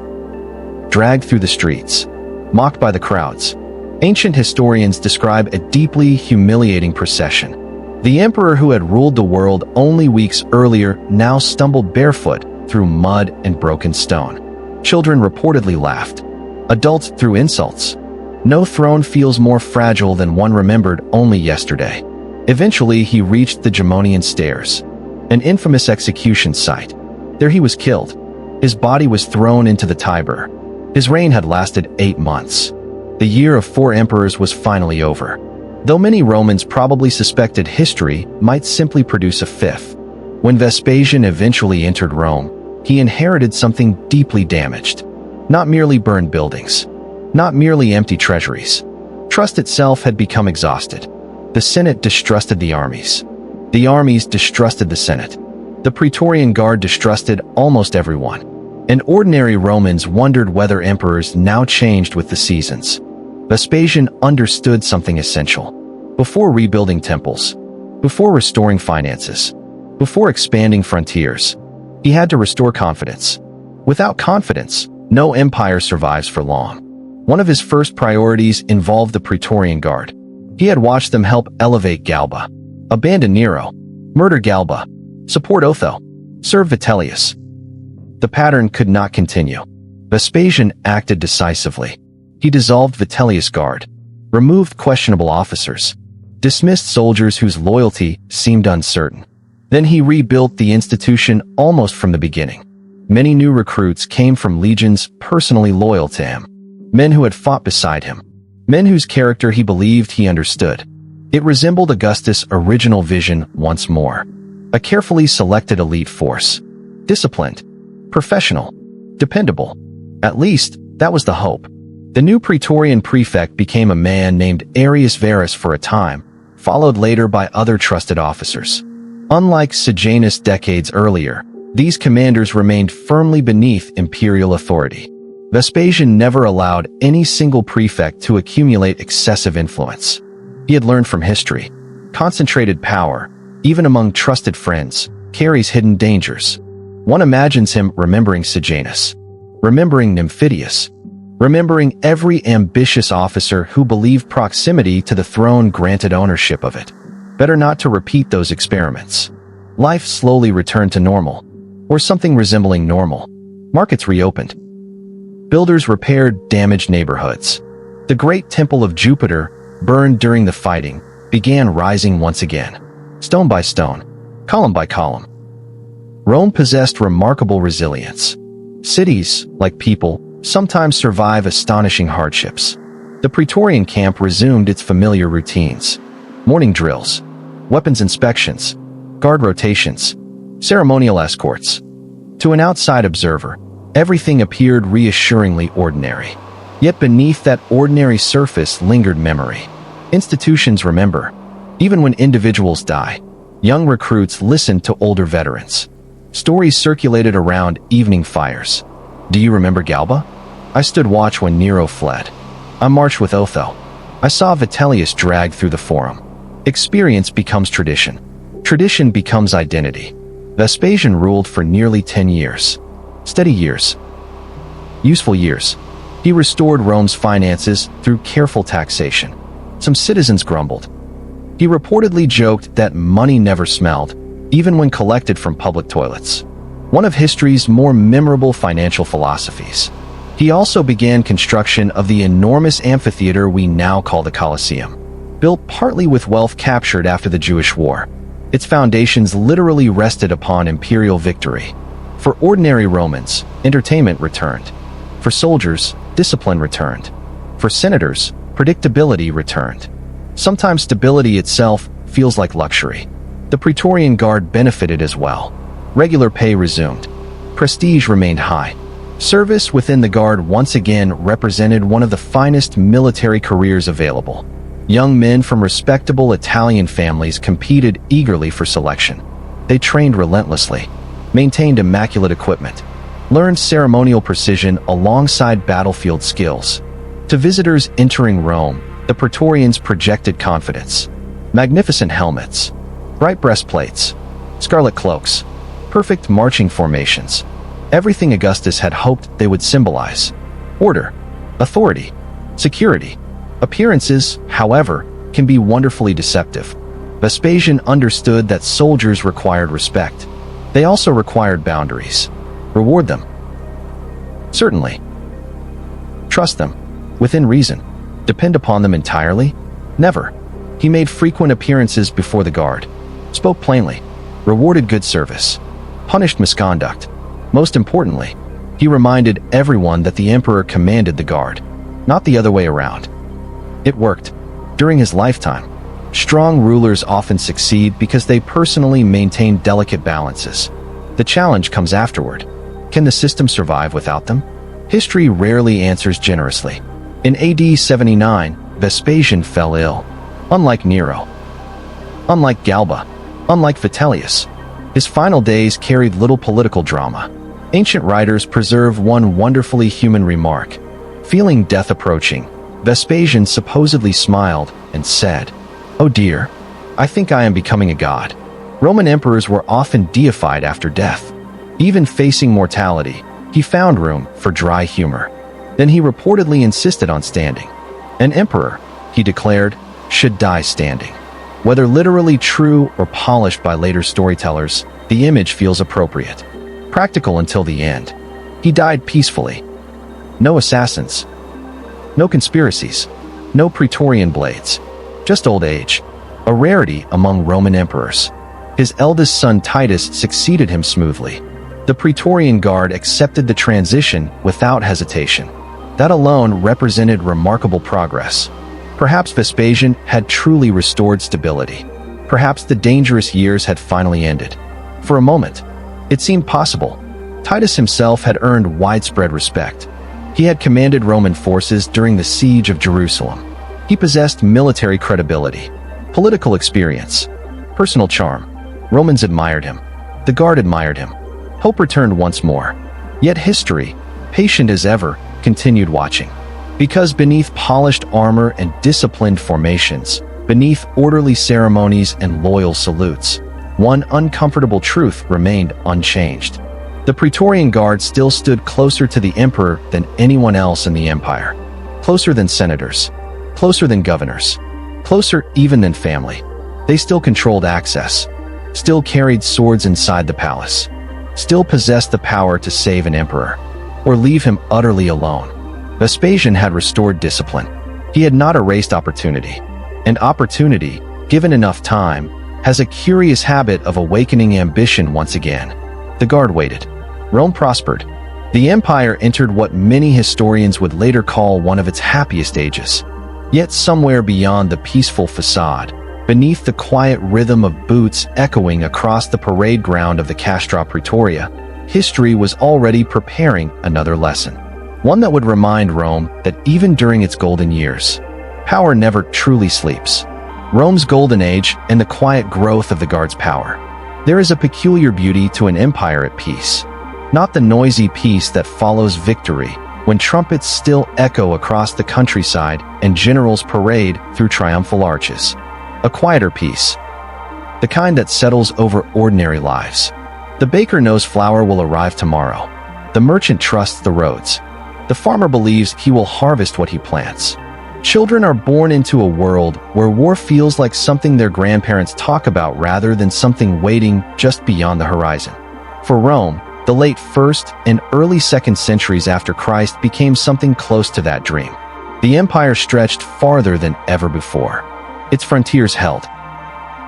Dragged through the streets. Mocked by the crowds. Ancient historians describe a deeply humiliating procession. The emperor who had ruled the world only weeks earlier now stumbled barefoot through mud and broken stone. Children reportedly laughed. Adults threw insults. No throne feels more fragile than one remembered only yesterday. Eventually, he reached the Gemonian stairs, an infamous execution site. There he was killed. His body was thrown into the Tiber. His reign had lasted 8 months. The year of 4 emperors was finally over. Though many Romans probably suspected history might simply produce a 5th. When Vespasian eventually entered Rome, he inherited something deeply damaged. Not merely burned buildings. Not merely empty treasuries. Trust itself had become exhausted. The Senate distrusted the armies. The armies distrusted the Senate. The Praetorian Guard distrusted almost everyone. And ordinary Romans wondered whether emperors now changed with the seasons. Vespasian understood something essential. Before rebuilding temples, before restoring finances, before expanding frontiers, he had to restore confidence. Without confidence, no empire survives for long. One of his first priorities involved the Praetorian Guard. He had watched them help elevate Galba, abandon Nero, murder Galba, support Otho, serve Vitellius. The pattern could not continue. Vespasian acted decisively. He dissolved Vitellius' guard, removed questionable officers, dismissed soldiers whose loyalty seemed uncertain. Then he rebuilt the institution almost from the beginning. Many new recruits came from legions personally loyal to him, men who had fought beside him, men whose character he believed he understood. It resembled Augustus' original vision once more. A carefully selected elite force. Disciplined, professional, dependable. At least, that was the hope. The new Praetorian prefect became a man named Aurelius Verus for a time, followed later by other trusted officers. Unlike Sejanus decades earlier, these commanders remained firmly beneath imperial authority. Vespasian never allowed any single prefect to accumulate excessive influence. He had learned from history. Concentrated power, even among trusted friends, carries hidden dangers. One imagines him remembering Sejanus, remembering Nymphidius, remembering every ambitious officer who believed proximity to the throne granted ownership of it. Better not to repeat those experiments. Life slowly returned to normal, or something resembling normal. Markets reopened. Builders repaired damaged neighborhoods. The great temple of Jupiter, burned during the fighting, began rising once again, stone by stone, column by column. Rome possessed remarkable resilience. Cities, like people, sometimes survive astonishing hardships. The Praetorian camp resumed its familiar routines. Morning drills, weapons inspections, guard rotations, ceremonial escorts. To an outside observer, everything appeared reassuringly ordinary. Yet beneath that ordinary surface lingered memory. Institutions remember. Even when individuals die, young recruits listened to older veterans. Stories circulated around evening fires. Do you remember Galba? I stood watch when Nero fled. I marched with Otho. I saw Vitellius dragged through the forum. Experience becomes tradition. Tradition becomes identity. Vespasian ruled for nearly 10 years. Steady years. Useful years. He restored Rome's finances through careful taxation. Some citizens grumbled. He reportedly joked that money never smelled, even when collected from public toilets. One of history's more memorable financial philosophies. He also began construction of the enormous amphitheater we now call the Colosseum. Built partly with wealth captured after the Jewish War, its foundations literally rested upon imperial victory. For ordinary Romans, entertainment returned. For soldiers, discipline returned. For senators, predictability returned. Sometimes stability itself feels like luxury. The Praetorian Guard benefited as well. Regular pay resumed. Prestige remained high. Service within the Guard once again represented one of the finest military careers available. Young men from respectable Italian families competed eagerly for selection. They trained relentlessly, maintained immaculate equipment, learned ceremonial precision alongside battlefield skills. To visitors entering Rome, the Praetorians projected confidence. Magnificent helmets, bright breastplates, scarlet cloaks, perfect marching formations. Everything Augustus had hoped they would symbolize. Order, authority, security. Appearances, however, can be wonderfully deceptive. Vespasian understood that soldiers required respect. They also required boundaries. Reward them. Certainly. Trust them. Within reason. Depend upon them entirely? Never. He made frequent appearances before the Guard. Spoke plainly. Rewarded good service. Punished misconduct. Most importantly, he reminded everyone that the emperor commanded the Guard. not the other way around. It worked. During his lifetime, strong rulers often succeed because they personally maintain delicate balances. The challenge comes afterward. Can the system survive without them? History rarely answers generously. In AD 79, Vespasian fell ill. Unlike Nero, unlike Galba, unlike Vitellius, his final days carried little political drama. Ancient writers preserve one wonderfully human remark. Feeling death approaching, Vespasian supposedly smiled and said, "Oh dear, I think I am becoming a god." Roman emperors were often deified after death. Even facing mortality, he found room for dry humor. Then he reportedly insisted on standing. An emperor, he declared, should die standing. Whether literally true or polished by later storytellers, the image feels appropriate. Practical until the end. He died peacefully. No assassins. No conspiracies. No Praetorian blades. Just old age. A rarity among Roman emperors. His eldest son Titus succeeded him smoothly. The Praetorian Guard accepted the transition without hesitation. That alone represented remarkable progress. Perhaps Vespasian had truly restored stability. Perhaps the dangerous years had finally ended. For a moment, it seemed possible. Titus himself had earned widespread respect. He had commanded Roman forces during the siege of Jerusalem. He possessed military credibility, political experience, personal charm. Romans admired him. The Guard admired him. Hope returned once more. Yet history, patient as ever, continued watching. Because beneath polished armor and disciplined formations, beneath orderly ceremonies and loyal salutes, one uncomfortable truth remained unchanged. The Praetorian Guard still stood closer to the emperor than anyone else in the empire. Closer than senators. Closer than governors. Closer even than family. They still controlled access. Still carried swords inside the palace. Still possessed the power to save an emperor. Or leave him utterly alone. Vespasian had restored discipline. He had not erased opportunity. And opportunity, given enough time, has a curious habit of awakening ambition once again. The Guard waited. Rome prospered. The empire entered what many historians would later call one of its happiest ages. Yet somewhere beyond the peaceful facade, beneath the quiet rhythm of boots echoing across the parade ground of the Castra Praetoria, history was already preparing another lesson. One that would remind Rome that even during its golden years, power never truly sleeps. Rome's golden age and the quiet growth of the Guard's power. There is a peculiar beauty to an empire at peace. Not the noisy peace that follows victory, when trumpets still echo across the countryside and generals parade through triumphal arches. A quieter peace. The kind that settles over ordinary lives. The baker knows flour will arrive tomorrow. The merchant trusts the roads. The farmer believes he will harvest what he plants. Children are born into a world where war feels like something their grandparents talk about rather than something waiting just beyond the horizon. For Rome, the late 1st and early 2nd centuries after Christ became something close to that dream. The empire stretched farther than ever before. Its frontiers held.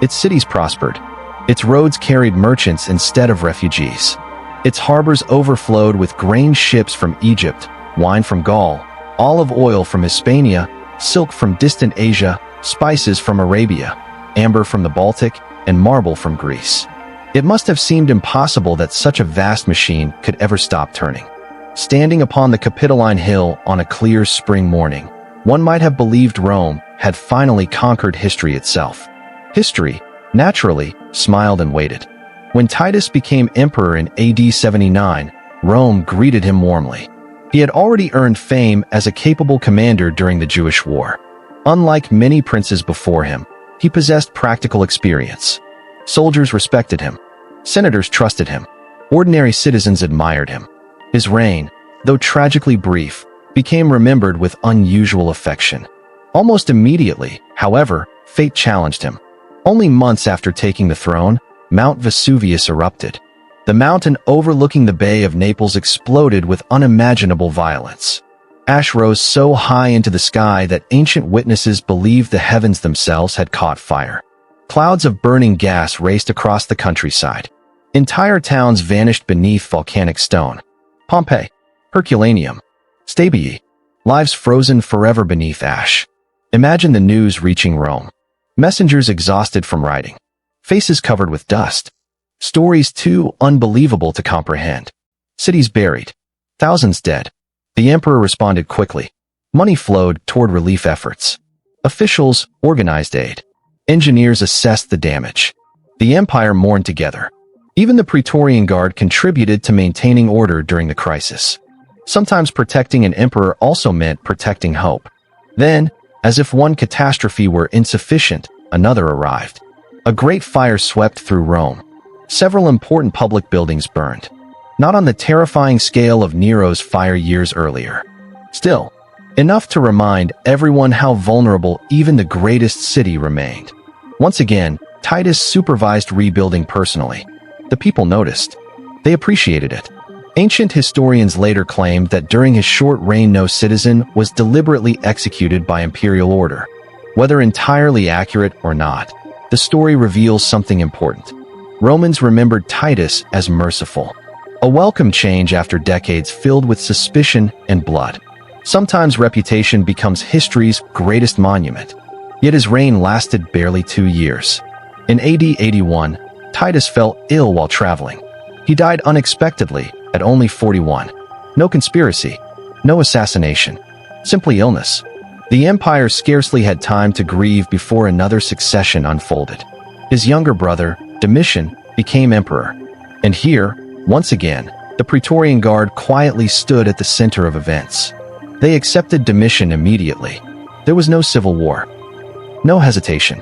Its cities prospered. Its roads carried merchants instead of refugees. Its harbors overflowed with grain ships from Egypt, wine from Gaul, olive oil from Hispania, silk from distant Asia, spices from Arabia, amber from the Baltic, and marble from Greece. It must have seemed impossible that such a vast machine could ever stop turning. Standing upon the Capitoline Hill on a clear spring morning, one might have believed Rome had finally conquered history itself. History, naturally, smiled and waited. When Titus became emperor in AD 79, Rome greeted him warmly. He had already earned fame as a capable commander during the Jewish War. Unlike many princes before him, he possessed practical experience. Soldiers respected him. Senators trusted him. Ordinary citizens admired him. His reign, though tragically brief, became remembered with unusual affection. Almost immediately, however, fate challenged him. Only months after taking the throne, Mount Vesuvius erupted. The mountain overlooking the Bay of Naples exploded with unimaginable violence. Ash rose so high into the sky that ancient witnesses believed the heavens themselves had caught fire. Clouds of burning gas raced across the countryside. Entire towns vanished beneath volcanic stone. Pompeii, Herculaneum, Stabiae, lives frozen forever beneath ash. Imagine the news reaching Rome. Messengers exhausted from writing. Faces covered with dust. Stories too unbelievable to comprehend. Cities buried. Thousands dead. The emperor responded quickly. Money flowed toward relief efforts. Officials organized aid. Engineers assessed the damage. The empire mourned together. Even the Praetorian Guard contributed to maintaining order during the crisis. Sometimes protecting an emperor also meant protecting hope. Then, as if one catastrophe were insufficient, another arrived. A great fire swept through Rome. Several important public buildings burned. Not on the terrifying scale of Nero's fire years earlier. Still, enough to remind everyone how vulnerable even the greatest city remained. Once again, Titus supervised rebuilding personally. The people noticed. They appreciated it. Ancient historians later claimed that during his short reign no citizen was deliberately executed by imperial order. Whether entirely accurate or not, the story reveals something important. Romans remembered Titus as merciful. A welcome change after decades filled with suspicion and blood. Sometimes reputation becomes history's greatest monument. Yet his reign lasted barely 2 years. In AD 81, Titus fell ill while traveling. He died unexpectedly at only 41. No conspiracy, no assassination, simply illness. The empire scarcely had time to grieve before another succession unfolded. His younger brother, Domitian, became emperor. And here, once again, the Praetorian Guard quietly stood at the center of events. They accepted Domitian immediately. There was no civil war. No hesitation.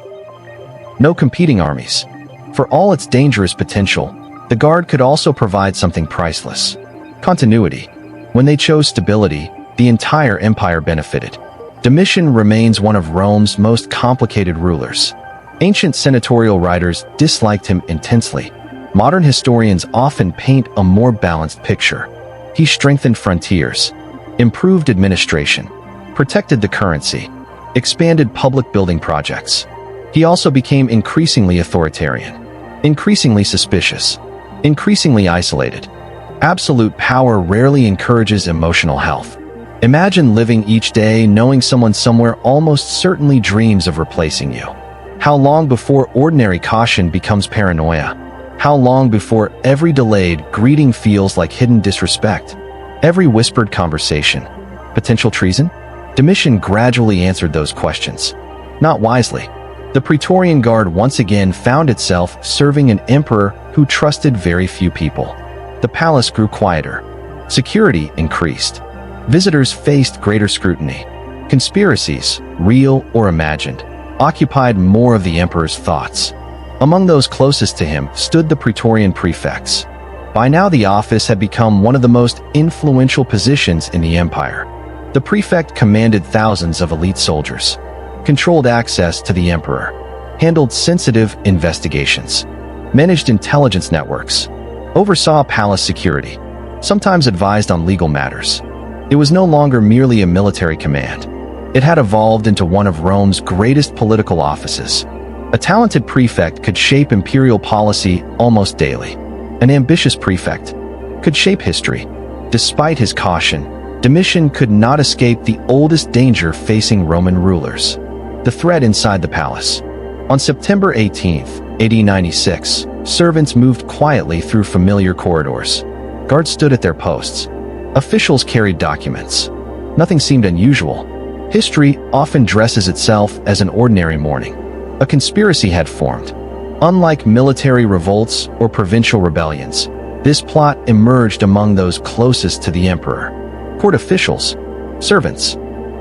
No competing armies. For all its dangerous potential, the Guard could also provide something priceless. Continuity. When they chose stability, the entire empire benefited. Domitian remains one of Rome's most complicated rulers. Ancient senatorial writers disliked him intensely. Modern historians often paint a more balanced picture. He strengthened frontiers, improved administration, protected the currency, expanded public building projects. He also became increasingly authoritarian, increasingly suspicious, increasingly isolated. Absolute power rarely encourages emotional health. Imagine living each day knowing someone somewhere almost certainly dreams of replacing you. How long before ordinary caution becomes paranoia? How long before every delayed greeting feels like hidden disrespect? Every whispered conversation, potential treason? Domitian gradually answered those questions. Not wisely. The Praetorian Guard once again found itself serving an emperor who trusted very few people. The palace grew quieter. Security increased. Visitors faced greater scrutiny. Conspiracies, real or imagined, occupied more of the emperor's thoughts. Among those closest to him stood the Praetorian prefects. By now the office had become one of the most influential positions in the empire. The prefect commanded thousands of elite soldiers, controlled access to the emperor, handled sensitive investigations, managed intelligence networks, oversaw palace security, sometimes advised on legal matters. It was no longer merely a military command. It had evolved into one of Rome's greatest political offices. A talented prefect could shape imperial policy almost daily. An ambitious prefect could shape history. Despite his caution, Domitian could not escape the oldest danger facing Roman rulers: the threat inside the palace. On September 18th, AD 96, servants moved quietly through familiar corridors. Guards stood at their posts. Officials carried documents. Nothing seemed unusual. History often dresses itself as an ordinary morning. A conspiracy had formed. Unlike military revolts or provincial rebellions, this plot emerged among those closest to the emperor. Court officials, servants,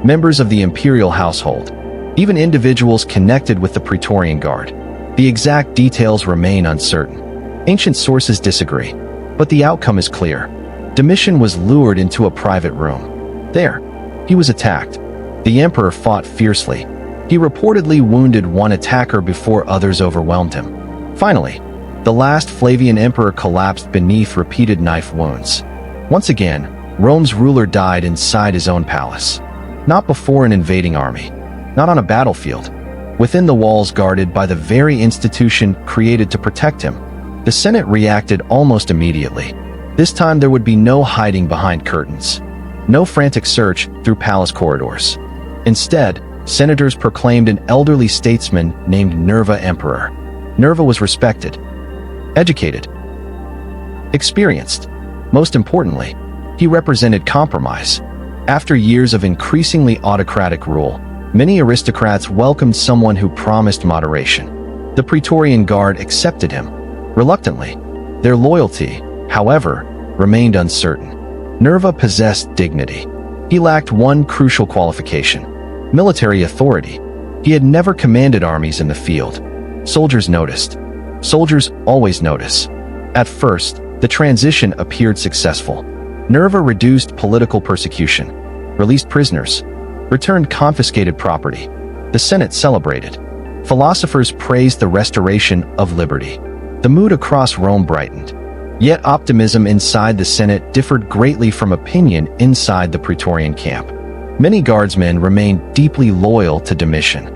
members of the imperial household, even individuals connected with the Praetorian Guard. The exact details remain uncertain. Ancient sources disagree, but the outcome is clear. Domitian was lured into a private room. There, he was attacked. The emperor fought fiercely. He reportedly wounded one attacker before others overwhelmed him. Finally, the last Flavian emperor collapsed beneath repeated knife wounds. Once again, Rome's ruler died inside his own palace. Not before an invading army. Not on a battlefield. Within the walls guarded by the very institution created to protect him. The Senate reacted almost immediately. This time there would be no hiding behind curtains. No frantic search through palace corridors. Instead, senators proclaimed an elderly statesman named Nerva emperor. Nerva was respected, educated, experienced. Most importantly, he represented compromise. After years of increasingly autocratic rule, many aristocrats welcomed someone who promised moderation. The Praetorian Guard accepted him, reluctantly. Their loyalty, however, remained uncertain. Nerva possessed dignity. He lacked one crucial qualification: military authority. He had never commanded armies in the field. Soldiers noticed. Soldiers always notice. At first, the transition appeared successful. Nerva reduced political persecution, released prisoners, returned confiscated property. The Senate celebrated. Philosophers praised the restoration of liberty. The mood across Rome brightened. Yet optimism inside the Senate differed greatly from opinion inside the Praetorian camp. Many guardsmen remained deeply loyal to Domitian.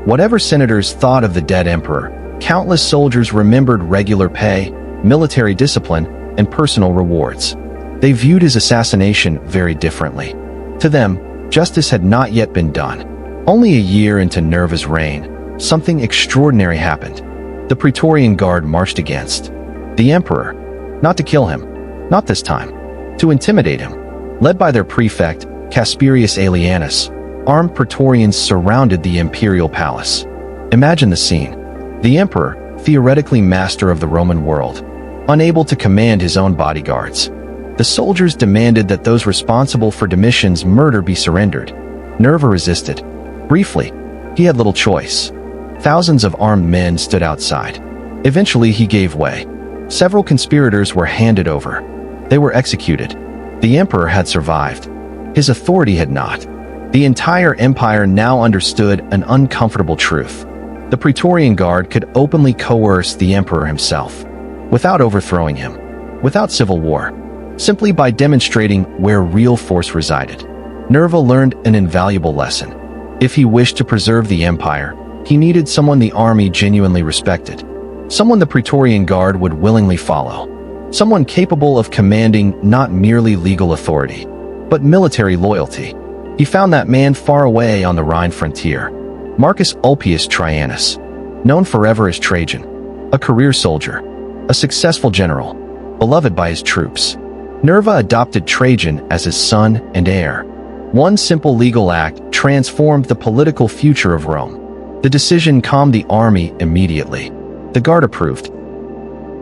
Whatever senators thought of the dead emperor, countless soldiers remembered regular pay, military discipline, and personal rewards. They viewed his assassination very differently. To them, justice had not yet been done. Only a year into Nerva's reign, something extraordinary happened. The Praetorian Guard marched against the emperor, not to kill him, not this time, to intimidate him. Led by their prefect, Casperius Aelianus, armed Praetorians surrounded the imperial palace. Imagine the scene. The emperor, theoretically master of the Roman world, unable to command his own bodyguards. The soldiers demanded that those responsible for Domitian's murder be surrendered. Nerva resisted. Briefly, he had little choice. Thousands of armed men stood outside. Eventually, he gave way. Several conspirators were handed over. They were executed. The emperor had survived. His authority had not. The entire empire now understood an uncomfortable truth. The Praetorian Guard could openly coerce the emperor himself, without overthrowing him, without civil war, simply by demonstrating where real force resided. Nerva learned an invaluable lesson. If he wished to preserve the empire, he needed someone the army genuinely respected, someone the Praetorian Guard would willingly follow, someone capable of commanding not merely legal authority, but military loyalty. He found that man far away on the Rhine frontier, Marcus Ulpius Traianus, known forever as Trajan, a career soldier, a successful general, beloved by his troops. Nerva adopted Trajan as his son and heir. One simple legal act transformed the political future of Rome. The decision calmed the army immediately. The Guard approved.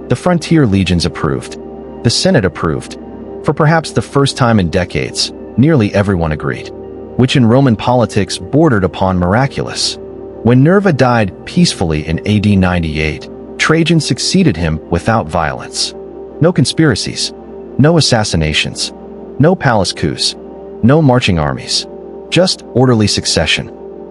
The frontier legions approved. The Senate approved. For perhaps the first time in decades, nearly everyone agreed, which in Roman politics bordered upon miraculous. When Nerva died peacefully in AD 98, Trajan succeeded him without violence. No conspiracies, no assassinations, no palace coups, no marching armies. Just orderly succession.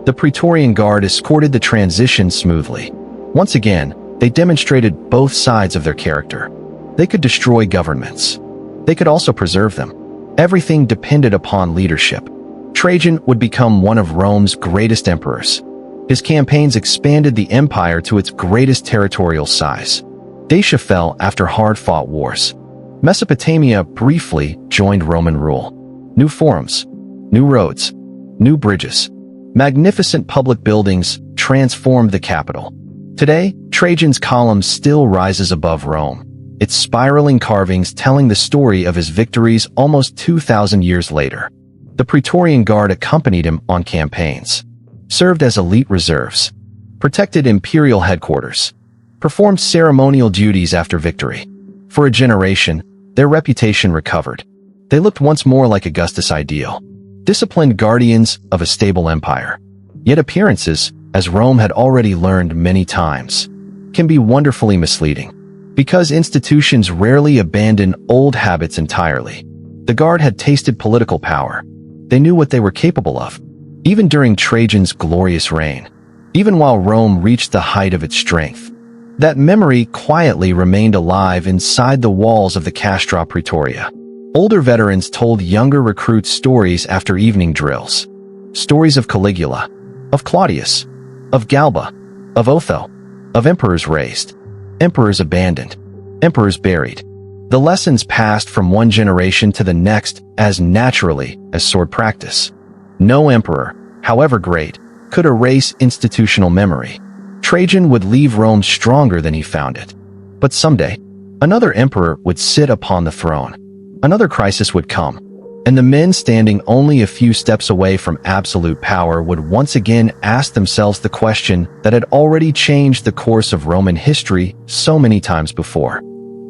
The Praetorian Guard escorted the transition smoothly. Once again, they demonstrated both sides of their character. They could destroy governments. They could also preserve them. Everything depended upon leadership. Trajan would become one of Rome's greatest emperors. His campaigns expanded the empire to its greatest territorial size. Dacia fell after hard-fought wars. Mesopotamia briefly joined Roman rule. New forums, new roads, new bridges, magnificent public buildings transformed the capital. Today, Trajan's column still rises above Rome, its spiraling carvings telling the story of his victories almost 2,000 years later. The Praetorian Guard accompanied him on campaigns, served as elite reserves, protected imperial headquarters, performed ceremonial duties after victory. For a generation, their reputation recovered. They looked once more like Augustus' ideal, disciplined guardians of a stable empire. Yet appearances, as Rome had already learned many times, can be wonderfully misleading. Because institutions rarely abandon old habits entirely. The Guard had tasted political power. They knew what they were capable of. Even during Trajan's glorious reign, even while Rome reached the height of its strength, that memory quietly remained alive inside the walls of the Castra Praetoria. Older veterans told younger recruits stories after evening drills. Stories of Caligula, of Claudius, of Galba, of Otho, of emperors raised, emperors abandoned, emperors buried. The lessons passed from one generation to the next as naturally as sword practice. No emperor, however great, could erase institutional memory. Trajan would leave Rome stronger than he found it. But someday, another emperor would sit upon the throne. Another crisis would come, and the men standing only a few steps away from absolute power would once again ask themselves the question that had already changed the course of Roman history so many times before.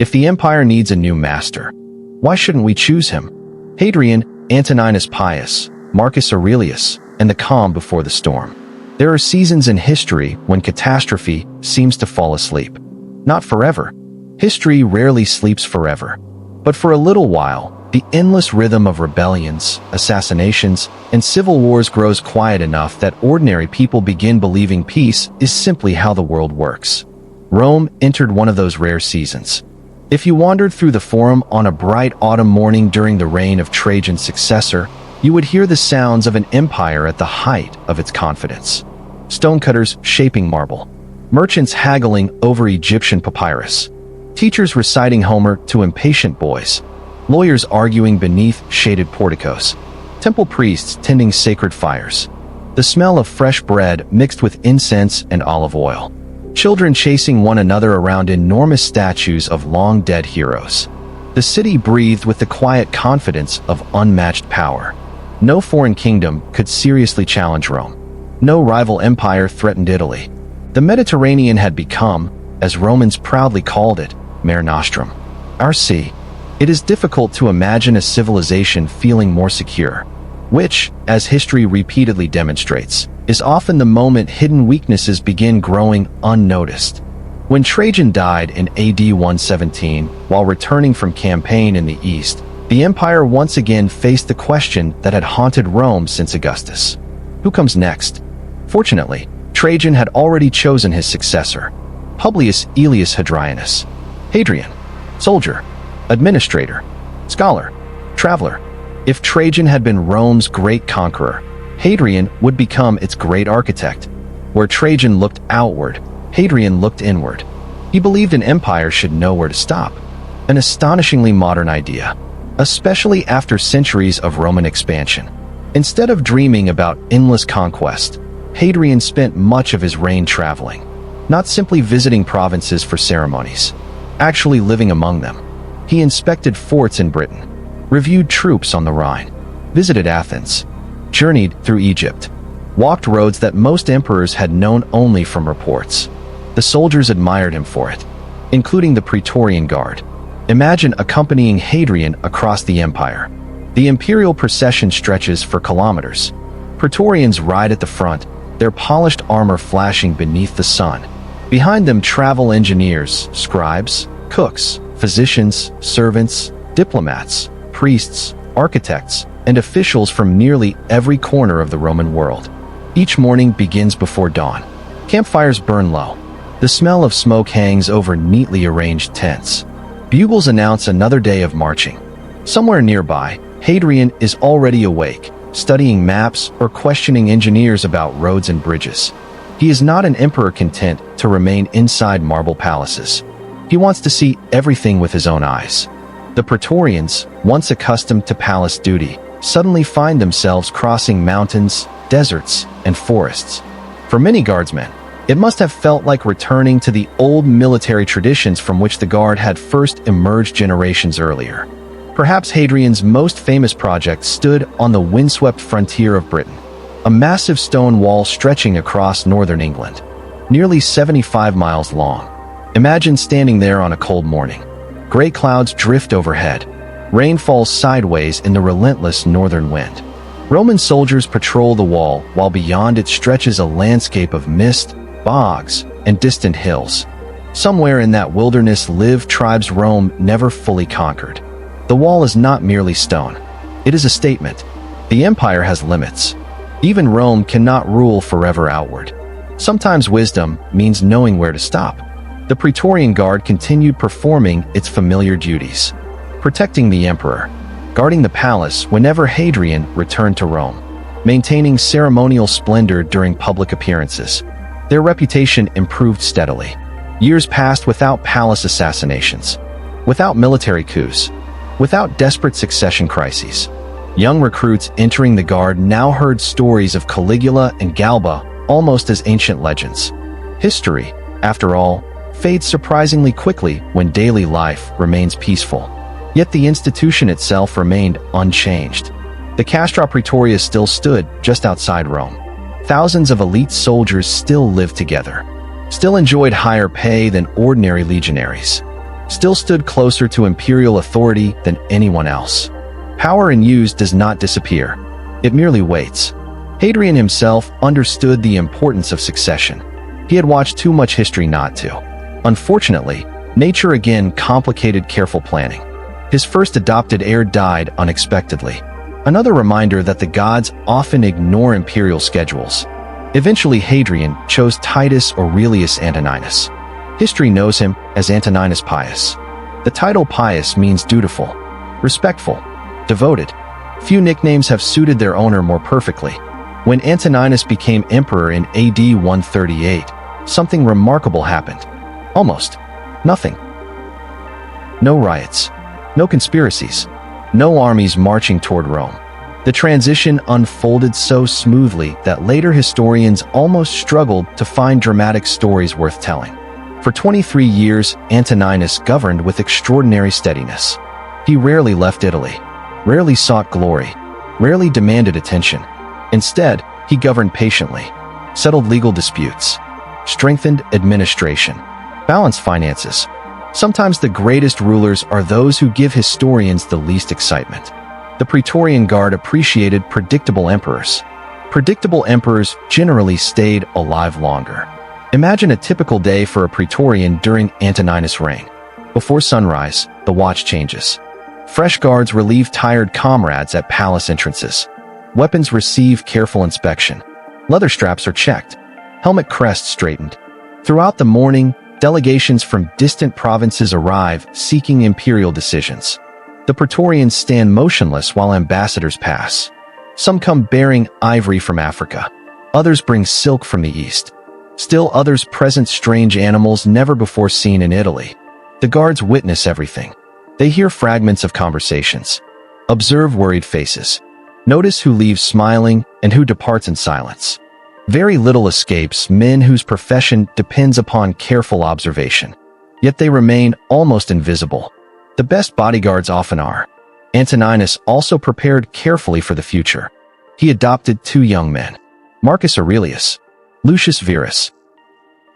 If the empire needs a new master, why shouldn't we choose him? Hadrian, Antoninus Pius, Marcus Aurelius, and the calm before the storm. There are seasons in history when catastrophe seems to fall asleep. Not forever. History rarely sleeps forever. But for a little while, the endless rhythm of rebellions, assassinations, and civil wars grows quiet enough that ordinary people begin believing peace is simply how the world works. Rome entered one of those rare seasons. If you wandered through the Forum on a bright autumn morning during the reign of Trajan's successor, you would hear the sounds of an empire at the height of its confidence. Stonecutters shaping marble, merchants haggling over Egyptian papyrus, teachers reciting Homer to impatient boys, lawyers arguing beneath shaded porticos, temple priests tending sacred fires, the smell of fresh bread mixed with incense and olive oil, children chasing one another around enormous statues of long-dead heroes. The city breathed with the quiet confidence of unmatched power. No foreign kingdom could seriously challenge Rome. No rival empire threatened Italy. The Mediterranean had become, as Romans proudly called it, Mare Nostrum, our sea. It is difficult to imagine a civilization feeling more secure, which, as history repeatedly demonstrates, is often the moment hidden weaknesses begin growing unnoticed. When Trajan died in AD 117, while returning from campaign in the east, the empire once again faced the question that had haunted Rome since Augustus. Who comes next? Fortunately, Trajan had already chosen his successor, Publius Aelius Hadrianus. Hadrian, soldier, administrator, scholar, traveler. If Trajan had been Rome's great conqueror, Hadrian would become its great architect. Where Trajan looked outward, Hadrian looked inward. He believed an empire should know where to stop. An astonishingly modern idea, especially after centuries of Roman expansion. Instead of dreaming about endless conquest, Hadrian spent much of his reign traveling, not simply visiting provinces for ceremonies, actually living among them. He inspected forts in Britain, reviewed troops on the Rhine, visited Athens, journeyed through Egypt, walked roads that most emperors had known only from reports. The soldiers admired him for it, including the Praetorian Guard. Imagine accompanying Hadrian across the empire. The imperial procession stretches for kilometers. Praetorians ride at the front, their polished armor flashing beneath the sun. Behind them travel engineers, scribes, cooks, physicians, servants, diplomats, priests, architects, and officials from nearly every corner of the Roman world. Each morning begins before dawn. Campfires burn low. The smell of smoke hangs over neatly arranged tents. Bugles announce another day of marching. Somewhere nearby, Hadrian is already awake, studying maps or questioning engineers about roads and bridges. He is not an emperor content to remain inside marble palaces. He wants to see everything with his own eyes. The Praetorians, once accustomed to palace duty, suddenly find themselves crossing mountains, deserts, and forests. For many guardsmen, it must have felt like returning to the old military traditions from which the Guard had first emerged generations earlier. Perhaps Hadrian's most famous project stood on the windswept frontier of Britain, a massive stone wall stretching across northern England, nearly 75 miles long. Imagine standing there on a cold morning. Gray clouds drift overhead. Rain falls sideways in the relentless northern wind. Roman soldiers patrol the wall while beyond it stretches a landscape of mist, bogs, and distant hills. Somewhere in that wilderness live tribes Rome never fully conquered. The wall is not merely stone. It is a statement. The empire has limits. Even Rome cannot rule forever outward. Sometimes wisdom means knowing where to stop. The Praetorian Guard continued performing its familiar duties, protecting the emperor, guarding the palace whenever Hadrian returned to Rome, maintaining ceremonial splendor during public appearances. Their reputation improved steadily. Years passed without palace assassinations. without military coups, without desperate succession crises. Young recruits entering the Guard now heard stories of Caligula and Galba almost as ancient legends. History, after all, fades surprisingly quickly when daily life remains peaceful. Yet the institution itself remained unchanged. The Castra Praetoria still stood just outside Rome. Thousands of elite soldiers still lived together, still enjoyed higher pay than ordinary legionaries, still stood closer to imperial authority than anyone else. Power in use does not disappear. It merely waits. Hadrian himself understood the importance of succession. He had watched too much history not to. Unfortunately, nature again complicated careful planning. His first adopted heir died unexpectedly. Another reminder that the gods often ignore imperial schedules. Eventually, Hadrian chose Titus Aurelius Antoninus. History knows him as Antoninus Pius. The title Pius means dutiful, respectful, devoted. Few nicknames have suited their owner more perfectly. When Antoninus became emperor in AD 138, something remarkable happened. Almost nothing. No riots, no conspiracies, no armies marching toward Rome. The transition unfolded so smoothly that later historians almost struggled to find dramatic stories worth telling. For 23 years, Antoninus governed with extraordinary steadiness. He rarely left Italy, rarely sought glory, rarely demanded attention. Instead, he governed patiently, settled legal disputes, strengthened administration, balanced finances. Sometimes the greatest rulers are those who give historians the least excitement. The Praetorian Guard appreciated predictable emperors. Predictable emperors generally stayed alive longer. Imagine a typical day for a Praetorian during Antoninus' reign. Before sunrise, the watch changes. Fresh guards relieve tired comrades at palace entrances. Weapons receive careful inspection. Leather straps are checked. Helmet crests straightened. Throughout the morning, delegations from distant provinces arrive seeking imperial decisions. The Praetorians stand motionless while ambassadors pass. Some come bearing ivory from Africa. Others bring silk from the east. Still others present strange animals never before seen in Italy. The guards witness everything. They hear fragments of conversations. Observe worried faces. Notice who leaves smiling and who departs in silence. Very little escapes men whose profession depends upon careful observation. Yet they remain almost invisible. The best bodyguards often are. Antoninus also prepared carefully for the future. He adopted two young men, Marcus Aurelius, Lucius Verus.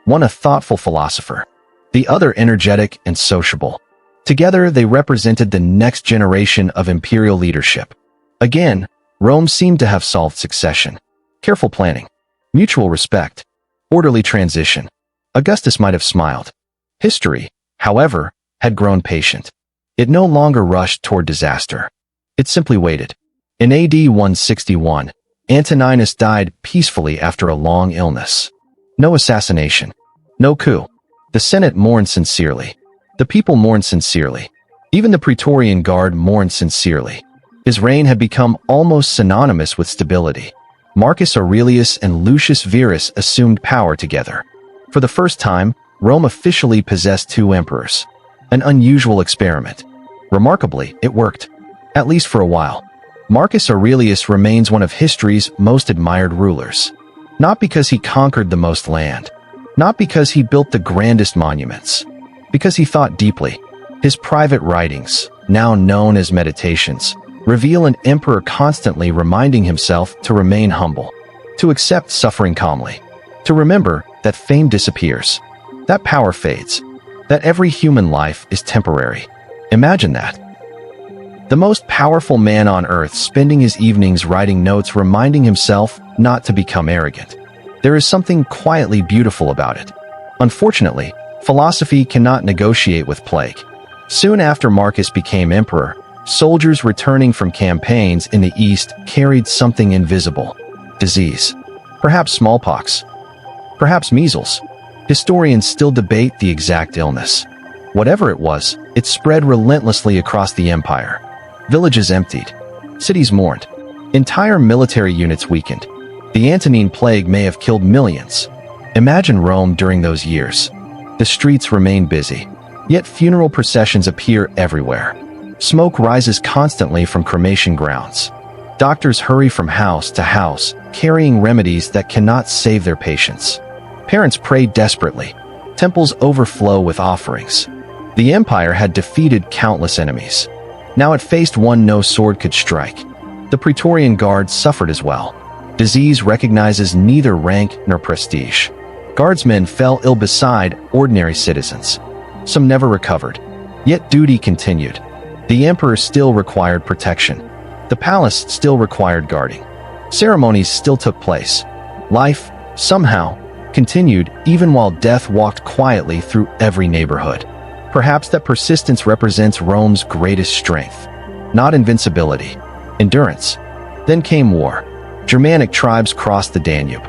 One a thoughtful philosopher, the other energetic and sociable. Together they represented the next generation of imperial leadership. Again, Rome seemed to have solved succession. Careful planning, mutual respect, orderly transition. Augustus might have smiled. History, however, had grown patient. It no longer rushed toward disaster. It simply waited. In AD 161, Antoninus died peacefully after a long illness. No assassination. No coup. The Senate mourned sincerely. The people mourned sincerely. Even the Praetorian Guard mourned sincerely. His reign had become almost synonymous with stability. Marcus Aurelius and Lucius Verus assumed power together. For the first time, Rome officially possessed two emperors. An unusual experiment. Remarkably, it worked. At least for a while. Marcus Aurelius remains one of history's most admired rulers. Not because he conquered the most land. Not because he built the grandest monuments. Because he thought deeply. His private writings, now known as meditations, reveal an emperor constantly reminding himself to remain humble, to accept suffering calmly, to remember that fame disappears, that power fades, that every human life is temporary. Imagine that. The most powerful man on earth spending his evenings writing notes reminding himself not to become arrogant. There is something quietly beautiful about it. Unfortunately, philosophy cannot negotiate with plague. Soon after Marcus became emperor, soldiers returning from campaigns in the east carried something invisible. Disease. Perhaps smallpox. Perhaps measles. Historians still debate the exact illness. Whatever it was, it spread relentlessly across the empire. Villages emptied. Cities mourned. Entire military units weakened. The Antonine Plague may have killed millions. Imagine Rome during those years. The streets remained busy. Yet funeral processions appear everywhere. Smoke rises constantly from cremation grounds. Doctors hurry from house to house, carrying remedies that cannot save their patients. Parents pray desperately. Temples overflow with offerings. The empire had defeated countless enemies. Now it faced one no sword could strike. The Praetorian Guard suffered as well. Disease recognizes neither rank nor prestige. Guardsmen fell ill beside ordinary citizens. Some never recovered. Yet duty continued. The emperor still required protection. The palace still required guarding. Ceremonies still took place. Life, somehow, continued even while death walked quietly through every neighborhood. Perhaps that persistence represents Rome's greatest strength. Not invincibility, endurance. Then came war. Germanic tribes crossed the Danube.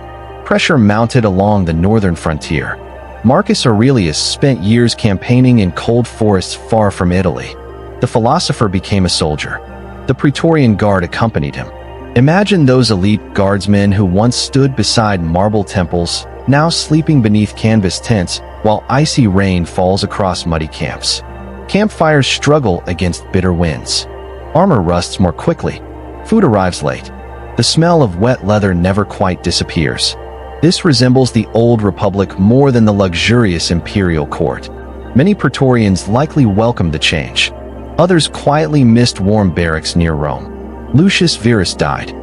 Pressure mounted along the northern frontier. Marcus Aurelius spent years campaigning in cold forests far from Italy. The philosopher became a soldier. The Praetorian Guard accompanied him. Imagine those elite guardsmen who once stood beside marble temples, now sleeping beneath canvas tents while icy rain falls across muddy camps. Campfires struggle against bitter winds. Armor rusts more quickly. Food arrives late. The smell of wet leather never quite disappears. This resembles the old republic more than the luxurious imperial court. Many Praetorians likely welcomed the change. Others quietly missed warm barracks near Rome. Lucius Verus died.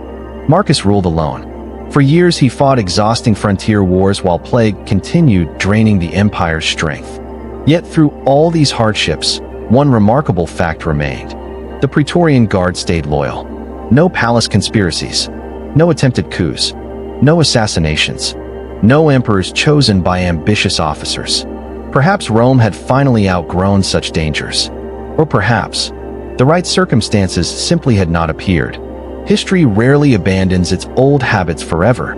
Marcus ruled alone. For years he fought exhausting frontier wars while plague continued draining the empire's strength. Yet through all these hardships, one remarkable fact remained. The Praetorian Guard stayed loyal. No palace conspiracies. No attempted coups. No assassinations. No emperors chosen by ambitious officers. Perhaps Rome had finally outgrown such dangers. Or perhaps, the right circumstances simply had not appeared. History rarely abandons its old habits forever.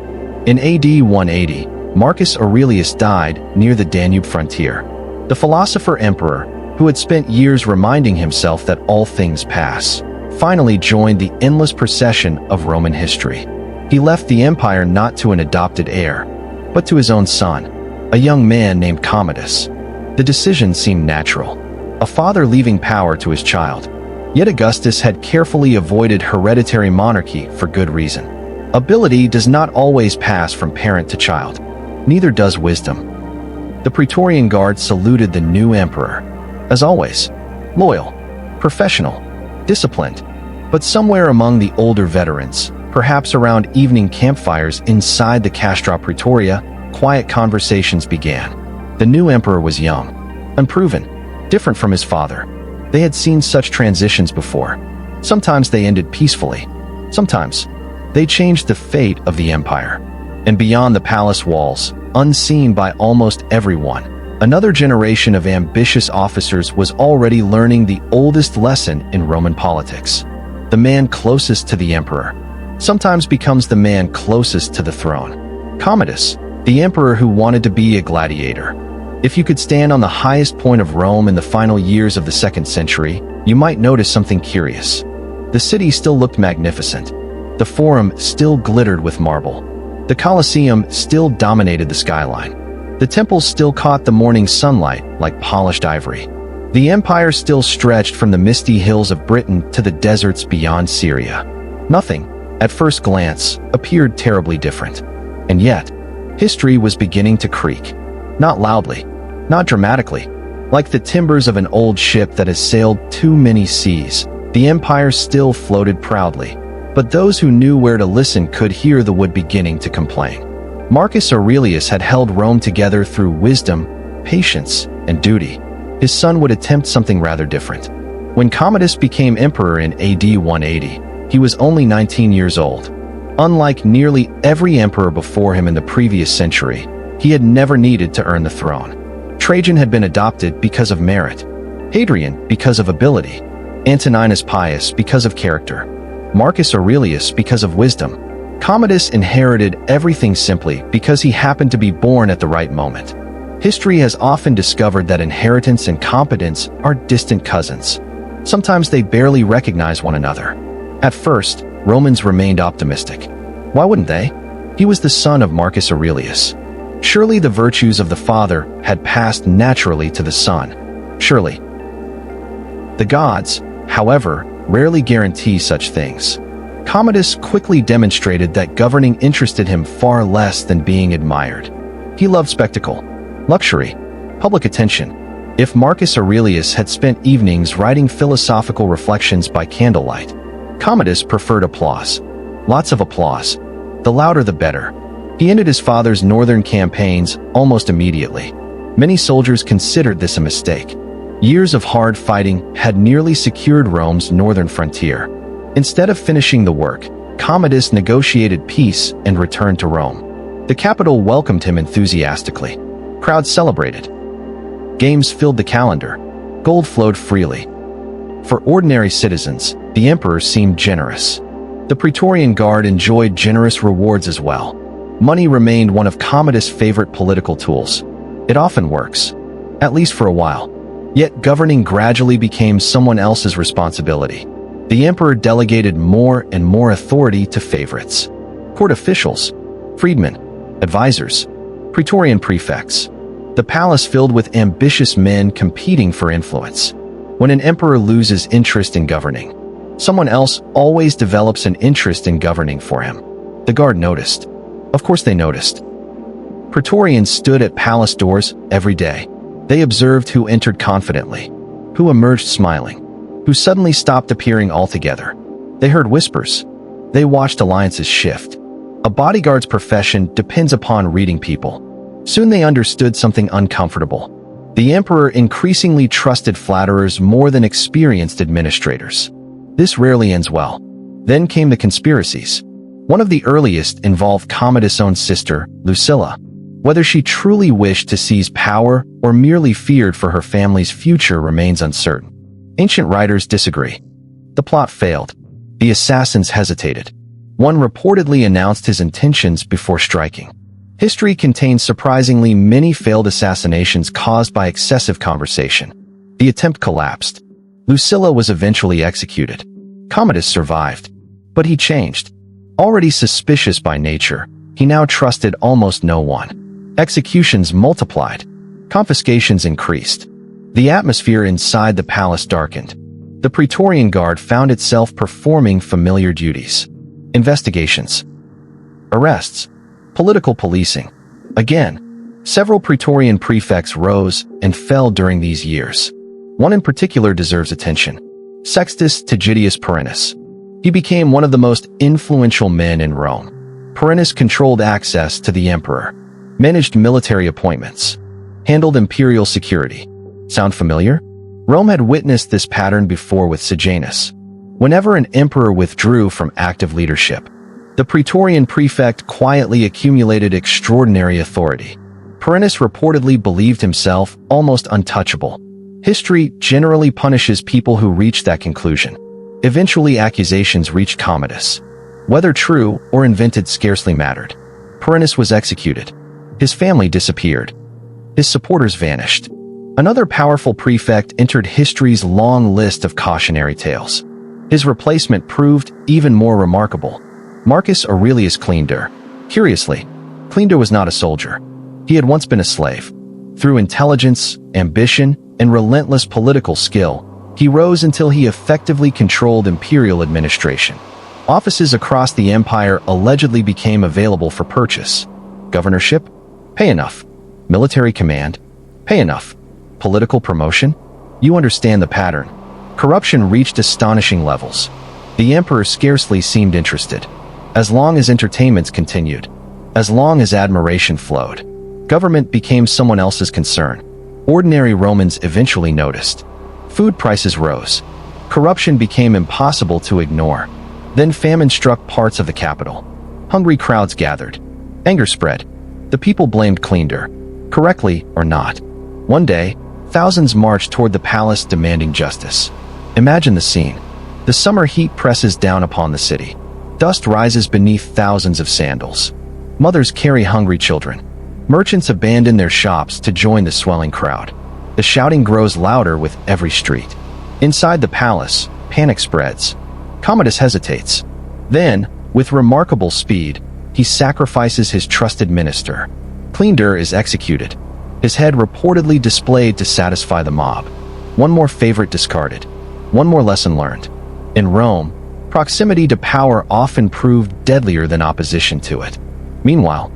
In AD 180, Marcus Aurelius died near the Danube frontier. The philosopher-emperor, who had spent years reminding himself that all things pass, finally joined the endless procession of Roman history. He left the empire not to an adopted heir, but to his own son, a young man named Commodus. The decision seemed natural. A father leaving power to his child. Yet Augustus had carefully avoided hereditary monarchy for good reason. Ability does not always pass from parent to child. Neither does wisdom. The Praetorian Guard saluted the new emperor. As always, loyal, professional, disciplined. But somewhere among the older veterans, perhaps around evening campfires inside the Castra Praetoria, quiet conversations began. The new emperor was young, unproven, different from his father. They had seen such transitions before. Sometimes they ended peacefully. Sometimes they changed the fate of the empire. And beyond the palace walls, unseen by almost everyone, another generation of ambitious officers was already learning the oldest lesson in Roman politics. The man closest to the emperor sometimes becomes the man closest to the throne. Commodus, the emperor who wanted to be a gladiator. If you could stand on the highest point of Rome in the final years of the 2nd century, you might notice something curious. The city still looked magnificent. The Forum still glittered with marble. The Colosseum still dominated the skyline. The temples still caught the morning sunlight like polished ivory. The empire still stretched from the misty hills of Britain to the deserts beyond Syria. Nothing, at first glance, appeared terribly different. And yet, history was beginning to creak. Not loudly, not dramatically. Like the timbers of an old ship that has sailed too many seas, the empire still floated proudly. But those who knew where to listen could hear the wood beginning to complain. Marcus Aurelius had held Rome together through wisdom, patience, and duty. His son would attempt something rather different. When Commodus became emperor in AD 180, he was only 19 years old. Unlike nearly every emperor before him in the previous century, he had never needed to earn the throne. Trajan had been adopted because of merit, Hadrian because of ability, Antoninus Pius because of character, Marcus Aurelius because of wisdom. Commodus inherited everything simply because he happened to be born at the right moment. History has often discovered that inheritance and competence are distant cousins. Sometimes they barely recognize one another. At first, Romans remained optimistic. Why wouldn't they? He was the son of Marcus Aurelius. Surely the virtues of the father had passed naturally to the son. Surely. The gods, however, rarely guarantee such things. Commodus quickly demonstrated that governing interested him far less than being admired. He loved spectacle, luxury, public attention. If Marcus Aurelius had spent evenings writing philosophical reflections by candlelight, Commodus preferred applause. Lots of applause. The louder the better. He ended his father's northern campaigns almost immediately. Many soldiers considered this a mistake. Years of hard fighting had nearly secured Rome's northern frontier. Instead of finishing the work, Commodus negotiated peace and returned to Rome. The capital welcomed him enthusiastically. Crowds celebrated. Games filled the calendar. Gold flowed freely. For ordinary citizens, the emperor seemed generous. The Praetorian Guard enjoyed generous rewards as well. Money remained one of Commodus' favorite political tools. It often works, at least for a while. Yet governing gradually became someone else's responsibility. The emperor delegated more and more authority to favorites. Court officials, freedmen, advisors, Praetorian prefects. The palace filled with ambitious men competing for influence. When an emperor loses interest in governing, someone else always develops an interest in governing for him. The guard noticed. Of course they noticed. Praetorians stood at palace doors every day. They observed who entered confidently, who emerged smiling, who suddenly stopped appearing altogether. They heard whispers. They watched alliances shift. A bodyguard's profession depends upon reading people. Soon they understood something uncomfortable. The emperor increasingly trusted flatterers more than experienced administrators. This rarely ends well. Then came the conspiracies. One of the earliest involved Commodus' own sister, Lucilla. Whether she truly wished to seize power or merely feared for her family's future remains uncertain. Ancient writers disagree. The plot failed. The assassins hesitated. One reportedly announced his intentions before striking. History contains surprisingly many failed assassinations caused by excessive conversation. The attempt collapsed. Lucilla was eventually executed. Commodus survived. But he changed. Already suspicious by nature, he now trusted almost no one. Executions multiplied. Confiscations increased. The atmosphere inside the palace darkened. The Praetorian Guard found itself performing familiar duties. Investigations. Arrests. Political policing. Again, several Praetorian prefects rose and fell during these years. One in particular deserves attention. Sextus Tigidius Perennis. He became one of the most influential men in Rome. Perennis controlled access to the emperor, managed military appointments, handled imperial security. Sound familiar? Rome had witnessed this pattern before with Sejanus. Whenever an emperor withdrew from active leadership, the Praetorian prefect quietly accumulated extraordinary authority. Perennis reportedly believed himself almost untouchable. History generally punishes people who reach that conclusion. Eventually, accusations reached Commodus. Whether true or invented scarcely mattered. Perennis was executed. His family disappeared. His supporters vanished. Another powerful prefect entered history's long list of cautionary tales. His replacement proved even more remarkable. Marcus Aurelius Cleander. Curiously, Cleander was not a soldier. He had once been a slave. Through intelligence, ambition, and relentless political skill, he rose until he effectively controlled imperial administration. Offices across the empire allegedly became available for purchase. Governorship? Pay enough. Military command? Pay enough. Political promotion? You understand the pattern. Corruption reached astonishing levels. The emperor scarcely seemed interested. As long as entertainments continued, as long as admiration flowed, government became someone else's concern. Ordinary Romans eventually noticed. Food prices rose. Corruption became impossible to ignore. Then famine struck parts of the capital. Hungry crowds gathered. Anger spread. The people blamed Cleander, correctly or not. One day, thousands marched toward the palace demanding justice. Imagine the scene. The summer heat presses down upon the city. Dust rises beneath thousands of sandals. Mothers carry hungry children. Merchants abandon their shops to join the swelling crowd. The shouting grows louder with every street. Inside the palace, panic spreads. Commodus hesitates. Then, with remarkable speed, he sacrifices his trusted minister. Cleander is executed, his head reportedly displayed to satisfy the mob. One more favorite discarded. One more lesson learned. In Rome, proximity to power often proved deadlier than opposition to it. Meanwhile,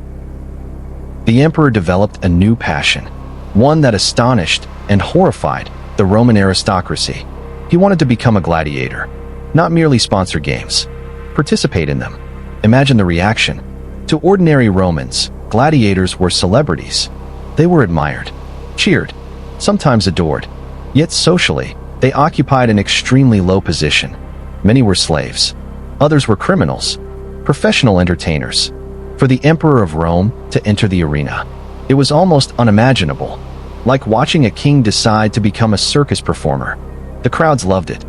the emperor developed a new passion, one that astonished and horrified the Roman aristocracy. He wanted to become a gladiator, not merely sponsor games, participate in them. Imagine the reaction. To ordinary Romans, gladiators were celebrities. They were admired, cheered, sometimes adored. Yet socially, they occupied an extremely low position. Many were slaves. Others were criminals, professional entertainers. For the emperor of Rome to enter the arena, it was almost unimaginable, like watching a king decide to become a circus performer. The crowds loved it.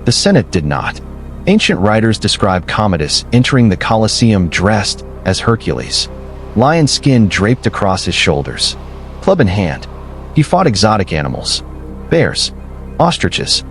The Senate did not. Ancient writers describe Commodus entering the Colosseum dressed as Hercules, lion skin draped across his shoulders. Club in hand, he fought exotic animals, bears, ostriches,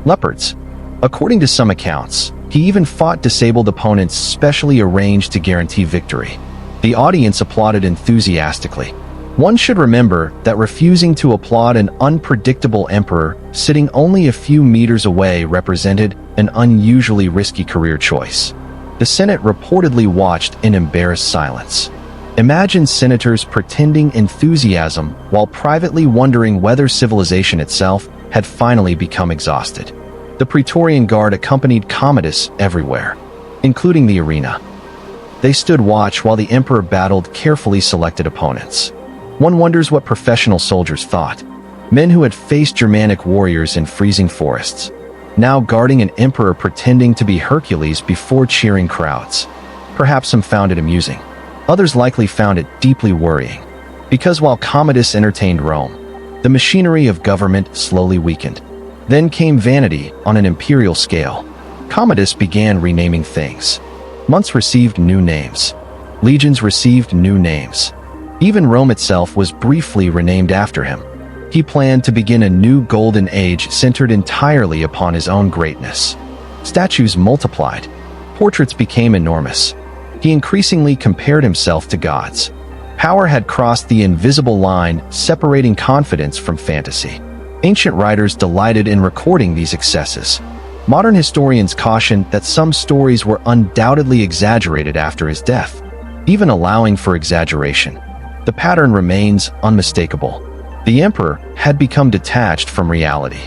leopards. According to some accounts, he even fought disabled opponents specially arranged to guarantee victory. The audience applauded enthusiastically. One should remember that refusing to applaud an unpredictable emperor sitting only a few meters away represented an unusually risky career choice. The Senate reportedly watched in embarrassed silence. Imagine senators pretending enthusiasm while privately wondering whether civilization itself had finally become exhausted. The Praetorian Guard accompanied Commodus everywhere, including the arena. They stood watch while the emperor battled carefully selected opponents. One wonders what professional soldiers thought. Men who had faced Germanic warriors in freezing forests, now guarding an emperor pretending to be Hercules before cheering crowds. Perhaps some found it amusing. Others likely found it deeply worrying. Because while Commodus entertained Rome, the machinery of government slowly weakened. Then came vanity on an imperial scale. Commodus began renaming things. Months received new names. Legions received new names. Even Rome itself was briefly renamed after him. He planned to begin a new golden age centered entirely upon his own greatness. Statues multiplied. Portraits became enormous. He increasingly compared himself to gods. Power had crossed the invisible line separating confidence from fantasy. Ancient writers delighted in recording these excesses. Modern historians caution that some stories were undoubtedly exaggerated after his death. Even allowing for exaggeration, the pattern remains unmistakable. The emperor had become detached from reality.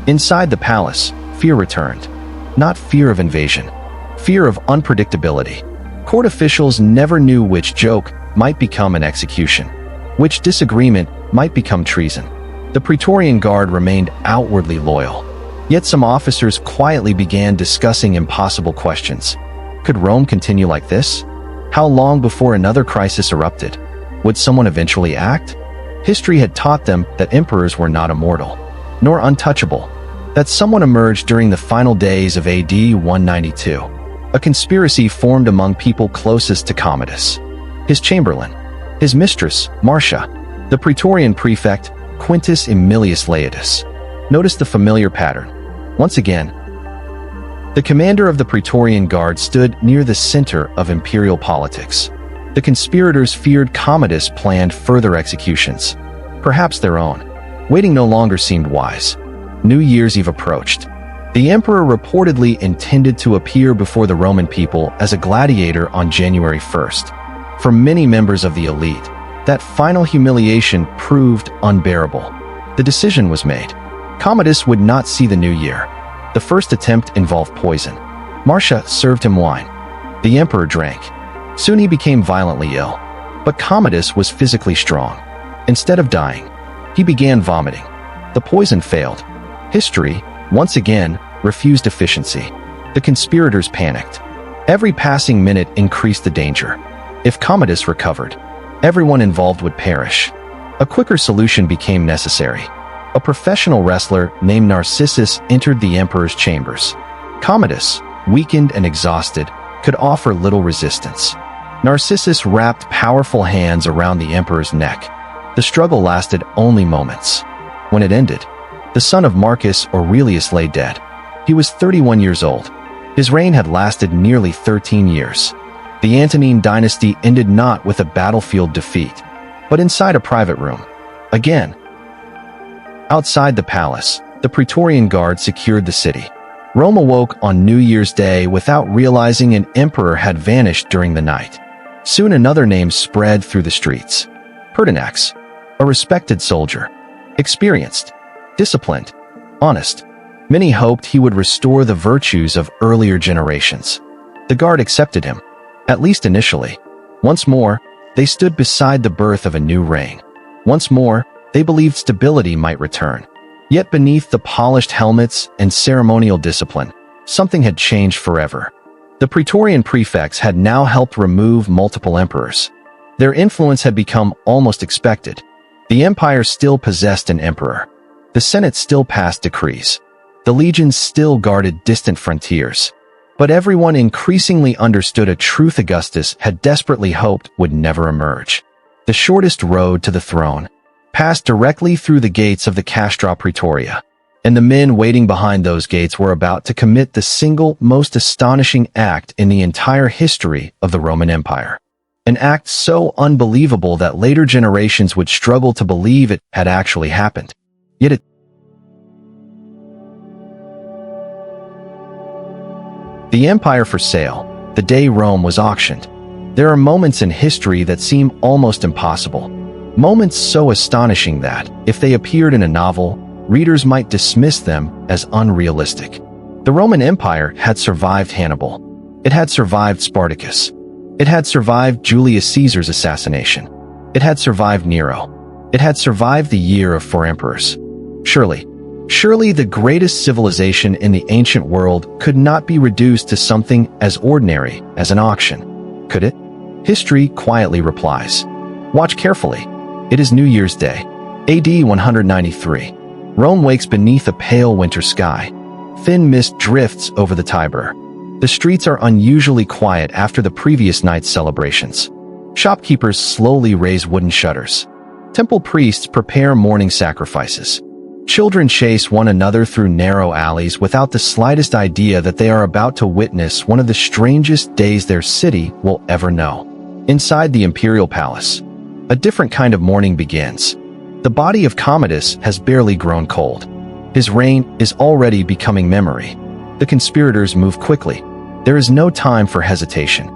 Inside the palace, fear returned. Not fear of invasion, fear of unpredictability. Court officials never knew which joke might become an execution, which disagreement might become treason. The Praetorian Guard remained outwardly loyal. Yet some officers quietly began discussing impossible questions. Could Rome continue like this? How long before another crisis erupted? Would someone eventually act? History had taught them that emperors were not immortal, nor untouchable. That someone emerged during the final days of AD 192. A conspiracy formed among people closest to Commodus. His chamberlain, his mistress, Marcia, the Praetorian prefect, Quintus Aemilius Laetus. Notice the familiar pattern. Once again, the commander of the Praetorian Guard stood near the center of imperial politics. The conspirators feared Commodus planned further executions, perhaps their own. Waiting no longer seemed wise. New Year's Eve approached. The emperor reportedly intended to appear before the Roman people as a gladiator on January 1st. For many members of the elite, that final humiliation proved unbearable. The decision was made. Commodus would not see the new year. The first attempt involved poison. Marcia served him wine. The emperor drank. Soon he became violently ill. But Commodus was physically strong. Instead of dying, he began vomiting. The poison failed. History, once again, refused efficiency. The conspirators panicked. Every passing minute increased the danger. If Commodus recovered, everyone involved would perish. A quicker solution became necessary. A professional wrestler named Narcissus entered the emperor's chambers. Commodus, weakened and exhausted, could offer little resistance. Narcissus wrapped powerful hands around the emperor's neck. The struggle lasted only moments. When it ended, the son of Marcus Aurelius lay dead. He was 31 years old. His reign had lasted nearly 13 years. The Antonine dynasty ended not with a battlefield defeat, but inside a private room. Again, Outside the palace, the Praetorian Guard secured the city. Rome awoke on New Year's Day without realizing an emperor had vanished during the night. Soon another name spread through the streets. Pertinax, a respected soldier. Experienced, disciplined, honest. Many hoped he would restore the virtues of earlier generations. The guard accepted him, at least initially. Once more, they stood beside the birth of a new reign. Once more, they believed stability might return. Yet beneath the polished helmets and ceremonial discipline, something had changed forever. The Praetorian prefects had now helped remove multiple emperors. Their influence had become almost expected. The empire still possessed an emperor. The Senate still passed decrees. The legions still guarded distant frontiers. But everyone increasingly understood a truth Augustus had desperately hoped would never emerge. The shortest road to the throne passed directly through the gates of the Castra Praetoria, and the men waiting behind those gates were about to commit the single most astonishing act in the entire history of the Roman Empire. An act so unbelievable that later generations would struggle to believe it had actually happened. Yet it The empire for sale, the day Rome was auctioned. There are moments in history that seem almost impossible. Moments so astonishing that, if they appeared in a novel, readers might dismiss them as unrealistic. The Roman Empire had survived Hannibal. It had survived Spartacus. It had survived Julius Caesar's assassination. It had survived Nero. It had survived the year of 4 emperors. Surely the greatest civilization in the ancient world could not be reduced to something as ordinary as an auction. Could it? History quietly replies. Watch carefully. It is New Year's Day, AD 193. Rome wakes beneath a pale winter sky. Thin mist drifts over the Tiber. The streets are unusually quiet after the previous night's celebrations. Shopkeepers slowly raise wooden shutters. Temple priests prepare morning sacrifices. Children chase one another through narrow alleys without the slightest idea that they are about to witness one of the strangest days their city will ever know. Inside the imperial palace, a different kind of mourning begins. The body of Commodus has barely grown cold. His reign is already becoming memory. The conspirators move quickly. There is no time for hesitation.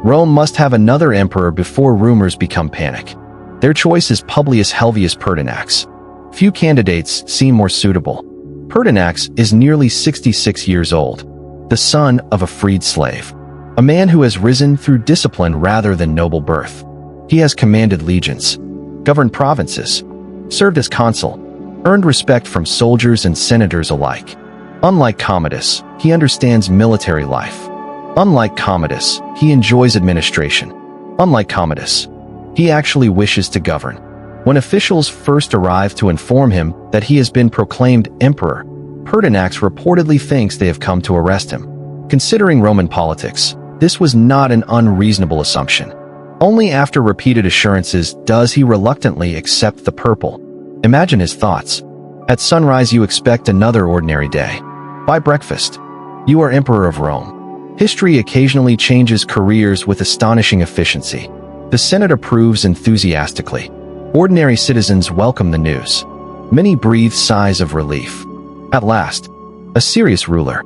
Rome must have another emperor before rumors become panic. Their choice is Publius Helvius Pertinax. Few candidates seem more suitable. Pertinax is nearly 66 years old, the son of a freed slave, a man who has risen through discipline rather than noble birth. He has commanded legions, governed provinces, served as consul, earned respect from soldiers and senators alike. Unlike Commodus, he understands military life. Unlike Commodus, he enjoys administration. Unlike Commodus, he actually wishes to govern. When officials first arrive to inform him that he has been proclaimed emperor, Pertinax reportedly thinks they have come to arrest him. Considering Roman politics, this was not an unreasonable assumption. Only after repeated assurances does he reluctantly accept the purple. Imagine his thoughts. At sunrise you expect another ordinary day. By breakfast, you are emperor of Rome. History occasionally changes careers with astonishing efficiency. The Senate approves enthusiastically. Ordinary citizens welcome the news. Many breathe sighs of relief. At last, a serious ruler.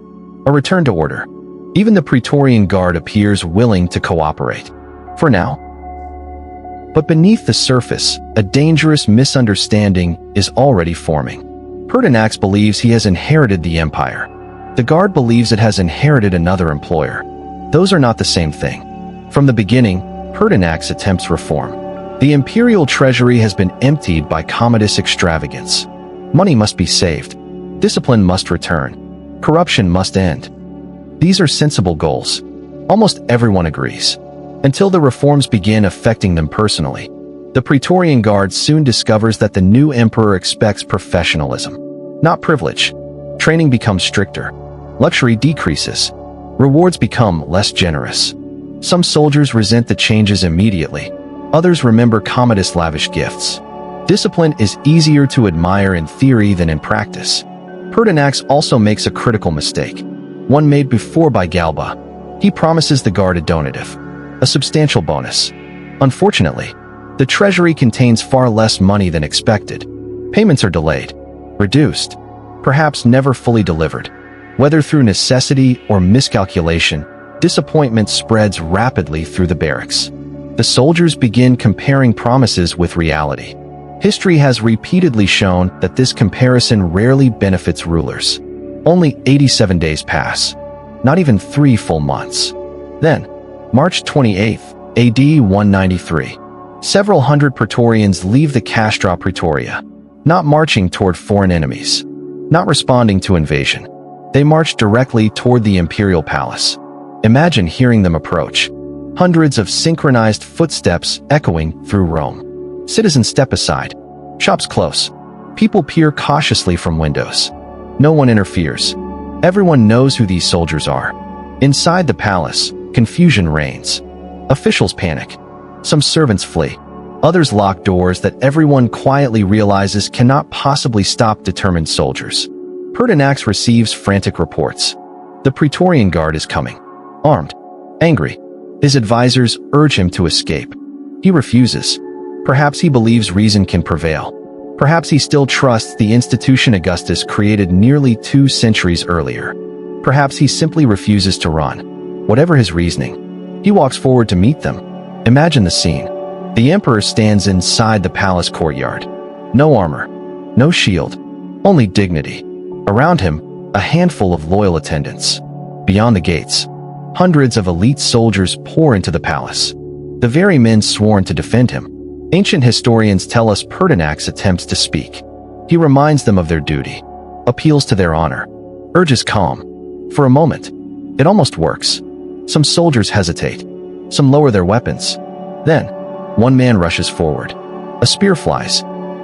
A return to order. Even the Praetorian Guard appears willing to cooperate. For now. But beneath the surface, a dangerous misunderstanding is already forming. Pertinax believes he has inherited the empire. The Guard believes it has inherited another employer. Those are not the same thing. From the beginning, Pertinax attempts reform. The imperial treasury has been emptied by Commodus' extravagance. Money must be saved. Discipline must return. Corruption must end. These are sensible goals. Almost everyone agrees. Until the reforms begin affecting them personally. The Praetorian Guard soon discovers that the new emperor expects professionalism, not privilege. Training becomes stricter. Luxury decreases. Rewards become less generous. Some soldiers resent the changes immediately. Others remember Commodus' lavish gifts. Discipline is easier to admire in theory than in practice. Pertinax also makes a critical mistake, one made before by Galba. He promises the Guard a donative, a substantial bonus. Unfortunately, the treasury contains far less money than expected. Payments are delayed. reduced, perhaps never fully delivered. Whether through necessity or miscalculation, disappointment spreads rapidly through the barracks. The soldiers begin comparing promises with reality. History has repeatedly shown that this comparison rarely benefits rulers. Only 87 days pass, not even 3 full months. Then, March 28, AD 193. Several hundred Praetorians leave the Castra Praetoria, not marching toward foreign enemies, not responding to invasion. They march directly toward the imperial palace. Imagine hearing them approach. Hundreds of synchronized footsteps echoing through Rome. Citizens step aside. Shops close. People peer cautiously from windows. No one interferes. Everyone knows who these soldiers are. Inside the palace, confusion reigns. Officials panic. Some servants flee. Others lock doors that everyone quietly realizes cannot possibly stop determined soldiers. Pertinax receives frantic reports. The Praetorian Guard is coming. Armed. Angry. His advisors urge him to escape. He refuses. Perhaps he believes reason can prevail. Perhaps he still trusts the institution Augustus created nearly 2 centuries earlier. Perhaps he simply refuses to run. Whatever his reasoning, he walks forward to meet them. Imagine the scene. The emperor stands inside the palace courtyard. No armor. No shield. Only dignity. Around him, a handful of loyal attendants. Beyond the gates, hundreds of elite soldiers pour into the palace. The very men sworn to defend him. Ancient historians tell us Pertinax attempts to speak. He reminds them of their duty, appeals to their honor, urges calm. For a moment, it almost works. Some soldiers hesitate. Some lower their weapons. Then, one man rushes forward. A spear flies.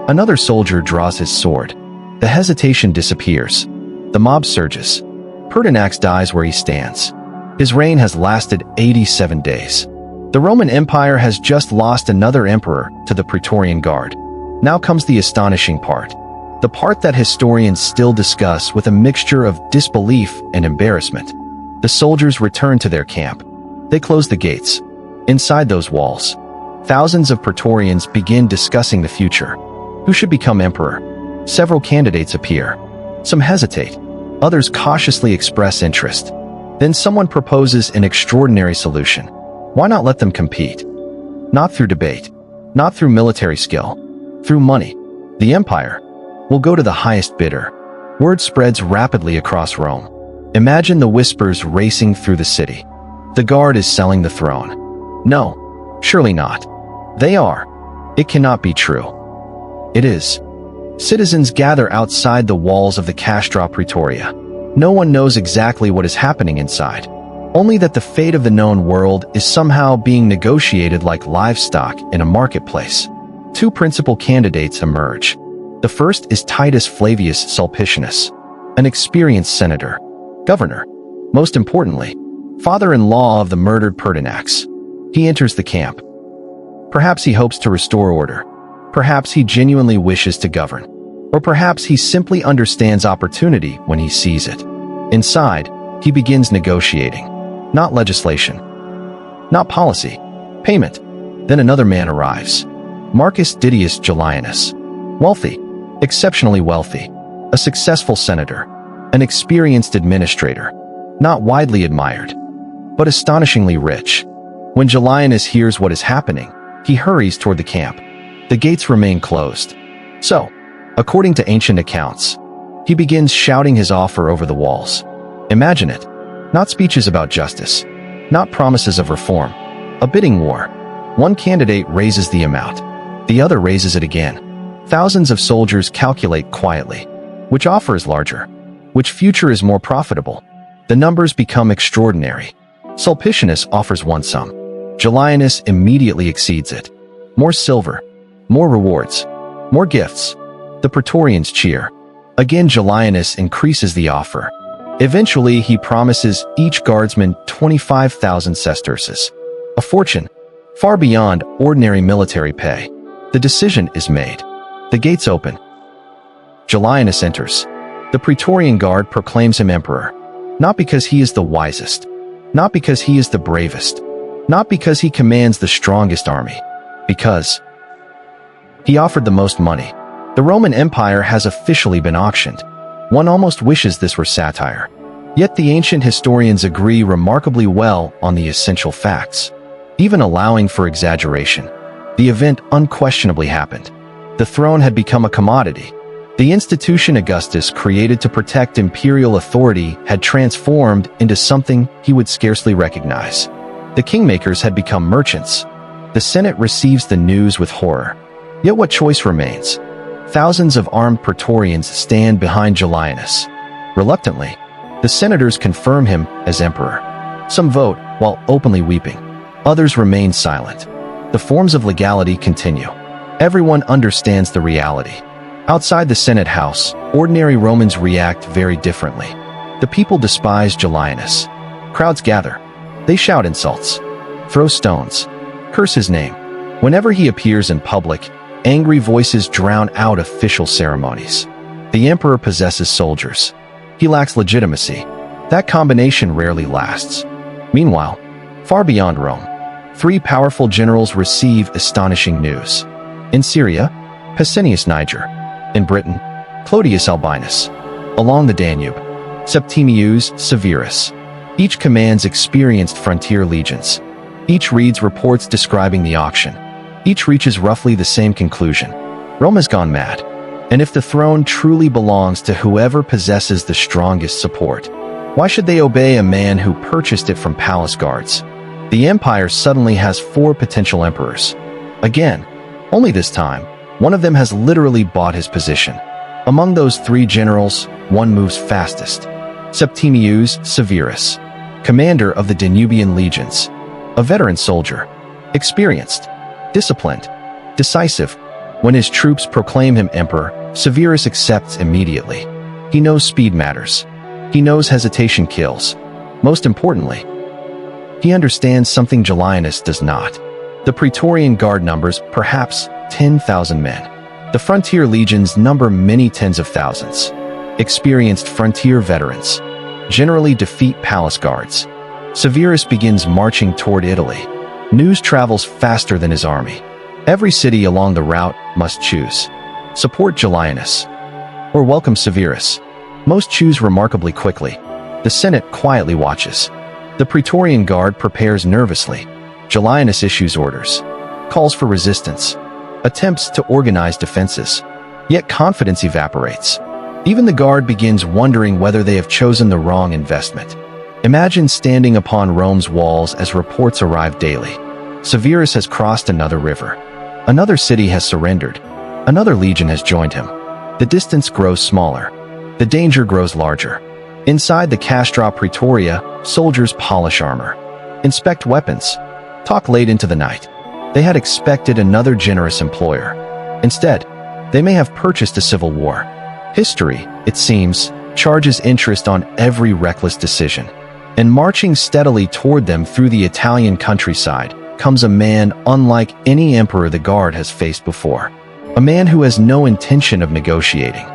Another soldier draws his sword. The hesitation disappears. The mob surges. Pertinax dies where he stands. His reign has lasted 87 days. The Roman Empire has just lost another emperor to the Praetorian Guard. Now comes the astonishing part. The part that historians still discuss with a mixture of disbelief and embarrassment. The soldiers return to their camp. They close the gates. Inside those walls, thousands of Praetorians begin discussing the future. Who should become emperor? Several candidates appear. Some hesitate. Others cautiously express interest. Then someone proposes an extraordinary solution. Why not let them compete? Not through debate. Not through military skill. Through money. The empire will go to the highest bidder. Word spreads rapidly across Rome. Imagine the whispers racing through the city. The guard is selling the throne. No, surely not. They are. It cannot be true. It is. Citizens gather outside the walls of the Castra Praetoria. No one knows exactly what is happening inside. Only that the fate of the known world is somehow being negotiated like livestock in a marketplace. 2 principal candidates emerge. The first is Titus Flavius Sulpicianus, an experienced senator, governor, most importantly, father-in-law of the murdered Pertinax. He enters the camp. Perhaps he hopes to restore order. Perhaps he genuinely wishes to govern. Or perhaps he simply understands opportunity when he sees it. Inside, he begins negotiating. Not legislation. Not policy. Payment. Then another man arrives. Marcus Didius Julianus. Wealthy. Exceptionally wealthy. A successful senator. An experienced administrator. Not widely admired, but astonishingly rich. When Julianus hears what is happening, he hurries toward the camp. The gates remain closed. So, according to ancient accounts, he begins shouting his offer over the walls. Imagine it. Not speeches about justice. Not promises of reform. A bidding war. One candidate raises the amount. The other raises it again. Thousands of soldiers calculate quietly. Which offer is larger? Which future is more profitable? The numbers become extraordinary. Sulpicianus offers one sum. Julianus immediately exceeds it. More silver. More rewards. More gifts. The Praetorians cheer. Again Julianus increases the offer. Eventually he promises each guardsman 25,000 sesterces. A fortune, far beyond ordinary military pay. The decision is made. The gates open. Julianus enters. The Praetorian Guard proclaims him emperor. Not because he is the wisest. Not because he is the bravest. Not because he commands the strongest army. Because he offered the most money, The Roman Empire has officially been auctioned. One almost wishes this were satire. Yet the ancient historians agree remarkably well on the essential facts, even allowing for exaggeration. The event unquestionably happened. The throne had become a commodity. The institution Augustus created to protect imperial authority had transformed into something he would scarcely recognize. The kingmakers had become merchants. The Senate receives the news with horror. Yet what choice remains? Thousands of armed Praetorians stand behind Julianus. Reluctantly, the senators confirm him as emperor. Some vote while openly weeping. Others remain silent. The forms of legality continue. Everyone understands the reality. Outside the Senate House, ordinary Romans react very differently. The people despise Julianus. Crowds gather. They shout insults, throw stones, curse his name. Whenever he appears in public, angry voices drown out official ceremonies. The emperor possesses soldiers. He lacks legitimacy. That combination rarely lasts. Meanwhile, far beyond Rome, three powerful generals receive astonishing news. In Syria, Pescennius Niger. In Britain, Claudius Albinus. Along the Danube, Septimius Severus. Each commands experienced frontier legions. Each reads reports describing the auction. Each reaches roughly the same conclusion. Rome has gone mad. And if the throne truly belongs to whoever possesses the strongest support, why should they obey a man who purchased it from palace guards? The empire suddenly has 4 potential emperors. Again, only this time, one of them has literally bought his position. Among those 3 generals, one moves fastest. Septimius Severus, commander of the Danubian legions. A veteran soldier. Experienced. Disciplined. Decisive. When his troops proclaim him emperor, Severus accepts immediately. He knows speed matters. He knows hesitation kills. Most importantly, he understands something Julianus does not. The Praetorian Guard numbers perhaps 10,000 men. The frontier legions number many tens of thousands. Experienced frontier veterans generally defeat palace guards. Severus begins marching toward Italy. News travels faster than his army. Every city along the route must choose. Support Julianus or welcome Severus. Most choose remarkably quickly. The Senate quietly watches. The Praetorian Guard prepares nervously. Julianus issues orders, calls for resistance, attempts to organize defenses. Yet confidence evaporates. Even the Guard begins wondering whether they have chosen the wrong investment. Imagine standing upon Rome's walls as reports arrive daily. Severus has crossed another river. Another city has surrendered. Another legion has joined him. The distance grows smaller. The danger grows larger. Inside the Castra Praetoria, soldiers polish armor, inspect weapons, talk late into the night. They had expected another generous employer. Instead, they may have purchased a civil war. History, it seems, charges interest on every reckless decision. And marching steadily toward them through the Italian countryside comes a man unlike any emperor the Guard has faced before. A man who has no intention of negotiating,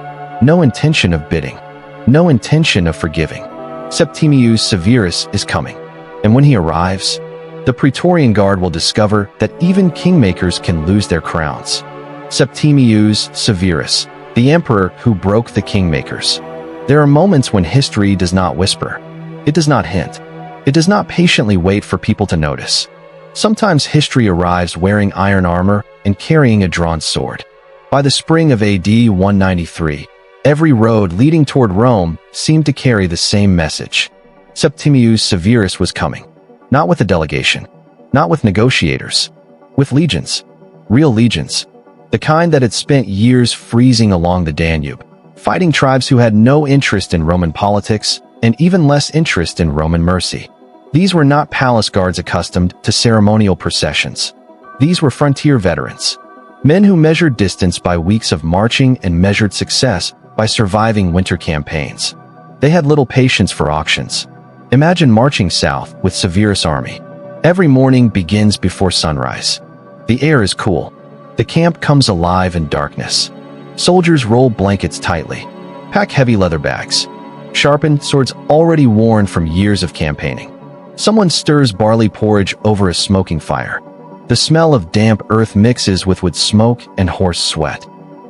no intention of bidding, no intention of forgiving. Septimius Severus is coming. And when he arrives, the Praetorian Guard will discover that even kingmakers can lose their crowns. Septimius Severus, the emperor who broke the kingmakers. There are moments when history does not whisper. It does not hint. It does not patiently wait for people to notice. Sometimes history arrives wearing iron armor and carrying a drawn sword. By the spring of AD 193, every road leading toward Rome seemed to carry the same message. Septimius Severus was coming. Not with a delegation. Not with negotiators. With legions. Real legions. The kind that had spent years freezing along the Danube, fighting tribes who had no interest in Roman politics and even less interest in Roman mercy. These were not palace guards accustomed to ceremonial processions. These were frontier veterans. Men who measured distance by weeks of marching and measured success by surviving winter campaigns. They had little patience for auctions. Imagine marching south with Severus' army. Every morning begins before sunrise. The air is cool. The camp comes alive in darkness. Soldiers roll blankets tightly, pack heavy leather bags, sharpen swords already worn from years of campaigning. Someone stirs barley porridge over a smoking fire. The smell of damp earth mixes with wood smoke and horse sweat.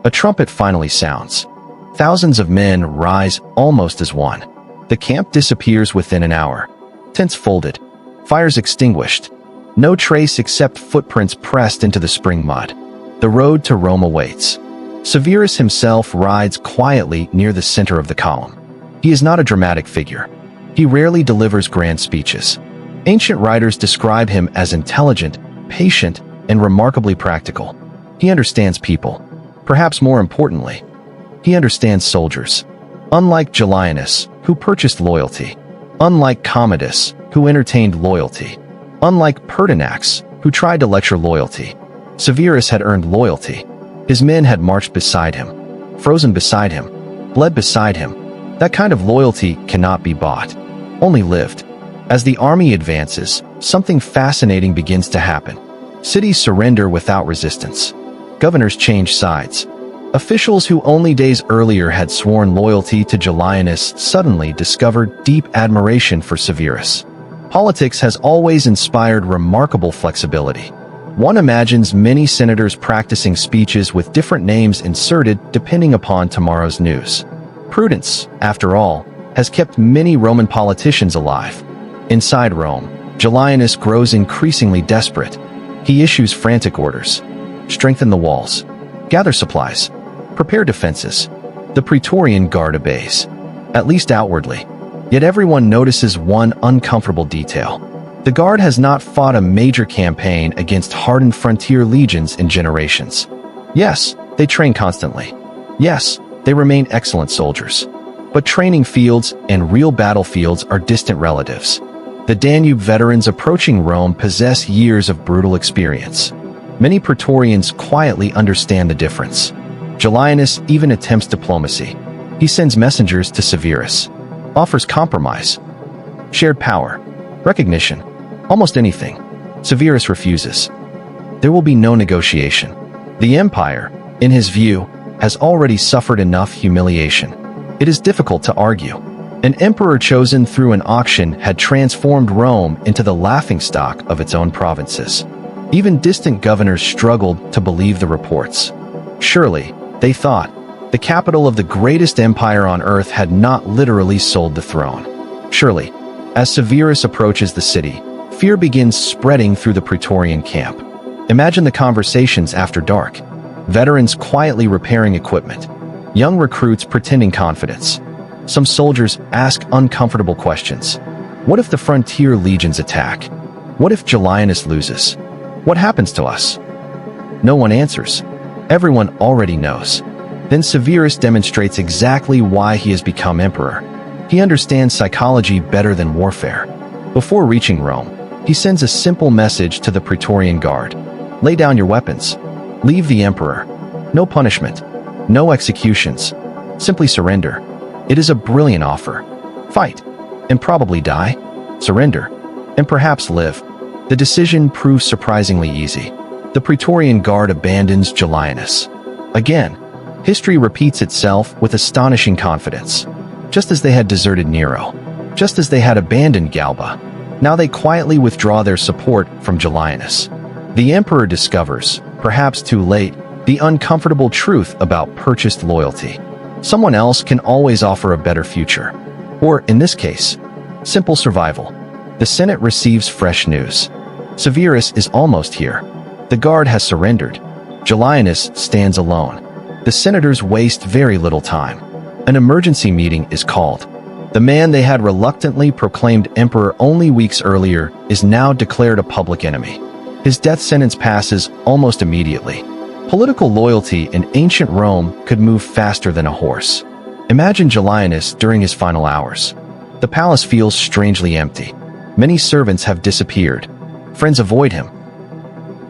A trumpet finally sounds. Thousands of men rise almost as one. The camp disappears within an hour. Tents folded. Fires extinguished. No trace except footprints pressed into the spring mud. The road to Rome awaits. Severus himself rides quietly near the center of the column. He is not a dramatic figure. He rarely delivers grand speeches. Ancient writers describe him as intelligent, patient, and remarkably practical. He understands people. Perhaps more importantly, he understands soldiers. Unlike Julianus, who purchased loyalty. Unlike Commodus, who entertained loyalty. Unlike Pertinax, who tried to lecture loyalty. Severus had earned loyalty. His men had marched beside him, frozen beside him, bled beside him. That kind of loyalty cannot be bought, only lived. As the army advances, something fascinating begins to happen. Cities surrender without resistance. Governors change sides. Officials who only days earlier had sworn loyalty to Julianus suddenly discovered deep admiration for Severus. Politics has always inspired remarkable flexibility. One imagines many senators practicing speeches with different names inserted depending upon tomorrow's news. Prudence, after all, has kept many Roman politicians alive. Inside Rome, Julianus grows increasingly desperate. He issues frantic orders. Strengthen the walls. Gather supplies. Prepare defenses. The Praetorian Guard obeys, at least outwardly. Yet everyone notices one uncomfortable detail. The Guard has not fought a major campaign against hardened frontier legions in generations. Yes, they train constantly. Yes, they remain excellent soldiers. But training fields and real battlefields are distant relatives. The Danube veterans approaching Rome possess years of brutal experience. Many Praetorians quietly understand the difference. Julianus even attempts diplomacy. He sends messengers to Severus, offers compromise, shared power, recognition, almost anything. Severus refuses. There will be no negotiation. The empire, in his view, has already suffered enough humiliation. It is difficult to argue. An emperor chosen through an auction had transformed Rome into the laughingstock of its own provinces. Even distant governors struggled to believe the reports. Surely, they thought, the capital of the greatest empire on earth had not literally sold the throne. Surely, as Severus approaches the city, fear begins spreading through the Praetorian camp. Imagine the conversations after dark. Veterans quietly repairing equipment. Young recruits pretending confidence. Some soldiers ask uncomfortable questions. What if the frontier legions attack? What if Julianus loses? What happens to us? No one answers. Everyone already knows. Then Severus demonstrates exactly why he has become emperor. He understands psychology better than warfare. Before reaching Rome, he sends a simple message to the Praetorian Guard. Lay down your weapons. Leave the emperor. No punishment. No executions. Simply surrender. It is a brilliant offer. Fight, and probably die. Surrender, and perhaps live. The decision proves surprisingly easy. The Praetorian Guard abandons Julianus. Again, history repeats itself with astonishing confidence. Just as they had deserted Nero, just as they had abandoned Galba, now they quietly withdraw their support from Julianus. The emperor discovers, perhaps too late, the uncomfortable truth about purchased loyalty. Someone else can always offer a better future. Or, in this case, simple survival. The Senate receives fresh news. Severus is almost here. The Guard has surrendered. Julianus stands alone. The senators waste very little time. An emergency meeting is called. The man they had reluctantly proclaimed emperor only weeks earlier is now declared a public enemy. His death sentence passes almost immediately. Political loyalty in ancient Rome could move faster than a horse. Imagine Julianus during his final hours. The palace feels strangely empty. Many servants have disappeared. Friends avoid him.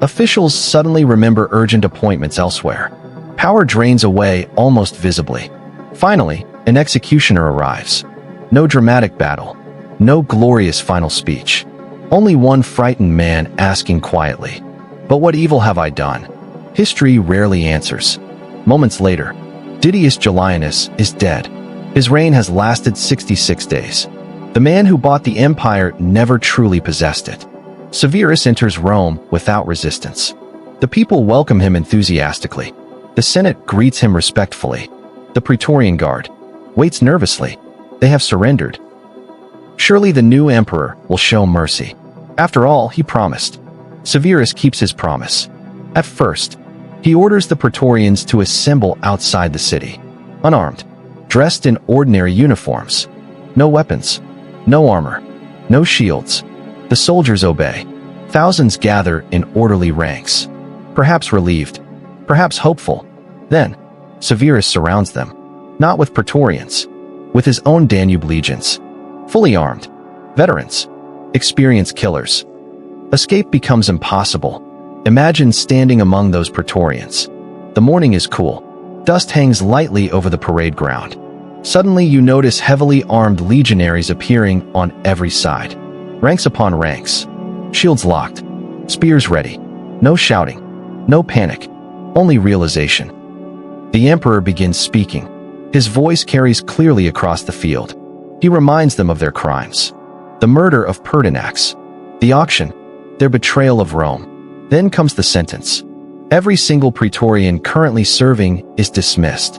Officials suddenly remember urgent appointments elsewhere. Power drains away almost visibly. Finally, an executioner arrives. No dramatic battle. No glorious final speech. Only one frightened man asking quietly, "But what evil have I done?" History rarely answers. Moments later, Didius Julianus is dead. His reign has lasted 66 days. The man who bought the empire never truly possessed it. Severus enters Rome without resistance. The people welcome him enthusiastically. The Senate greets him respectfully. The Praetorian Guard waits nervously. They have surrendered. Surely the new emperor will show mercy. After all, he promised. Severus keeps his promise. At first, he orders the Praetorians to assemble outside the city, unarmed, dressed in ordinary uniforms. No weapons, no armor, no shields. The soldiers obey. Thousands gather in orderly ranks, perhaps relieved, perhaps hopeful. Then, Severus surrounds them, not with Praetorians, with his own Danube legions, fully armed, veterans, experienced killers. Escape becomes impossible. Imagine standing among those Praetorians. The morning is cool. Dust hangs lightly over the parade ground. Suddenly you notice heavily armed legionaries appearing on every side. Ranks upon ranks. Shields locked. Spears ready. No shouting. No panic. Only realization. The emperor begins speaking. His voice carries clearly across the field. He reminds them of their crimes. The murder of Pertinax. The auction. Their betrayal of Rome. Then comes the sentence. Every single Praetorian currently serving is dismissed.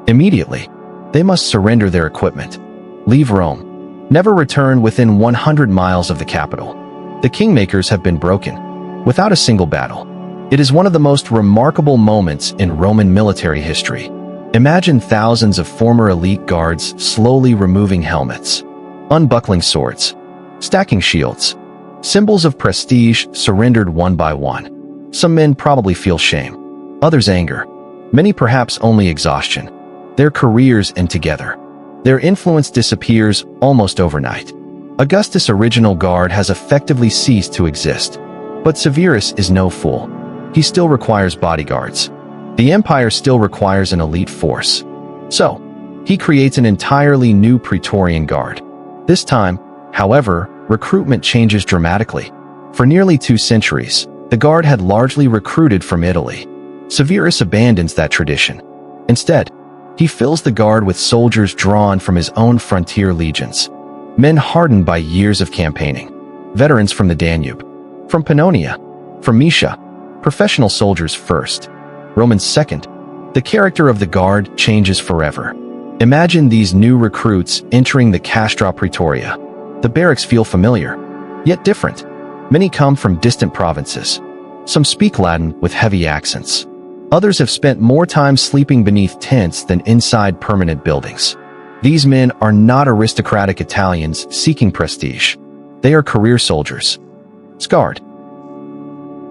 Immediately, they must surrender their equipment. Leave Rome. Never return within 100 miles of the capital. The kingmakers have been broken, without a single battle. It is one of the most remarkable moments in Roman military history. Imagine thousands of former elite guards slowly removing helmets, unbuckling swords, stacking shields. Symbols of prestige surrendered one by one. Some men probably feel shame, others anger, many perhaps only exhaustion. Their careers end together. Their influence disappears almost overnight. Augustus' original guard has effectively ceased to exist. But Severus is no fool. He still requires bodyguards. The empire still requires an elite force. So, he creates an entirely new Praetorian Guard. This time, however, recruitment changes dramatically. For nearly 2 centuries, the Guard had largely recruited from Italy. Severus abandons that tradition. Instead, he fills the Guard with soldiers drawn from his own frontier legions. Men hardened by years of campaigning. Veterans from the Danube, from Pannonia, from Moesia. Professional soldiers first, Romans second. The character of the Guard changes forever. Imagine these new recruits entering the Castra Praetoria. The barracks feel familiar, yet different. Many come from distant provinces. Some speak Latin with heavy accents. Others have spent more time sleeping beneath tents than inside permanent buildings. These men are not aristocratic Italians seeking prestige. They are career soldiers. Scarred.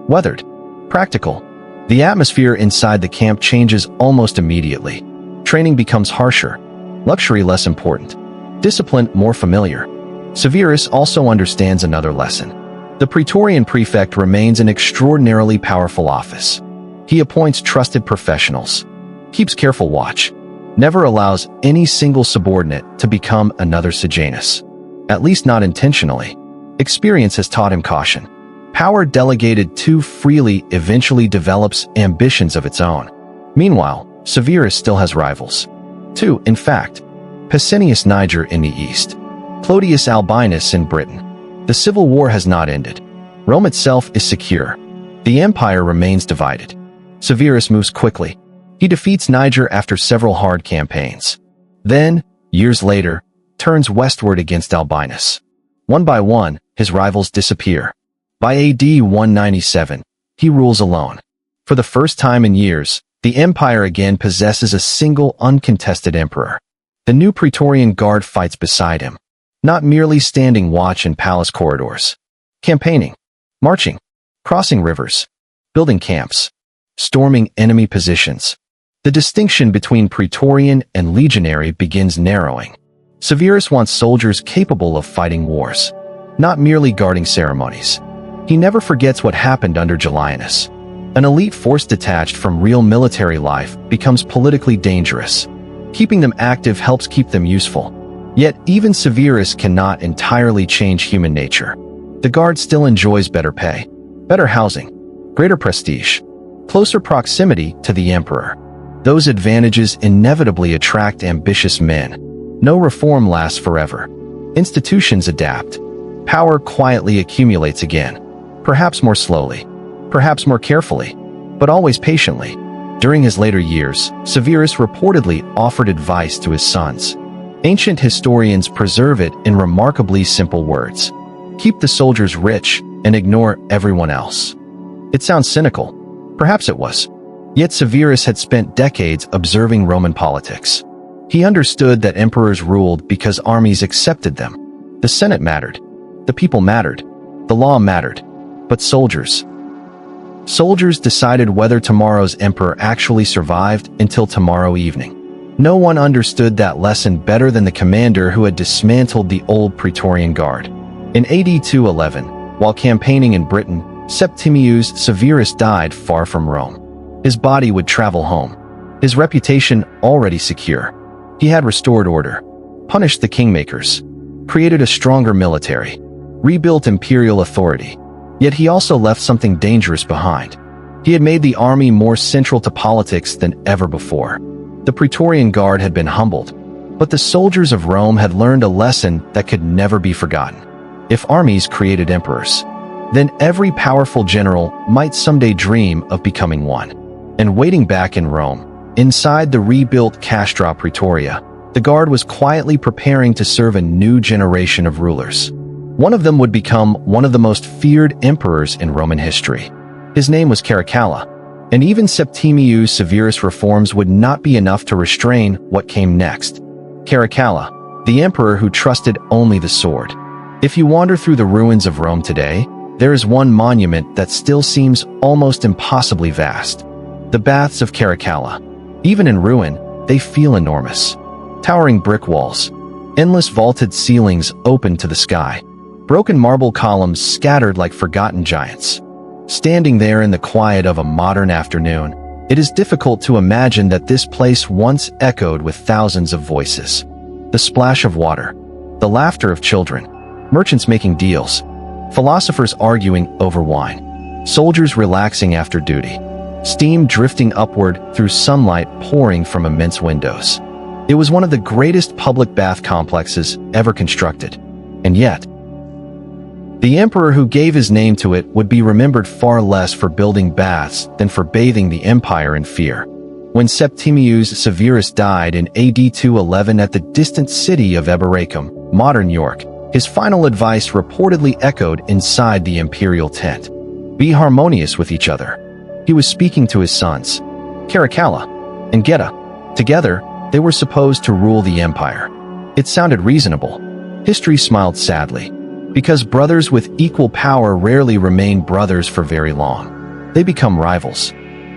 Weathered. Practical. The atmosphere inside the camp changes almost immediately. Training becomes harsher. Luxury less important. Discipline more familiar. Severus also understands another lesson. The Praetorian prefect remains an extraordinarily powerful office. He appoints trusted professionals, keeps careful watch, never allows any single subordinate to become another Sejanus. At least not intentionally. Experience has taught him caution. Power delegated too freely eventually develops ambitions of its own. Meanwhile, Severus still has rivals. 2, in fact. Pescennius Niger in the east. Claudius Albinus in Britain. The civil war has not ended. Rome itself is secure. The empire remains divided. Severus moves quickly. He defeats Niger after several hard campaigns. Then, years later, turns westward against Albinus. One by one, his rivals disappear. By AD 197, he rules alone. For the first time in years, the empire again possesses a single uncontested emperor. The new Praetorian Guard fights beside him, not merely standing watch in palace corridors. Campaigning, marching, crossing rivers, building camps, storming enemy positions. The distinction between Praetorian and legionary begins narrowing. Severus wants soldiers capable of fighting wars, not merely guarding ceremonies. He never forgets what happened under Julianus. An elite force detached from real military life becomes politically dangerous. Keeping them active helps keep them useful. Yet even Severus cannot entirely change human nature. The Guard still enjoys better pay, better housing, greater prestige, closer proximity to the emperor. Those advantages inevitably attract ambitious men. No reform lasts forever. Institutions adapt. Power quietly accumulates again. Perhaps more slowly, perhaps more carefully, but always patiently. During his later years, Severus reportedly offered advice to his sons. Ancient historians preserve it in remarkably simple words. Keep the soldiers rich and ignore everyone else. It sounds cynical. Perhaps it was. Yet Severus had spent decades observing Roman politics. He understood that emperors ruled because armies accepted them. The Senate mattered. The people mattered. The law mattered. But soldiers decided whether tomorrow's emperor actually survived until tomorrow evening. No one understood that lesson better than the commander who had dismantled the old Praetorian Guard. In AD 211, while campaigning in Britain, Septimius Severus died far from Rome. His body would travel home. His reputation already secure. He had restored order, punished the kingmakers, created a stronger military, rebuilt imperial authority. Yet he also left something dangerous behind. He had made the army more central to politics than ever before. The Praetorian Guard had been humbled, but the soldiers of Rome had learned a lesson that could never be forgotten. If armies created emperors, then every powerful general might someday dream of becoming one. And waiting back in Rome, inside the rebuilt Castra Praetoria, the Guard was quietly preparing to serve a new generation of rulers. One of them would become one of the most feared emperors in Roman history. His name was Caracalla, and even Septimius Severus' reforms would not be enough to restrain what came next. Caracalla, the emperor who trusted only the sword. If you wander through the ruins of Rome today, there is one monument that still seems almost impossibly vast. The Baths of Caracalla. Even in ruin, they feel enormous. Towering brick walls, endless vaulted ceilings open to the sky, broken marble columns scattered like forgotten giants. Standing there in the quiet of a modern afternoon, it is difficult to imagine that this place once echoed with thousands of voices. The splash of water, the laughter of children, merchants making deals, philosophers arguing over wine, soldiers relaxing after duty, steam drifting upward through sunlight pouring from immense windows. It was one of the greatest public bath complexes ever constructed. And yet, the emperor who gave his name to it would be remembered far less for building baths than for bathing the empire in fear. When Septimius Severus died in AD 211 at the distant city of Eboracum, modern York, his final advice reportedly echoed inside the imperial tent. Be harmonious with each other. He was speaking to his sons, Caracalla and Geta. Together, they were supposed to rule the empire. It sounded reasonable. History smiled sadly, because brothers with equal power rarely remain brothers for very long. They become rivals.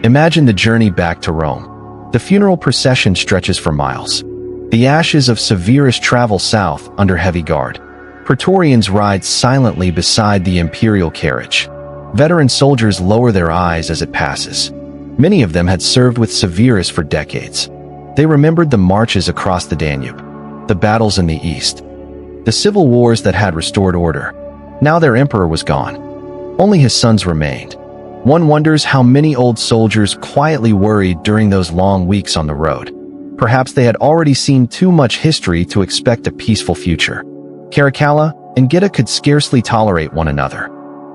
Imagine the journey back to Rome. The funeral procession stretches for miles. The ashes of Severus travel south under heavy guard. Praetorians ride silently beside the imperial carriage. Veteran soldiers lower their eyes as it passes. Many of them had served with Severus for decades. They remembered the marches across the Danube, the battles in the east, the civil wars that had restored order. Now their emperor was gone. Only his sons remained. One wonders how many old soldiers quietly worried during those long weeks on the road. Perhaps they had already seen too much history to expect a peaceful future. Caracalla and Geta could scarcely tolerate one another.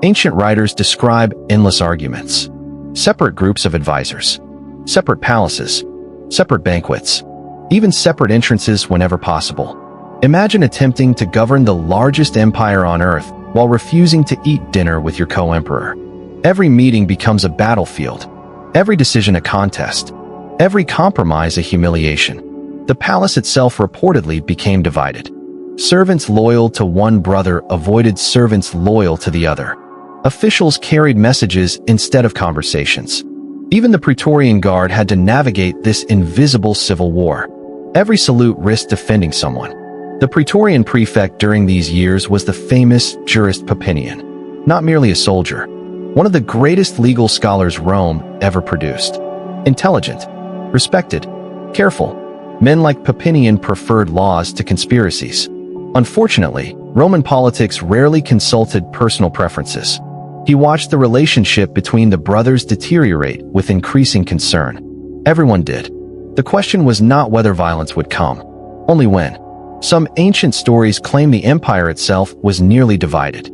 Ancient writers describe endless arguments, separate groups of advisors, separate palaces, separate banquets, even separate entrances whenever possible. Imagine attempting to govern the largest empire on earth while refusing to eat dinner with your co-emperor. Every meeting becomes a battlefield, every decision a contest, every compromise a humiliation. The palace itself reportedly became divided. Servants loyal to one brother avoided servants loyal to the other. Officials carried messages instead of conversations. Even the Praetorian Guard had to navigate this invisible civil war. Every salute risked defending someone. The Praetorian prefect during these years was the famous jurist Papinian, not merely a soldier, one of the greatest legal scholars Rome ever produced. Intelligent, respected, careful, men like Papinian preferred laws to conspiracies. Unfortunately, Roman politics rarely consulted personal preferences. He watched the relationship between the brothers deteriorate with increasing concern. Everyone did. The question was not whether violence would come, only when. Some ancient stories claim the empire itself was nearly divided.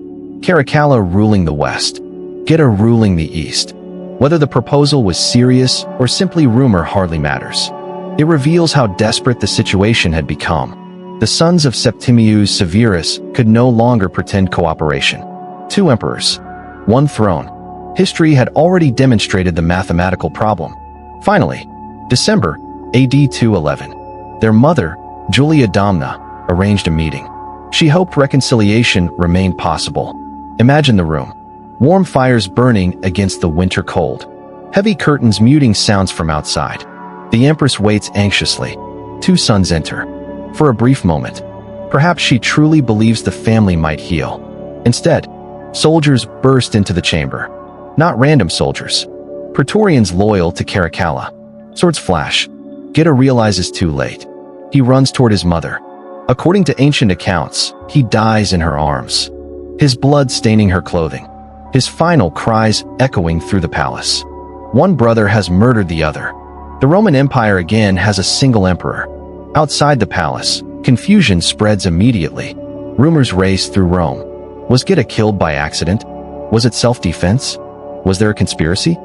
Caracalla ruling the west, Geta ruling the east. Whether the proposal was serious or simply rumor hardly matters. It reveals how desperate the situation had become. The sons of Septimius Severus could no longer pretend cooperation. 2 emperors, 1 throne. History had already demonstrated the mathematical problem. Finally, December AD 211, their mother, Julia Domna, arranged a meeting. She hoped reconciliation remained possible. Imagine the room. Warm fires burning against the winter cold. Heavy curtains muting sounds from outside. The empress waits anxiously. 2 sons enter. For a brief moment, perhaps she truly believes the family might heal. Instead, soldiers burst into the chamber. Not random soldiers. Praetorians loyal to Caracalla. Swords flash. Geta realizes too late. He runs toward his mother. According to ancient accounts, he dies in her arms. His blood staining her clothing. His final cries echoing through the palace. One brother has murdered the other. The Roman Empire again has a single emperor. Outside the palace, confusion spreads immediately. Rumors race through Rome. Was Geta killed by accident? Was it self-defense? Was there a conspiracy?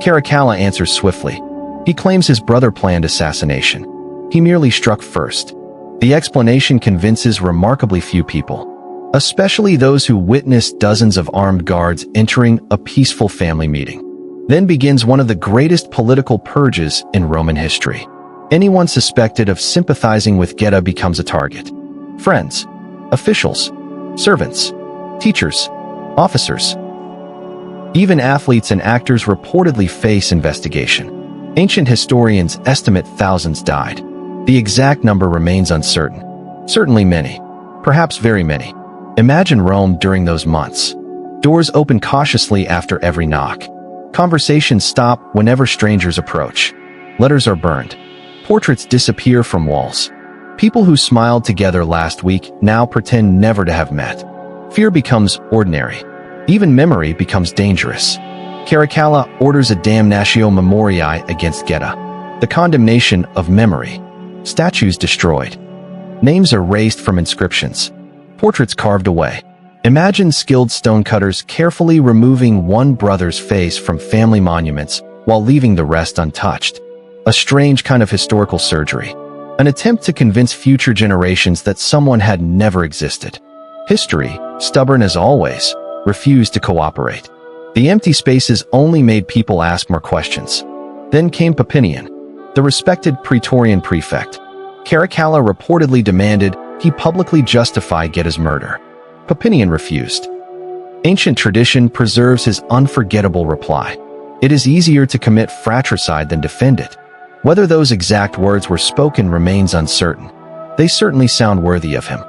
Caracalla answers swiftly. He claims his brother planned assassination. He merely struck first. The explanation convinces remarkably few people, especially those who witnessed dozens of armed guards entering a peaceful family meeting. Then begins one of the greatest political purges in Roman history. Anyone suspected of sympathizing with Geta becomes a target. Friends, officials, servants, teachers, officers. Even athletes and actors reportedly face investigation. Ancient historians estimate thousands died. The exact number remains uncertain. Certainly many. Perhaps very many. Imagine Rome during those months. Doors open cautiously after every knock. Conversations stop whenever strangers approach. Letters are burned. Portraits disappear from walls. People who smiled together last week now pretend never to have met. Fear becomes ordinary. Even memory becomes dangerous. Caracalla orders a damnatio memoriae against Geta, the condemnation of memory. Statues destroyed. Names erased from inscriptions. Portraits carved away. Imagine skilled stonecutters carefully removing one brother's face from family monuments while leaving the rest untouched. A strange kind of historical surgery. An attempt to convince future generations that someone had never existed. History, stubborn as always, refused to cooperate. The empty spaces only made people ask more questions. Then came Papinian, the respected Praetorian prefect. Caracalla reportedly demanded he publicly justify Geta's murder. Papinian refused. Ancient tradition preserves his unforgettable reply. It is easier to commit fratricide than defend it. Whether those exact words were spoken remains uncertain. They certainly sound worthy of him.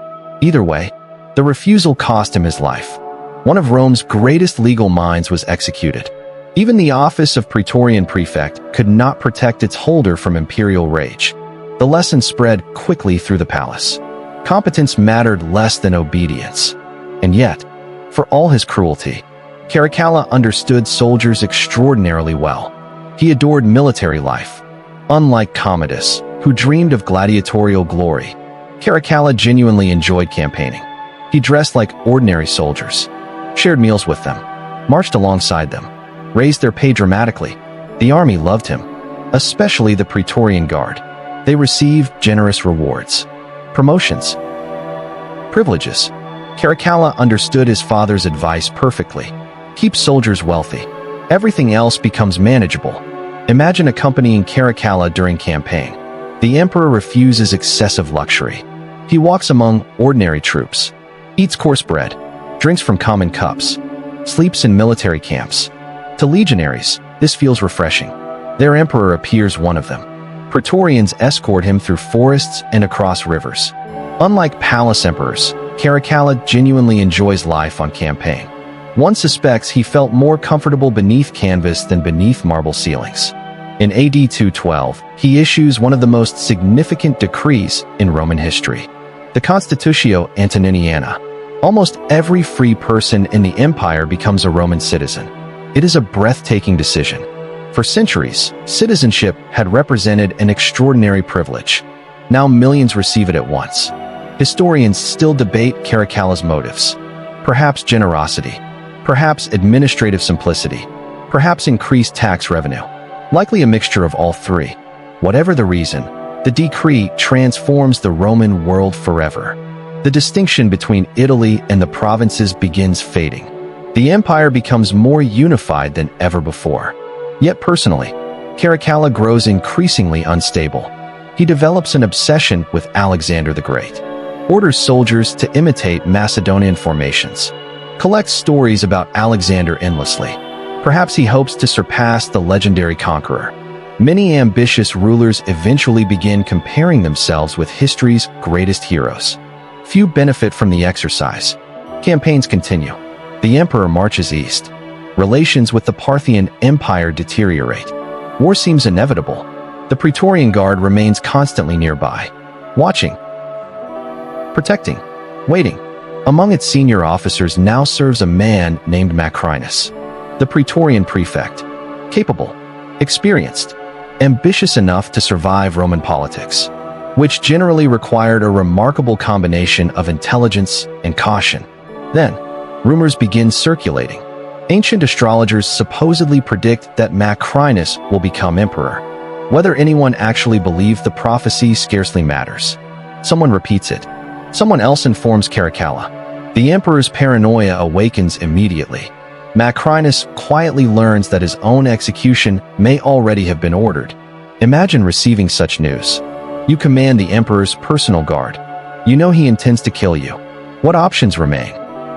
Either way, the refusal cost him his life. One of Rome's greatest legal minds was executed. Even the office of Praetorian prefect could not protect its holder from imperial rage. The lesson spread quickly through the palace. Competence mattered less than obedience. And yet, for all his cruelty, Caracalla understood soldiers extraordinarily well. He adored military life. Unlike Commodus, who dreamed of gladiatorial glory, Caracalla genuinely enjoyed campaigning. He dressed like ordinary soldiers, shared meals with them, marched alongside them, raised their pay dramatically. The army loved him, especially the Praetorian Guard. They received generous rewards, promotions, privileges. Caracalla understood his father's advice perfectly. Keep soldiers wealthy. Everything else becomes manageable. Imagine accompanying Caracalla during campaign. The emperor refuses excessive luxury. He walks among ordinary troops, eats coarse bread, drinks from common cups, sleeps in military camps. To legionaries, this feels refreshing. Their emperor appears one of them. Praetorians escort him through forests and across rivers. Unlike palace emperors, Caracalla genuinely enjoys life on campaign. One suspects he felt more comfortable beneath canvas than beneath marble ceilings. In AD 212, he issues one of the most significant decrees in Roman history, the Constitutio Antoniniana. Almost every free person in the empire becomes a Roman citizen. It is a breathtaking decision. For centuries, citizenship had represented an extraordinary privilege. Now millions receive it at once. Historians still debate Caracalla's motives. Perhaps generosity. Perhaps administrative simplicity. Perhaps increased tax revenue. Likely a mixture of all three. Whatever the reason, the decree transforms the Roman world forever. The distinction between Italy and the provinces begins fading. The empire becomes more unified than ever before. Yet personally, Caracalla grows increasingly unstable. He develops an obsession with Alexander the Great, orders soldiers to imitate Macedonian formations, collects stories about Alexander endlessly. Perhaps he hopes to surpass the legendary conqueror. Many ambitious rulers eventually begin comparing themselves with history's greatest heroes. Few benefit from the exercise. Campaigns continue. The emperor marches east. Relations with the Parthian Empire deteriorate. War seems inevitable. The Praetorian Guard remains constantly nearby, watching, protecting, waiting. Among its senior officers now serves a man named Macrinus, the Praetorian prefect, capable, experienced, ambitious enough to survive Roman politics, which generally required a remarkable combination of intelligence and caution. Then, rumors begin circulating. Ancient astrologers supposedly predict that Macrinus will become emperor. Whether anyone actually believed the prophecy scarcely matters. Someone repeats it. Someone else informs Caracalla. The emperor's paranoia awakens immediately. Macrinus quietly learns that his own execution may already have been ordered. Imagine receiving such news. You command the emperor's personal guard. You know he intends to kill you. What options remain?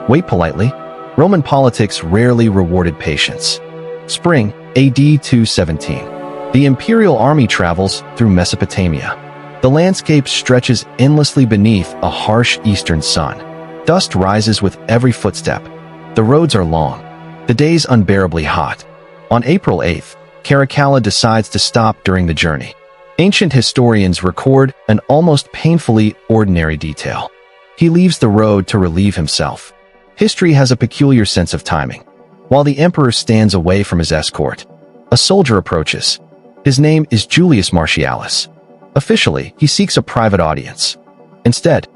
Wait politely? Roman politics rarely rewarded patience. Spring, AD 217. The imperial army travels through Mesopotamia. The landscape stretches endlessly beneath a harsh eastern sun. Dust rises with every footstep. The roads are long. The days unbearably hot. On April 8th, Caracalla decides to stop during the journey. Ancient historians record an almost painfully ordinary detail. He leaves the road to relieve himself. History has a peculiar sense of timing. While the emperor stands away from his escort, a soldier approaches. His name is Julius Martialis. Officially, he seeks a private audience. Instead,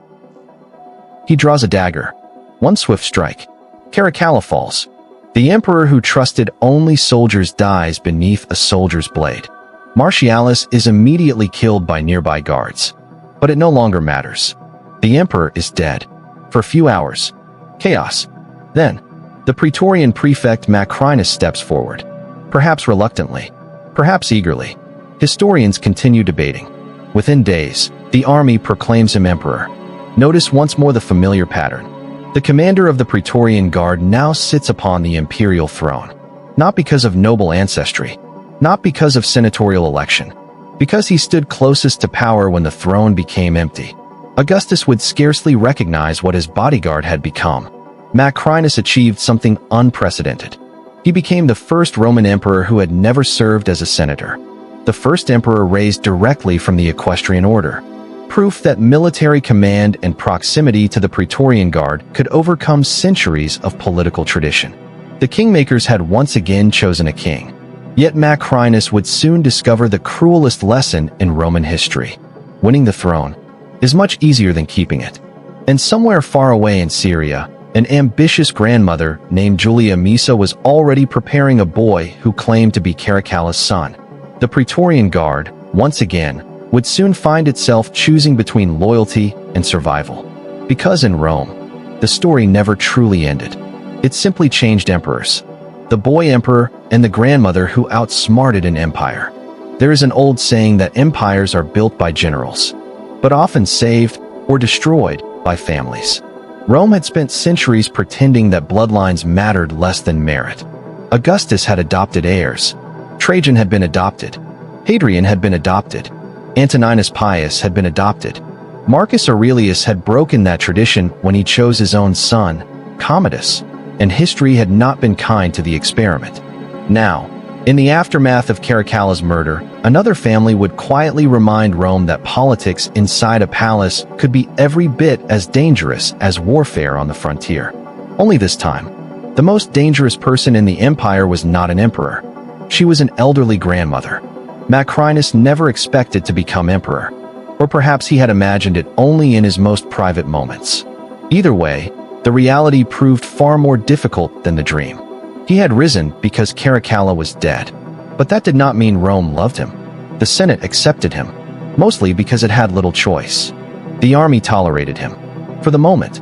he draws a dagger. One swift strike. Caracalla falls. The emperor who trusted only soldiers dies beneath a soldier's blade. Martialis is immediately killed by nearby guards. But it no longer matters. The emperor is dead. For a few hours. Chaos. Then, the Praetorian prefect Macrinus steps forward. Perhaps reluctantly. Perhaps eagerly. Historians continue debating. Within days, the army proclaims him emperor. Notice once more the familiar pattern. The commander of the Praetorian Guard now sits upon the imperial throne. Not because of noble ancestry. Not because of senatorial election. Because he stood closest to power when the throne became empty. Augustus would scarcely recognize what his bodyguard had become. Macrinus achieved something unprecedented. He became the first Roman emperor who had never served as a senator. The first emperor raised directly from the equestrian order. Proof that military command and proximity to the Praetorian Guard could overcome centuries of political tradition. The kingmakers had once again chosen a king. Yet Macrinus would soon discover the cruelest lesson in Roman history. Winning the throne is much easier than keeping it. And somewhere far away in Syria, an ambitious grandmother named Julia Misa was already preparing a boy who claimed to be Caracalla's son. The Praetorian Guard, once again, would soon find itself choosing between loyalty and survival. Because in Rome, the story never truly ended. It simply changed emperors. The boy emperor and the grandmother who outsmarted an empire. There is an old saying that empires are built by generals, but often saved or destroyed by families. Rome had spent centuries pretending that bloodlines mattered less than merit. Augustus had adopted heirs. Trajan had been adopted. Hadrian had been adopted. Antoninus Pius had been adopted. Marcus Aurelius had broken that tradition when he chose his own son, Commodus, and history had not been kind to the experiment. Now, in the aftermath of Caracalla's murder, another family would quietly remind Rome that politics inside a palace could be every bit as dangerous as warfare on the frontier. Only this time, the most dangerous person in the empire was not an emperor. She was an elderly grandmother. Macrinus never expected to become emperor, or perhaps he had imagined it only in his most private moments. Either way, the reality proved far more difficult than the dream. He had risen because Caracalla was dead, but that did not mean Rome loved him. The Senate accepted him, mostly because it had little choice. The army tolerated him. For the moment.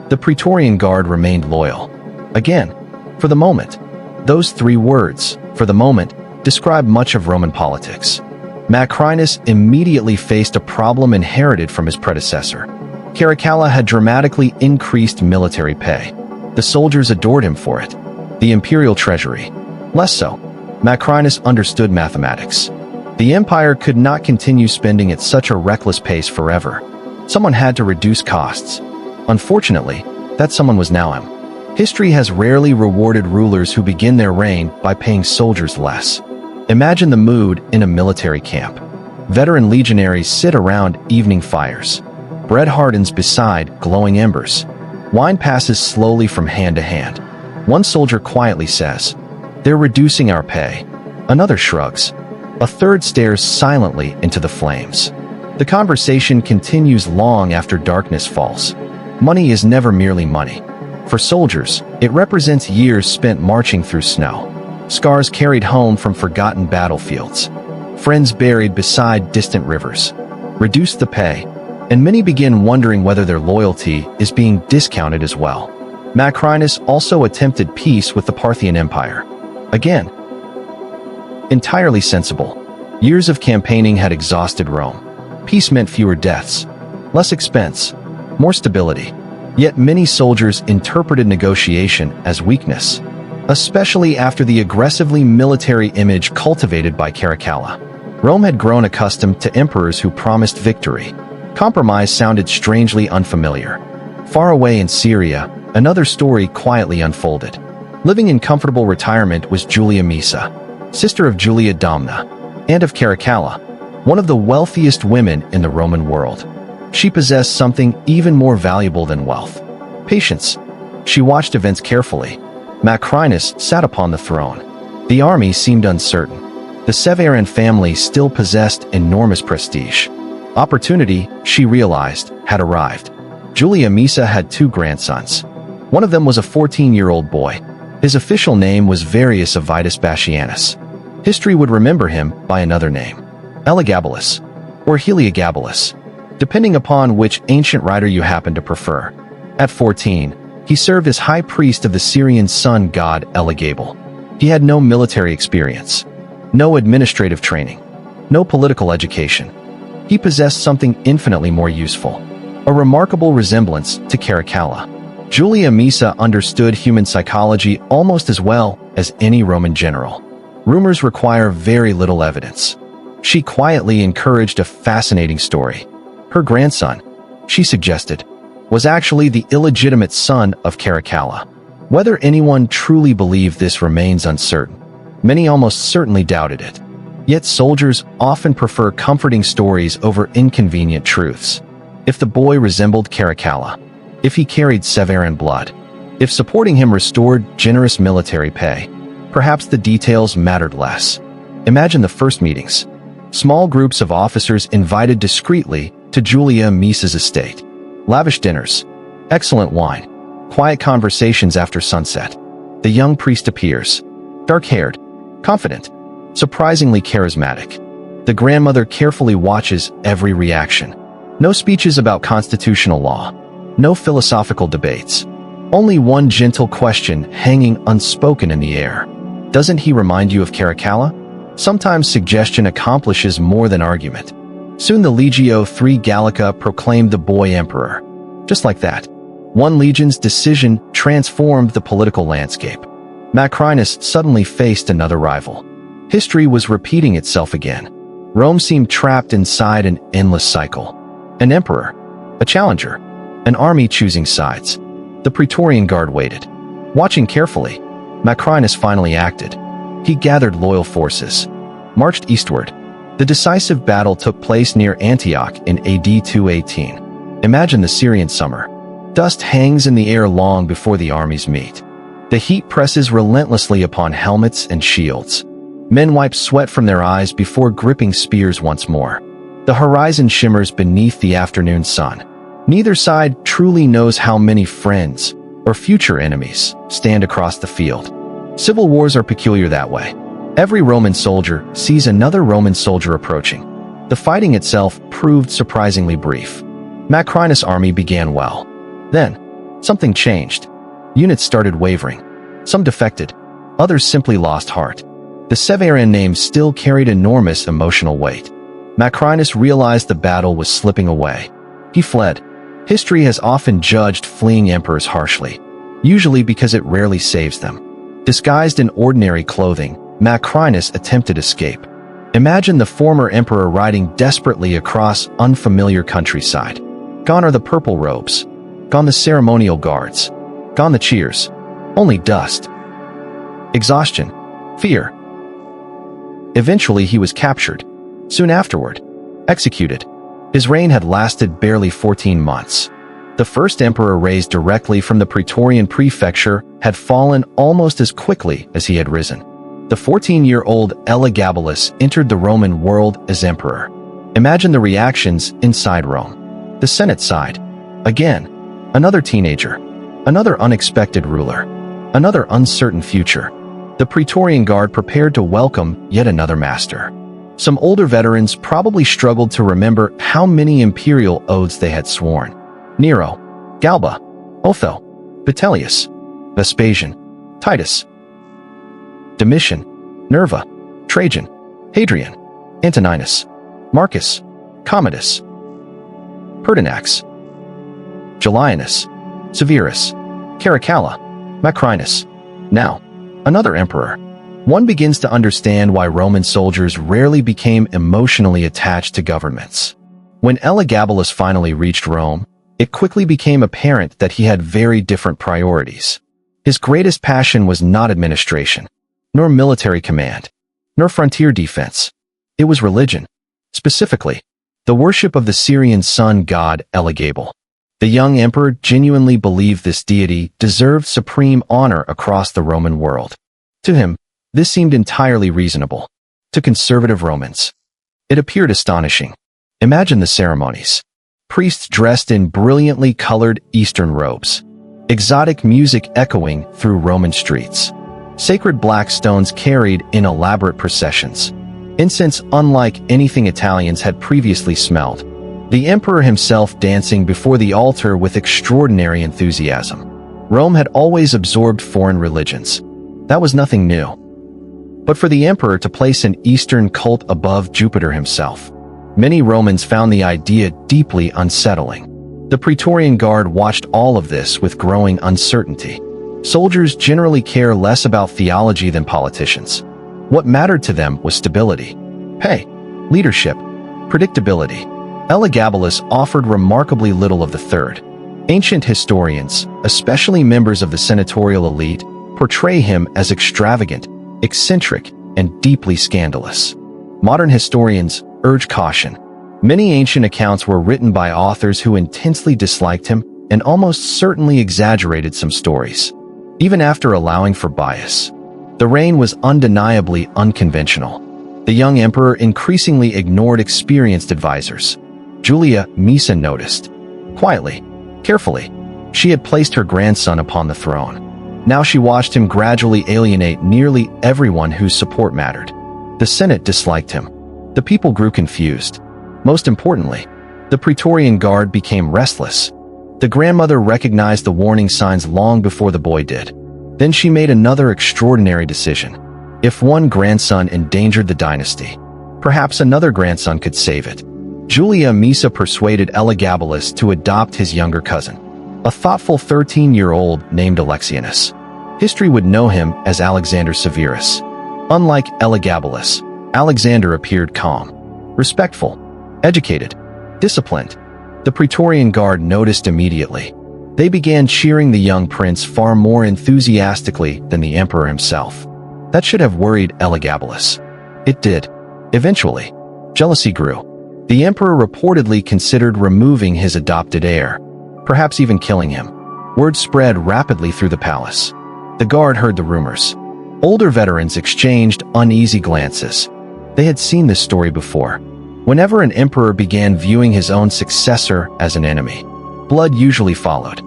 The Praetorian Guard remained loyal. Again, for the moment. Those three words, for the moment, describe much of Roman politics. Macrinus immediately faced a problem inherited from his predecessor. Caracalla had dramatically increased military pay. The soldiers adored him for it. The imperial treasury. Less so. Macrinus understood mathematics. The empire could not continue spending at such a reckless pace forever. Someone had to reduce costs. Unfortunately, that someone was now him. History has rarely rewarded rulers who begin their reign by paying soldiers less. Imagine the mood in a military camp. Veteran legionaries sit around evening fires. Bread hardens beside glowing embers. Wine passes slowly from hand to hand. One soldier quietly says, "They're reducing our pay." Another shrugs. A third stares silently into the flames. The conversation continues long after darkness falls. Money is never merely money. For soldiers, it represents years spent marching through snow. Scars carried home from forgotten battlefields. Friends buried beside distant rivers. Reduce the pay, and many begin wondering whether their loyalty is being discounted as well. Macrinus also attempted peace with the Parthian Empire. Again, entirely sensible. Years of campaigning had exhausted Rome. Peace meant fewer deaths, less expense, more stability. Yet many soldiers interpreted negotiation as weakness, especially after the aggressively military image cultivated by Caracalla. Rome had grown accustomed to emperors who promised victory. Compromise sounded strangely unfamiliar. Far away in Syria, another story quietly unfolded. Living in comfortable retirement was Julia Maesa, sister of Julia Domna, and of Caracalla, one of the wealthiest women in the Roman world. She possessed something even more valuable than wealth: patience. She watched events carefully. Macrinus sat upon the throne. The army seemed uncertain. The Severan family still possessed enormous prestige. Opportunity, she realized, had arrived. Julia Maesa had two grandsons. One of them was a 14-year-old boy. His official name was Varius Avitus Bassianus. History would remember him by another name, Elagabalus, or Heliogabalus, depending upon which ancient writer you happen to prefer. At 14, he served as high priest of the Syrian sun god Elagabal. He had no military experience, no administrative training, no political education. He possessed something infinitely more useful, a remarkable resemblance to Caracalla. Julia Maesa understood human psychology almost as well as any Roman general. Rumors require very little evidence. She quietly encouraged a fascinating story. Her grandson, she suggested, was actually the illegitimate son of Caracalla. Whether anyone truly believed this remains uncertain. Many almost certainly doubted it. Yet soldiers often prefer comforting stories over inconvenient truths. If the boy resembled Caracalla, if he carried Severan blood, if supporting him restored generous military pay, perhaps the details mattered less. Imagine the first meetings. Small groups of officers invited discreetly to Julia Maesa's estate. Lavish dinners, excellent wine, quiet conversations after sunset. The young priest appears, dark-haired, confident, surprisingly charismatic. The grandmother carefully watches every reaction. No speeches about constitutional law, no philosophical debates. Only one gentle question hanging unspoken in the air. Doesn't he remind you of Caracalla? Sometimes suggestion accomplishes more than argument. Soon the Legio III Gallica proclaimed the boy emperor. Just like that, one legion's decision transformed the political landscape. Macrinus suddenly faced another rival. History was repeating itself again. Rome seemed trapped inside an endless cycle. An emperor, a challenger, an army choosing sides. The Praetorian Guard waited. Watching carefully, Macrinus finally acted. He gathered loyal forces, marched eastward. The decisive battle took place near Antioch in AD 218. Imagine the Syrian summer. Dust hangs in the air long before the armies meet. The heat presses relentlessly upon helmets and shields. Men wipe sweat from their eyes before gripping spears once more. The horizon shimmers beneath the afternoon sun. Neither side truly knows how many friends, or future enemies, stand across the field. Civil wars are peculiar that way. Every Roman soldier sees another Roman soldier approaching. The fighting itself proved surprisingly brief. Macrinus' army began well. Then, something changed. Units started wavering. Some defected. Others simply lost heart. The Severan name still carried enormous emotional weight. Macrinus realized the battle was slipping away. He fled. History has often judged fleeing emperors harshly, usually because it rarely saves them. Disguised in ordinary clothing, Macrinus attempted escape. Imagine the former emperor riding desperately across unfamiliar countryside. Gone are the purple robes. Gone the ceremonial guards. Gone the cheers. Only dust. Exhaustion. Fear. Eventually he was captured. Soon afterward, executed. His reign had lasted barely 14 months. The first emperor raised directly from the Praetorian prefecture had fallen almost as quickly as he had risen. The 14-year-old Elagabalus entered the Roman world as emperor. Imagine the reactions inside Rome. The Senate sighed. Again, another teenager. Another unexpected ruler. Another uncertain future. The Praetorian Guard prepared to welcome yet another master. Some older veterans probably struggled to remember how many imperial oaths they had sworn. Nero, Galba, Otho, Vitellius, Vespasian, Titus, Domitian, Nerva, Trajan, Hadrian, Antoninus, Marcus, Commodus, Pertinax, Julianus, Severus, Caracalla, Macrinus. Now, another emperor. One begins to understand why Roman soldiers rarely became emotionally attached to governments. When Elagabalus finally reached Rome, it quickly became apparent that he had very different priorities. His greatest passion was not administration, nor military command, nor frontier defense. It was religion. Specifically, the worship of the Syrian sun god Elagabal. The young emperor genuinely believed this deity deserved supreme honor across the Roman world. To him, this seemed entirely reasonable. To conservative Romans, it appeared astonishing. Imagine the ceremonies. Priests dressed in brilliantly colored Eastern robes. Exotic music echoing through Roman streets. Sacred black stones carried in elaborate processions. Incense unlike anything Italians had previously smelled. The emperor himself dancing before the altar with extraordinary enthusiasm. Rome had always absorbed foreign religions. That was nothing new. But for the emperor to place an Eastern cult above Jupiter himself, many Romans found the idea deeply unsettling. The Praetorian Guard watched all of this with growing uncertainty. Soldiers generally care less about theology than politicians. What mattered to them was stability, pay, leadership, predictability. Elagabalus offered remarkably little of the third. Ancient historians, especially members of the senatorial elite, portray him as extravagant, eccentric, and deeply scandalous. Modern historians urge caution. Many ancient accounts were written by authors who intensely disliked him and almost certainly exaggerated some stories. Even after allowing for bias, the reign was undeniably unconventional. The young emperor increasingly ignored experienced advisors. Julia Misa noticed. Quietly, carefully, she had placed her grandson upon the throne. Now she watched him gradually alienate nearly everyone whose support mattered. The Senate disliked him. The people grew confused. Most importantly, the Praetorian Guard became restless. The grandmother recognized the warning signs long before the boy did. Then she made another extraordinary decision. If one grandson endangered the dynasty, perhaps another grandson could save it. Julia Misa persuaded Elagabalus to adopt his younger cousin, a thoughtful 13-year-old named Alexianus. History would know him as Alexander Severus. Unlike Elagabalus, Alexander appeared calm, respectful, educated, disciplined. The Praetorian Guard noticed immediately. They began cheering the young prince far more enthusiastically than the emperor himself. That should have worried Elagabalus. It did. Eventually, jealousy grew. The emperor reportedly considered removing his adopted heir, perhaps even killing him. Word spread rapidly through the palace. The guard heard the rumors. Older veterans exchanged uneasy glances. They had seen this story before. Whenever an emperor began viewing his own successor as an enemy, blood usually followed.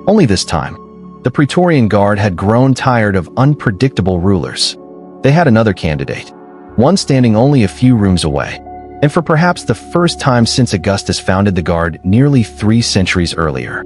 Only this time, The Praetorian Guard had grown tired of unpredictable rulers. They had another candidate, one standing only a few rooms away, and for perhaps the first time since Augustus founded the Guard nearly 3 centuries earlier.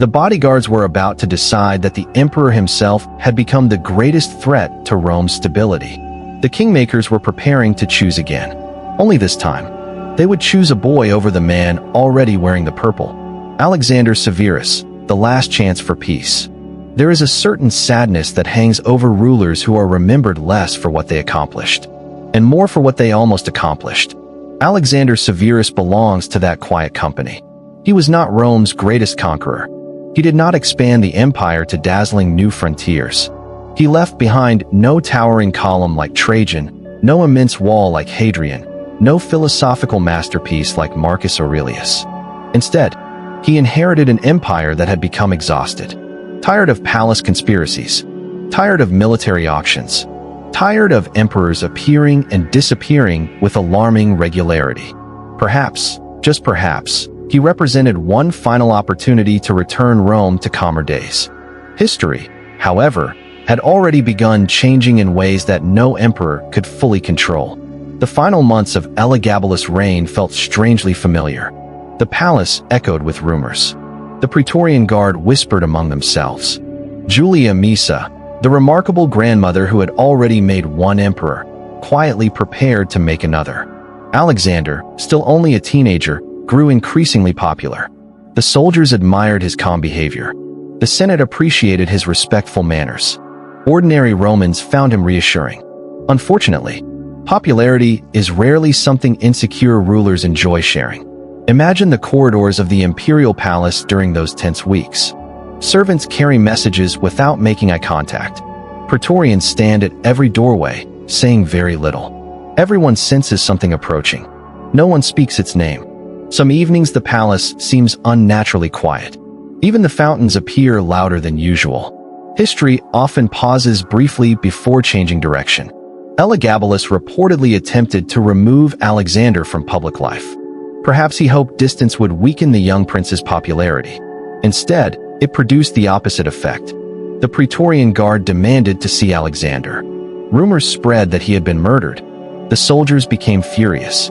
The bodyguards were about to decide that the emperor himself had become the greatest threat to Rome's stability. The kingmakers were preparing to choose again. Only this time, they would choose a boy over the man already wearing the purple. Alexander Severus, the last chance for peace. There is a certain sadness that hangs over rulers who are remembered less for what they accomplished, and more for what they almost accomplished. Alexander Severus belongs to that quiet company. He was not Rome's greatest conqueror. He did not expand the empire to dazzling new frontiers. He left behind no towering column like Trajan, no immense wall like Hadrian, no philosophical masterpiece like Marcus Aurelius. Instead, he inherited an empire that had become exhausted. Tired of palace conspiracies, tired of military auctions, tired of emperors appearing and disappearing with alarming regularity. Perhaps, just perhaps, he represented one final opportunity to return Rome to calmer days. History, however, had already begun changing in ways that no emperor could fully control. The final months of Elagabalus' reign felt strangely familiar. The palace echoed with rumors. The Praetorian Guard whispered among themselves. Julia Maesa, the remarkable grandmother who had already made one emperor, quietly prepared to make another. Alexander, still only a teenager, grew increasingly popular. The soldiers admired his calm behavior. The Senate appreciated his respectful manners. Ordinary Romans found him reassuring. Unfortunately, popularity is rarely something insecure rulers enjoy sharing. Imagine the corridors of the imperial palace during those tense weeks. Servants carry messages without making eye contact. Praetorians stand at every doorway, saying very little. Everyone senses something approaching. No one speaks its name. Some evenings the palace seems unnaturally quiet. Even the fountains appear louder than usual. History often pauses briefly before changing direction. Elagabalus reportedly attempted to remove Alexander from public life. Perhaps he hoped distance would weaken the young prince's popularity. Instead, it produced the opposite effect. The Praetorian Guard demanded to see Alexander. Rumors spread that he had been murdered. The soldiers became furious.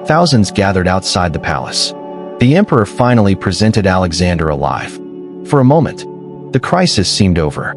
Thousands gathered outside the palace. The emperor finally presented Alexander alive. For a moment, the crisis seemed over.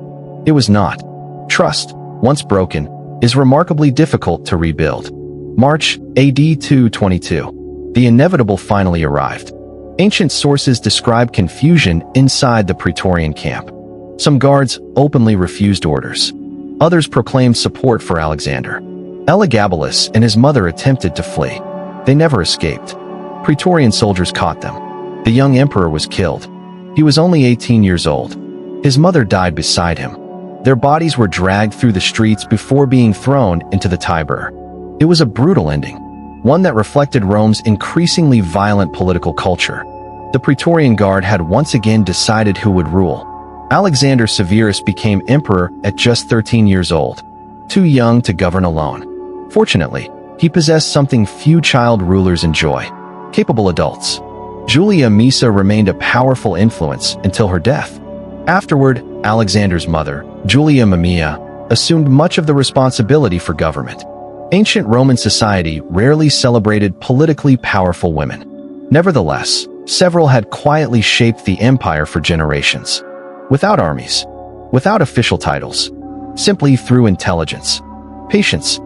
It was not. Trust, once broken, is remarkably difficult to rebuild. March, AD 222. The inevitable finally arrived. Ancient sources describe confusion inside the Praetorian camp. Some guards openly refused orders. Others proclaimed support for Alexander. Elagabalus and his mother attempted to flee. They never escaped. Praetorian soldiers caught them. The young emperor was killed. He was only 18 years old. His mother died beside him. Their bodies were dragged through the streets before being thrown into the Tiber. It was a brutal ending, one that reflected Rome's increasingly violent political culture. The Praetorian Guard had once again decided who would rule. Alexander Severus became emperor at just 13 years old, too young to govern alone. Fortunately, he possessed something few child rulers enjoy: capable adults. Julia Maesa remained a powerful influence until her death. Afterward, Alexander's mother, Julia Mamaea, assumed much of the responsibility for government. Ancient Roman society rarely celebrated politically powerful women. Nevertheless, several had quietly shaped the empire for generations. Without armies, without official titles, simply through intelligence, patience,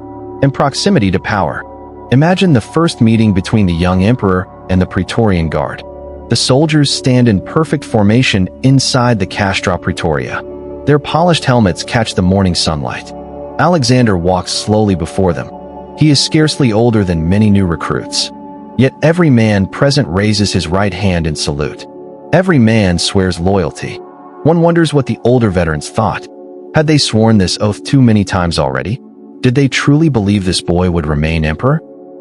and proximity to power. Imagine the first meeting between the young emperor and the Praetorian Guard. The soldiers stand in perfect formation inside the Castra Praetoria. Their polished helmets catch the morning sunlight. Alexander walks slowly before them. He is scarcely older than many new recruits. Yet every man present raises his right hand in salute. Every man swears loyalty. One wonders what the older veterans thought. Had they sworn this oath too many times already? Did they truly believe this boy would remain emperor?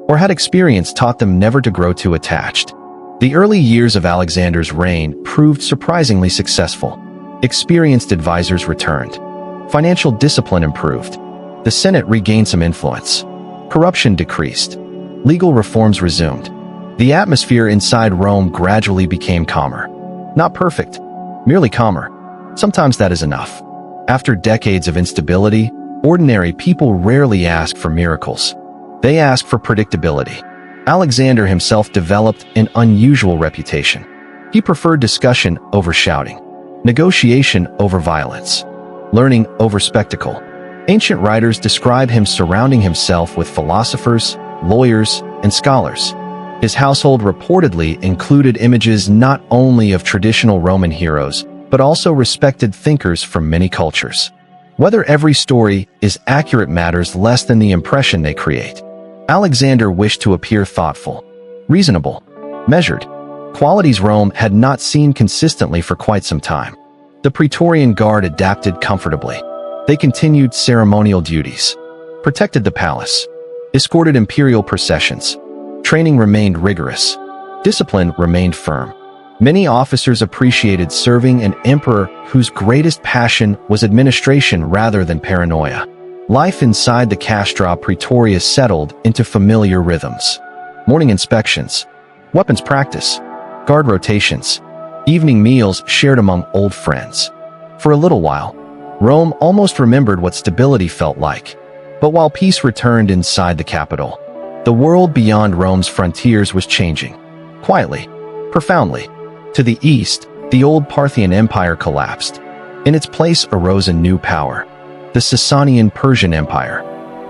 Or had experience taught them never to grow too attached? The early years of Alexander's reign proved surprisingly successful. Experienced advisors returned. Financial discipline improved. The Senate regained some influence. Corruption decreased. Legal reforms resumed. The atmosphere inside Rome gradually became calmer. Not perfect, merely calmer. Sometimes that is enough. After decades of instability, ordinary people rarely ask for miracles. They ask for predictability. Alexander himself developed an unusual reputation. He preferred discussion over shouting, negotiation over violence, learning over spectacle. Ancient writers describe him surrounding himself with philosophers, lawyers, and scholars. His household reportedly included images not only of traditional Roman heroes, but also respected thinkers from many cultures. Whether every story is accurate matters less than the impression they create. Alexander wished to appear thoughtful, reasonable, measured, qualities Rome had not seen consistently for quite some time. The Praetorian Guard adapted comfortably. They continued ceremonial duties, protected the palace, escorted imperial processions. Training remained rigorous. Discipline remained firm. Many officers appreciated serving an emperor whose greatest passion was administration rather than paranoia. Life inside the Castra Praetoria settled into familiar rhythms. Morning inspections, weapons practice, guard rotations, evening meals shared among old friends. For a little while, Rome almost remembered what stability felt like. But while peace returned inside the capital, the world beyond Rome's frontiers was changing. Quietly, profoundly. To the east, the old Parthian Empire collapsed. In its place arose a new power, the Sasanian Persian Empire.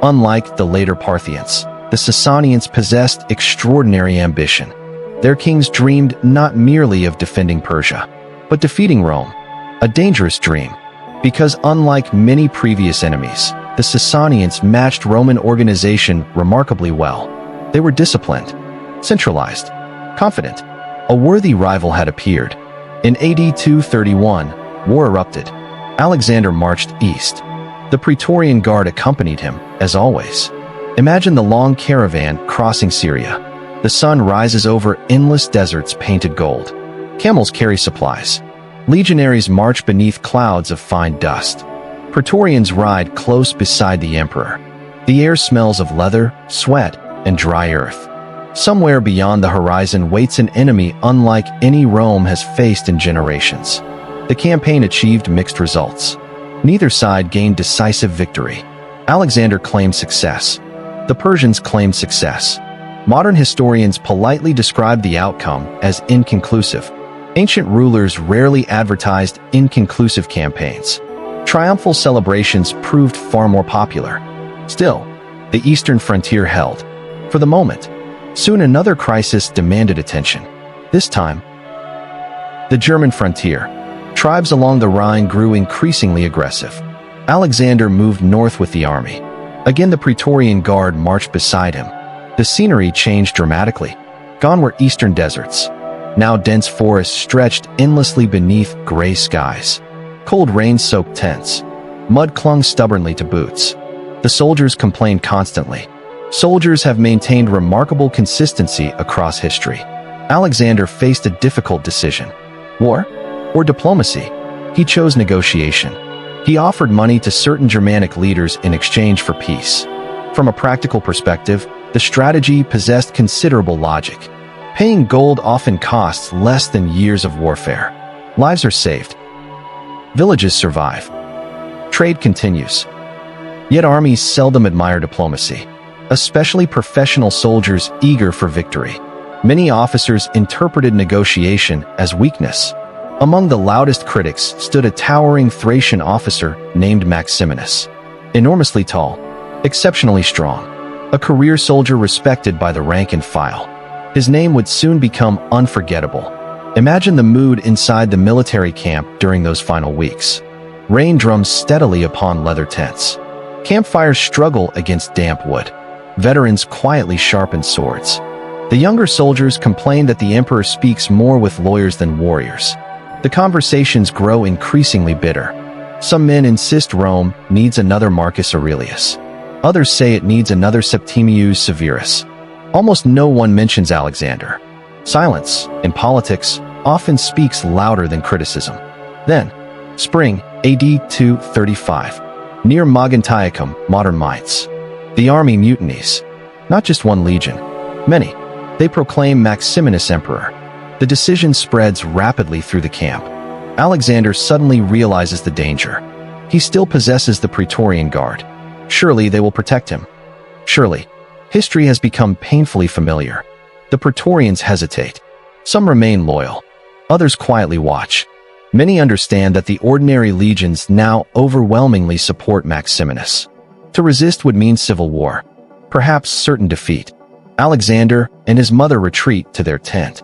Unlike the later Parthians, the Sasanians possessed extraordinary ambition. Their kings dreamed not merely of defending Persia, but defeating Rome. A dangerous dream, because unlike many previous enemies, the Sasanians matched Roman organization remarkably well. They were disciplined, centralized, confident. A worthy rival had appeared. In AD 231, war erupted. Alexander marched east. The Praetorian Guard accompanied him, as always. Imagine the long caravan crossing Syria. The sun rises over endless deserts painted gold. Camels carry supplies. Legionaries march beneath clouds of fine dust. Praetorians ride close beside the emperor. The air smells of leather, sweat, and dry earth. Somewhere beyond the horizon waits an enemy unlike any Rome has faced in generations. The campaign achieved mixed results. Neither side gained decisive victory. Alexander claimed success. The Persians claimed success. Modern historians politely describe the outcome as inconclusive. Ancient rulers rarely advertised inconclusive campaigns. Triumphal celebrations proved far more popular. Still, the eastern frontier held. For the moment. Soon another crisis demanded attention. This time, the German frontier. Tribes along the Rhine grew increasingly aggressive. Alexander moved north with the army. Again the Praetorian Guard marched beside him. The scenery changed dramatically. Gone were eastern deserts. Now dense forests stretched endlessly beneath gray skies. Cold rain soaked tents. Mud clung stubbornly to boots. The soldiers complained constantly. Soldiers have maintained remarkable consistency across history. Alexander faced a difficult decision. War or diplomacy? He chose negotiation. He offered money to certain Germanic leaders in exchange for peace. From a practical perspective, the strategy possessed considerable logic. Paying gold often costs less than years of warfare. Lives are saved. Villages survive. Trade continues. Yet armies seldom admire diplomacy, especially professional soldiers eager for victory. Many officers interpreted negotiation as weakness. Among the loudest critics stood a towering Thracian officer named Maximinus. Enormously tall, exceptionally strong, a career soldier respected by the rank and file. His name would soon become unforgettable. Imagine the mood inside the military camp during those final weeks. Rain drums steadily upon leather tents. Campfires struggle against damp wood. Veterans quietly sharpen swords. The younger soldiers complain that the emperor speaks more with lawyers than warriors. The conversations grow increasingly bitter. Some men insist Rome needs another Marcus Aurelius. Others say it needs another Septimius Severus. Almost no one mentions Alexander. Silence, in politics, often speaks louder than criticism. Then, spring, AD 235, near Mogontiacum, modern Mainz. The army mutinies. Not just one legion. Many. They proclaim Maximinus emperor. The decision spreads rapidly through the camp. Alexander suddenly realizes the danger. He still possesses the Praetorian Guard. Surely they will protect him. Surely. History has become painfully familiar. The Praetorians hesitate. Some remain loyal. Others quietly watch. Many understand that the ordinary legions now overwhelmingly support Maximinus. To resist would mean civil war, perhaps certain defeat. Alexander and his mother retreat to their tent.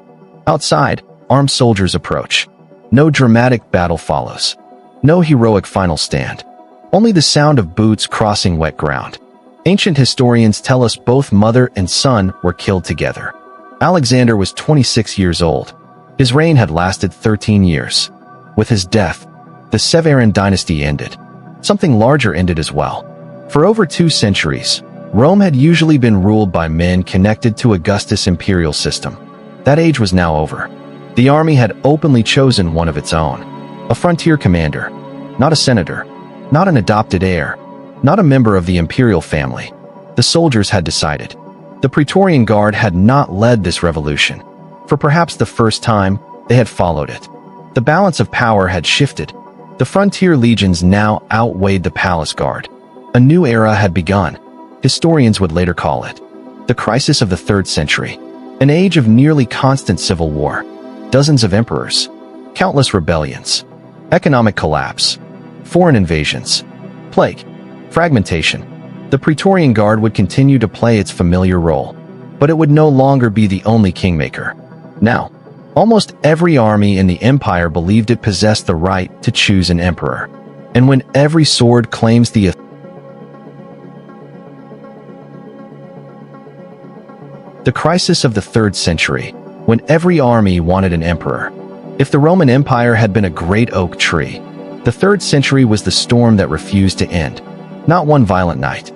Outside, armed soldiers approach. No dramatic battle follows. No heroic final stand. Only the sound of boots crossing wet ground. Ancient historians tell us both mother and son were killed together. Alexander was 26 years old. His reign had lasted 13 years. With his death, the Severan dynasty ended. Something larger ended as well. For over 2 centuries, Rome had usually been ruled by men connected to Augustus' imperial system. That age was now over. The army had openly chosen one of its own. A frontier commander, not a senator, not an adopted heir, not a member of the imperial family. The soldiers had decided. The Praetorian Guard had not led this revolution. For perhaps the first time, they had followed it. The balance of power had shifted. The frontier legions now outweighed the palace guard. A new era had begun. Historians would later call it the crisis of the 3rd century, an age of nearly constant civil war, dozens of emperors, countless rebellions, economic collapse, foreign invasions, plague, fragmentation. The Praetorian Guard would continue to play its familiar role, but it would no longer be the only kingmaker. Now, almost every army in the empire believed it possessed the right to choose an emperor. And when every sword claims the crisis of the 3rd century, when every army wanted an emperor. If the Roman Empire had been a great oak tree, the 3rd century was the storm that refused to end. Not one violent night,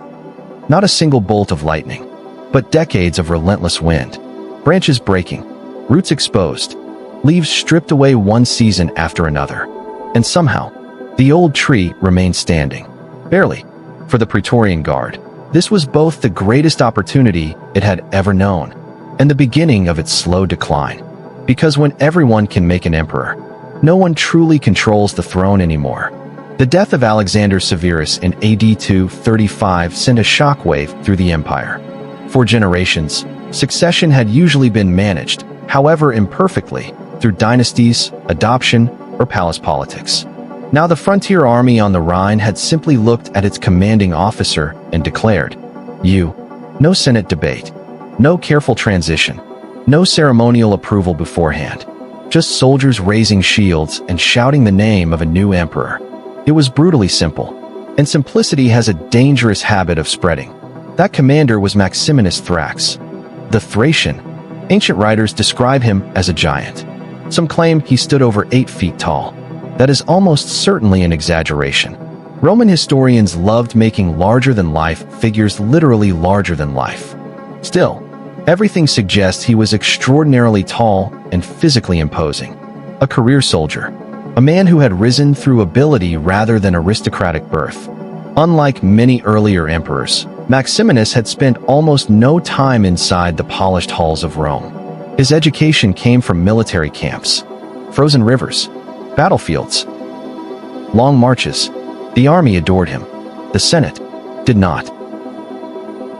not a single bolt of lightning, but decades of relentless wind. Branches breaking, roots exposed, leaves stripped away one season after another. And somehow, the old tree remained standing. Barely. For the Praetorian Guard, this was both the greatest opportunity it had ever known and the beginning of its slow decline. Because when everyone can make an emperor, no one truly controls the throne anymore. The death of Alexander Severus in AD 235 sent a shockwave through the empire. For generations, succession had usually been managed, however imperfectly, through dynasties, adoption, or palace politics. Now the frontier army on the Rhine had simply looked at its commanding officer and declared, no Senate debate, no careful transition, no ceremonial approval beforehand, just soldiers raising shields and shouting the name of a new emperor. It was brutally simple, and simplicity has a dangerous habit of spreading. That commander was Maximinus Thrax, the Thracian. Ancient writers describe him as a giant. Some claim he stood over 8 feet tall. That is almost certainly an exaggeration. Roman historians loved making larger-than-life figures literally larger than life. Still, everything suggests he was extraordinarily tall and physically imposing. A career soldier, a man who had risen through ability rather than aristocratic birth. Unlike many earlier emperors, Maximinus had spent almost no time inside the polished halls of Rome. His education came from military camps, frozen rivers, battlefields, long marches. The army adored him. The Senate did not.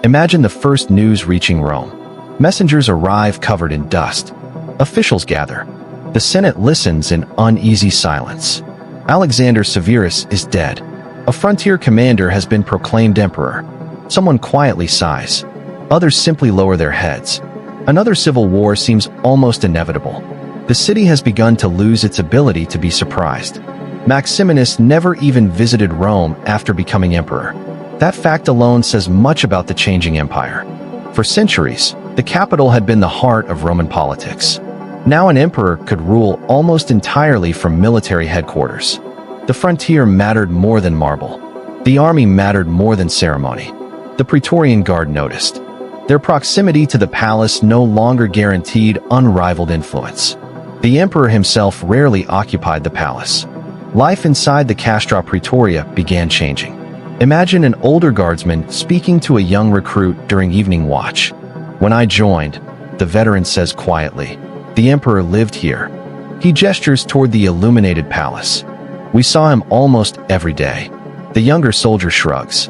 Imagine the first news reaching Rome. Messengers arrive covered in dust. Officials gather. The Senate listens in uneasy silence. Alexander Severus is dead. A frontier commander has been proclaimed emperor. Someone quietly sighs. Others simply lower their heads. Another civil war seems almost inevitable. The city has begun to lose its ability to be surprised. Maximinus never even visited Rome after becoming emperor. That fact alone says much about the changing empire. For centuries, the capital had been the heart of Roman politics. Now an emperor could rule almost entirely from military headquarters. The frontier mattered more than marble. The army mattered more than ceremony. The Praetorian Guard noticed. Their proximity to the palace no longer guaranteed unrivaled influence. The emperor himself rarely occupied the palace. Life inside the Castra Praetoria began changing. Imagine an older guardsman speaking to a young recruit during evening watch. "When I joined," the veteran says quietly, "the emperor lived here. He gestures toward the illuminated palace. We saw him almost every day. The younger soldier shrugs.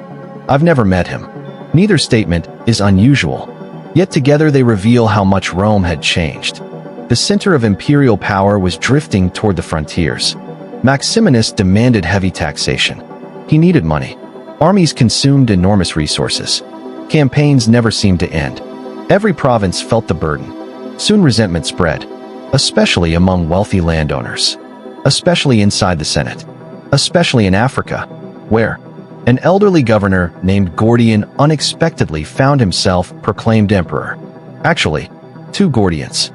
I've never met him. Neither statement is unusual, yet together they reveal how much Rome had changed. The center of imperial power was drifting toward the frontiers. Maximinus demanded heavy taxation. He needed money. Armies consumed enormous resources. Campaigns never seemed to end. Every province felt the burden. Soon resentment spread, especially among wealthy landowners, especially inside the Senate, especially in Africa, where an elderly governor named Gordian unexpectedly found himself proclaimed emperor. Actually, two Gordians,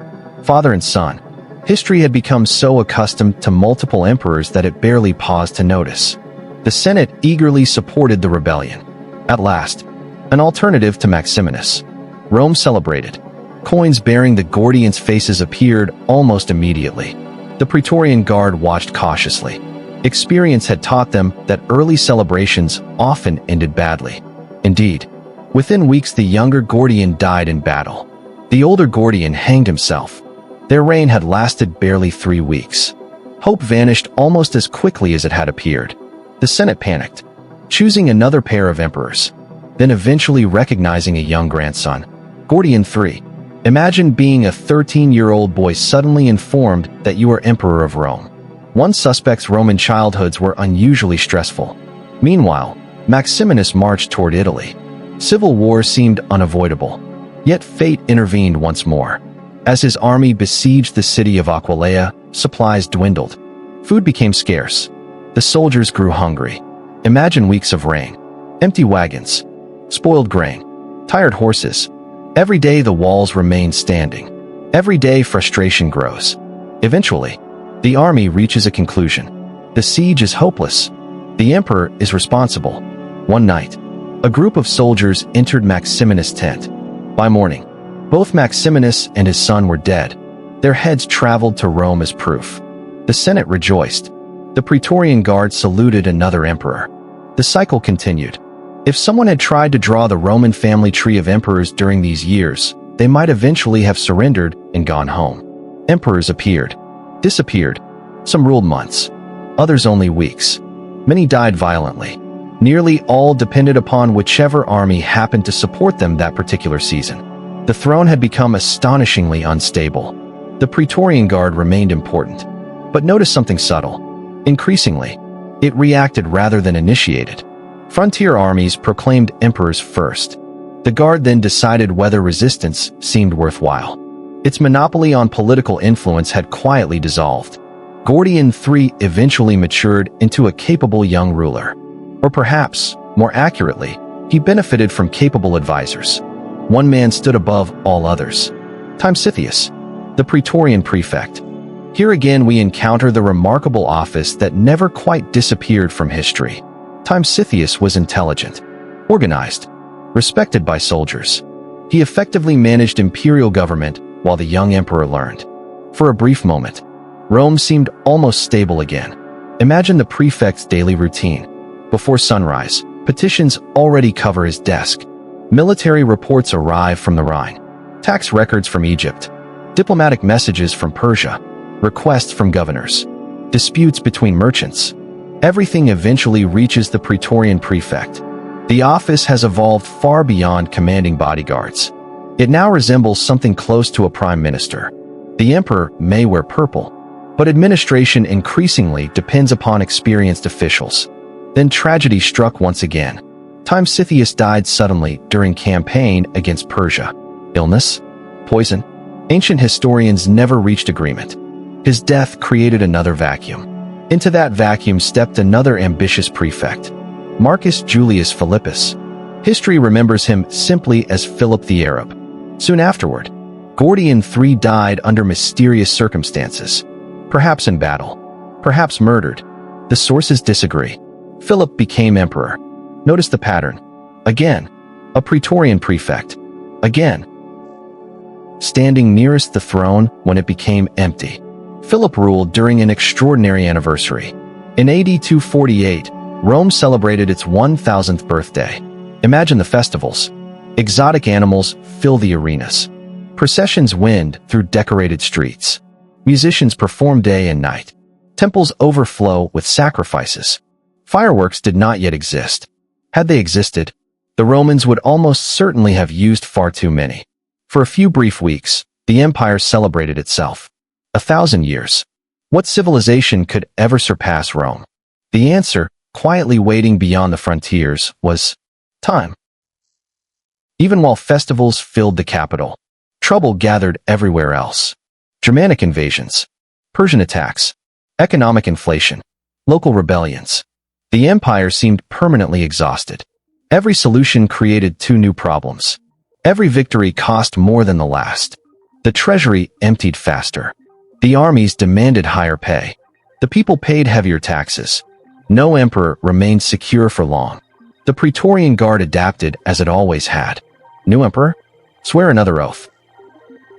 father and son. History had become so accustomed to multiple emperors that it barely paused to notice. The Senate eagerly supported the rebellion. At last, an alternative to Maximinus. Rome celebrated. Coins bearing the Gordians' faces appeared almost immediately. The Praetorian Guard watched cautiously. Experience had taught them that early celebrations often ended badly. Indeed, within weeks the younger Gordian died in battle. The older Gordian hanged himself. Their reign had lasted barely 3 weeks. Hope vanished almost as quickly as it had appeared. The Senate panicked, choosing another pair of emperors, then eventually recognizing a young grandson, Gordian III. Imagine being a 13-year-old boy suddenly informed that you are emperor of Rome. One suspect's Roman childhoods were unusually stressful. Meanwhile, Maximinus marched toward Italy. Civil war seemed unavoidable. Yet fate intervened once more. As his army besieged the city of Aquileia, supplies dwindled. Food became scarce. The soldiers grew hungry. Imagine weeks of rain, empty wagons, spoiled grain, tired horses. Every day the walls remain standing. Every day frustration grows. Eventually, the army reaches a conclusion. The siege is hopeless. The emperor is responsible. One night, a group of soldiers entered Maximinus' tent. By morning, both Maximinus and his son were dead. Their heads traveled to Rome as proof. The Senate rejoiced. The Praetorian Guard saluted another emperor. The cycle continued. If someone had tried to draw the Roman family tree of emperors during these years, they might eventually have surrendered and gone home. Emperors appeared, disappeared. Some ruled months, others only weeks. Many died violently. Nearly all depended upon whichever army happened to support them that particular season. The throne had become astonishingly unstable. The Praetorian Guard remained important. But notice something subtle. Increasingly, it reacted rather than initiated. Frontier armies proclaimed emperors first. The Guard then decided whether resistance seemed worthwhile. Its monopoly on political influence had quietly dissolved. Gordian III eventually matured into a capable young ruler. Or perhaps, more accurately, he benefited from capable advisors. One man stood above all others. Timesitheus, the Praetorian prefect. Here again we encounter the remarkable office that never quite disappeared from history. Timesitheus was intelligent, organized, respected by soldiers. He effectively managed imperial government while the young emperor learned. For a brief moment, Rome seemed almost stable again. Imagine the prefect's daily routine. Before sunrise, petitions already cover his desk. Military reports arrive from the Rhine. Tax records from Egypt. Diplomatic messages from Persia. Requests from governors. Disputes between merchants. Everything eventually reaches the Praetorian prefect. The office has evolved far beyond commanding bodyguards. It now resembles something close to a prime minister. The emperor may wear purple, but administration increasingly depends upon experienced officials. Then tragedy struck once again. Timesitheus died suddenly during campaign against Persia. Illness? Poison? Ancient historians never reached agreement. His death created another vacuum. Into that vacuum stepped another ambitious prefect, Marcus Julius Philippus. History remembers him simply as Philip the Arab. Soon afterward, Gordian III died under mysterious circumstances. Perhaps in battle, perhaps murdered. The sources disagree. Philip became emperor. Notice the pattern. Again, a Praetorian prefect. Again, standing nearest the throne when it became empty. Philip ruled during an extraordinary anniversary. In AD 248, Rome celebrated its 1000th birthday. Imagine the festivals. Exotic animals fill the arenas. Processions wind through decorated streets. Musicians perform day and night. Temples overflow with sacrifices. Fireworks did not yet exist. Had they existed, the Romans would almost certainly have used far too many. For a few brief weeks, the empire celebrated itself. 1,000 years. What civilization could ever surpass Rome? The answer, quietly waiting beyond the frontiers, was time. Even while festivals filled the capital, trouble gathered everywhere else. Germanic invasions, Persian attacks, economic inflation, local rebellions. The empire seemed permanently exhausted. Every solution created two new problems. Every victory cost more than the last. The treasury emptied faster. The armies demanded higher pay. The people paid heavier taxes. No emperor remained secure for long. The Praetorian Guard adapted as it always had. New emperor? Swear another oath.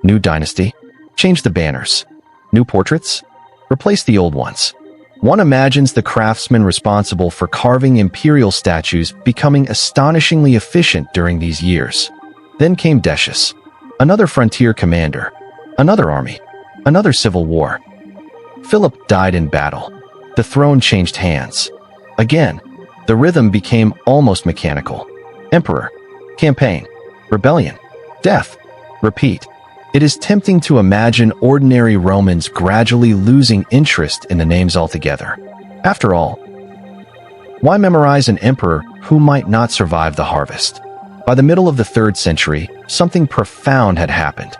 New dynasty? Change the banners. New portraits? Replace the old ones. One imagines the craftsmen responsible for carving imperial statues becoming astonishingly efficient during these years. Then came Decius, another frontier commander, another army, another civil war. Philip died in battle. The throne changed hands. Again, the rhythm became almost mechanical. Emperor, campaign, rebellion, death, repeat. It is tempting to imagine ordinary Romans gradually losing interest in the names altogether. After all, why memorize an emperor who might not survive the harvest? By the middle of the 3rd century, something profound had happened.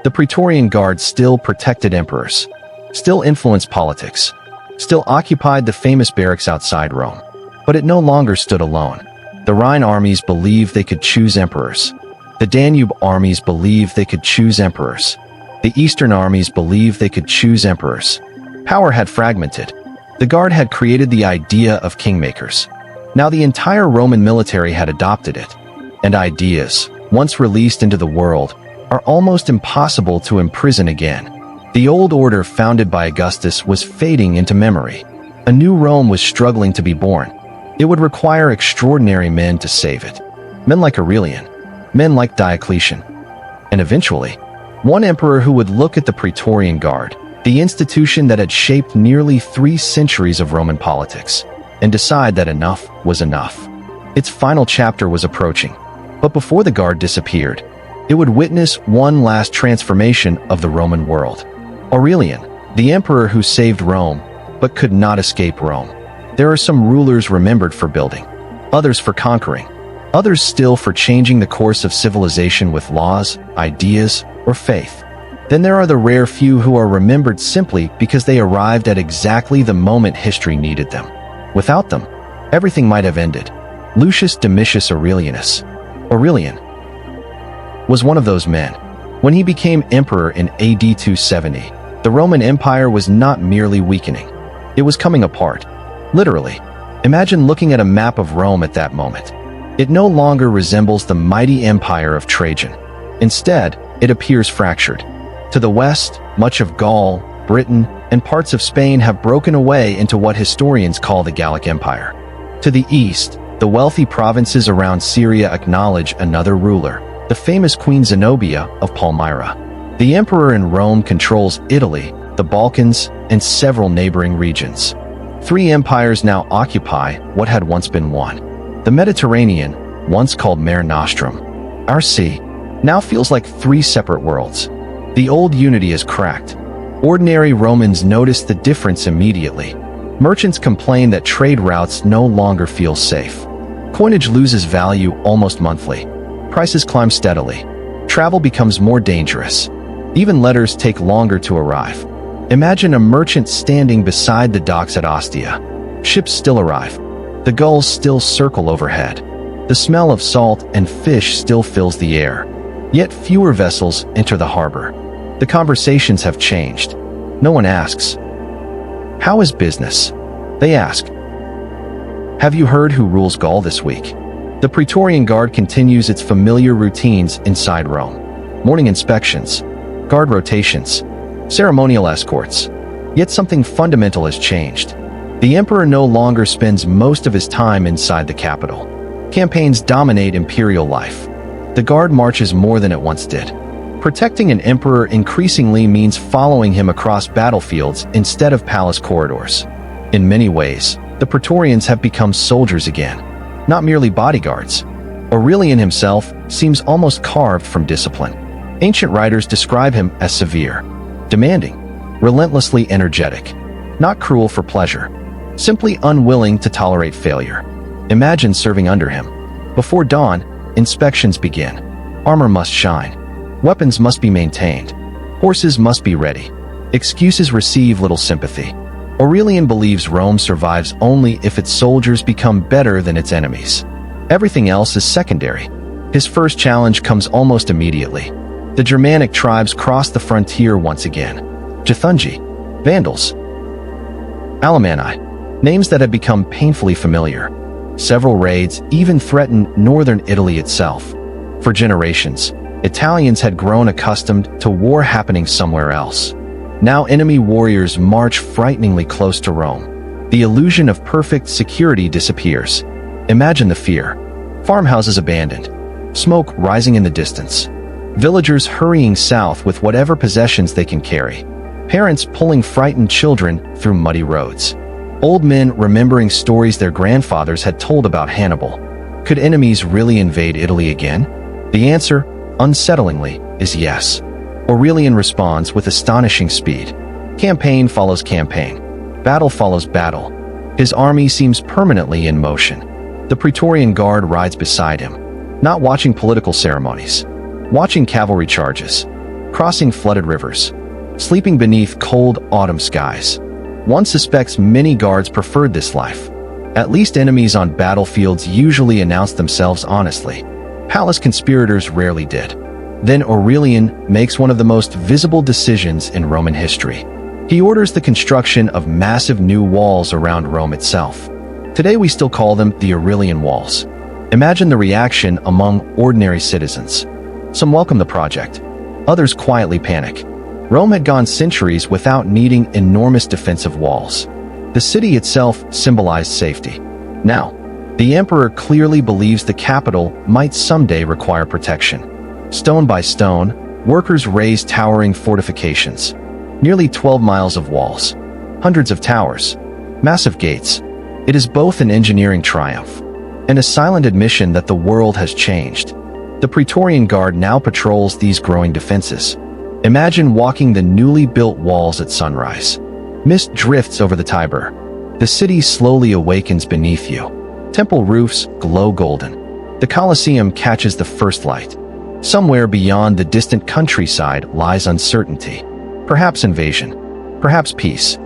The Praetorian Guard still protected emperors, still influenced politics, still occupied the famous barracks outside Rome. But it no longer stood alone. The Rhine armies believed they could choose emperors. The Danube armies believed they could choose emperors. The Eastern armies believed they could choose emperors. Power had fragmented. The Guard had created the idea of kingmakers. Now the entire Roman military had adopted it. And ideas, once released into the world, are almost impossible to imprison again. The old order founded by Augustus was fading into memory. A new Rome was struggling to be born. It would require extraordinary men to save it. Men like Aurelian, men like Diocletian, and eventually, one emperor who would look at the Praetorian Guard, the institution that had shaped nearly 3 centuries of Roman politics, and decide that enough was enough. Its final chapter was approaching, but before the Guard disappeared, it would witness one last transformation of the Roman world. Aurelian, the emperor who saved Rome, but could not escape Rome. There are some rulers remembered for building, others for conquering, others still for changing the course of civilization with laws, ideas, or faith. Then there are the rare few who are remembered simply because they arrived at exactly the moment history needed them. Without them, everything might have ended. Lucius Domitius Aurelianus, Aurelian, was one of those men. When he became emperor in AD 270, the Roman Empire was not merely weakening. It was coming apart. Literally. Imagine looking at a map of Rome at that moment. It no longer resembles the mighty empire of Trajan. Instead, it appears fractured. To the west, much of Gaul, Britain, and parts of Spain have broken away into what historians call the Gallic Empire. To the east, the wealthy provinces around Syria acknowledge another ruler, the famous Queen Zenobia of Palmyra. The emperor in Rome controls Italy, the Balkans, and several neighboring regions. 3 empires now occupy what had once been one. The Mediterranean, once called Mare Nostrum, our sea, now feels like 3 separate worlds. The old unity is cracked. Ordinary Romans notice the difference immediately. Merchants complain that trade routes no longer feel safe. Coinage loses value almost monthly. Prices climb steadily. Travel becomes more dangerous. Even letters take longer to arrive. Imagine a merchant standing beside the docks at Ostia. Ships still arrive. The gulls still circle overhead. The smell of salt and fish still fills the air. Yet fewer vessels enter the harbor. The conversations have changed. No one asks, "How is business?" They ask, "Have you heard who rules Gaul this week?" The Praetorian Guard continues its familiar routines inside Rome. Morning inspections, guard rotations, ceremonial escorts. Yet something fundamental has changed. The emperor no longer spends most of his time inside the capital. Campaigns dominate imperial life. The Guard marches more than it once did. Protecting an emperor increasingly means following him across battlefields instead of palace corridors. In many ways, the Praetorians have become soldiers again, not merely bodyguards. Aurelian himself seems almost carved from discipline. Ancient writers describe him as severe, demanding, relentlessly energetic, not cruel for pleasure, simply unwilling to tolerate failure. Imagine serving under him. Before dawn, inspections begin. Armor must shine. Weapons must be maintained. Horses must be ready. Excuses receive little sympathy. Aurelian believes Rome survives only if its soldiers become better than its enemies. Everything else is secondary. His first challenge comes almost immediately. The Germanic tribes cross the frontier once again. Juthungi, Vandals, Alemanni, names that have become painfully familiar. Several raids even threaten northern Italy itself. For generations, Italians had grown accustomed to war happening somewhere else. Now enemy warriors march frighteningly close to Rome. The illusion of perfect security disappears. Imagine the fear. Farmhouses abandoned. Smoke rising in the distance. Villagers hurrying south with whatever possessions they can carry. Parents pulling frightened children through muddy roads. Old men remembering stories their grandfathers had told about Hannibal. Could enemies really invade Italy again? The answer, unsettlingly, is yes. Aurelian responds with astonishing speed. Campaign follows campaign. Battle follows battle. His army seems permanently in motion. The Praetorian Guard rides beside him, not watching political ceremonies, watching cavalry charges, crossing flooded rivers, sleeping beneath cold autumn skies. One suspects many guards preferred this life. At least enemies on battlefields usually announce themselves honestly. Palace conspirators rarely did. Then Aurelian makes one of the most visible decisions in Roman history. He orders the construction of massive new walls around Rome itself. Today we still call them the Aurelian Walls. Imagine the reaction among ordinary citizens. Some welcome the project. Others quietly panic. Rome had gone centuries without needing enormous defensive walls. The city itself symbolized safety. Now, the emperor clearly believes the capital might someday require protection. Stone by stone, workers raise towering fortifications. Nearly 12 miles of walls. Hundreds of towers. Massive gates. It is both an engineering triumph and a silent admission that the world has changed. The Praetorian Guard now patrols these growing defenses. Imagine walking the newly built walls at sunrise. Mist drifts over the Tiber. The city slowly awakens beneath you. Temple roofs glow golden. The Colosseum catches the first light. Somewhere beyond the distant countryside lies uncertainty. Perhaps invasion. Perhaps peace.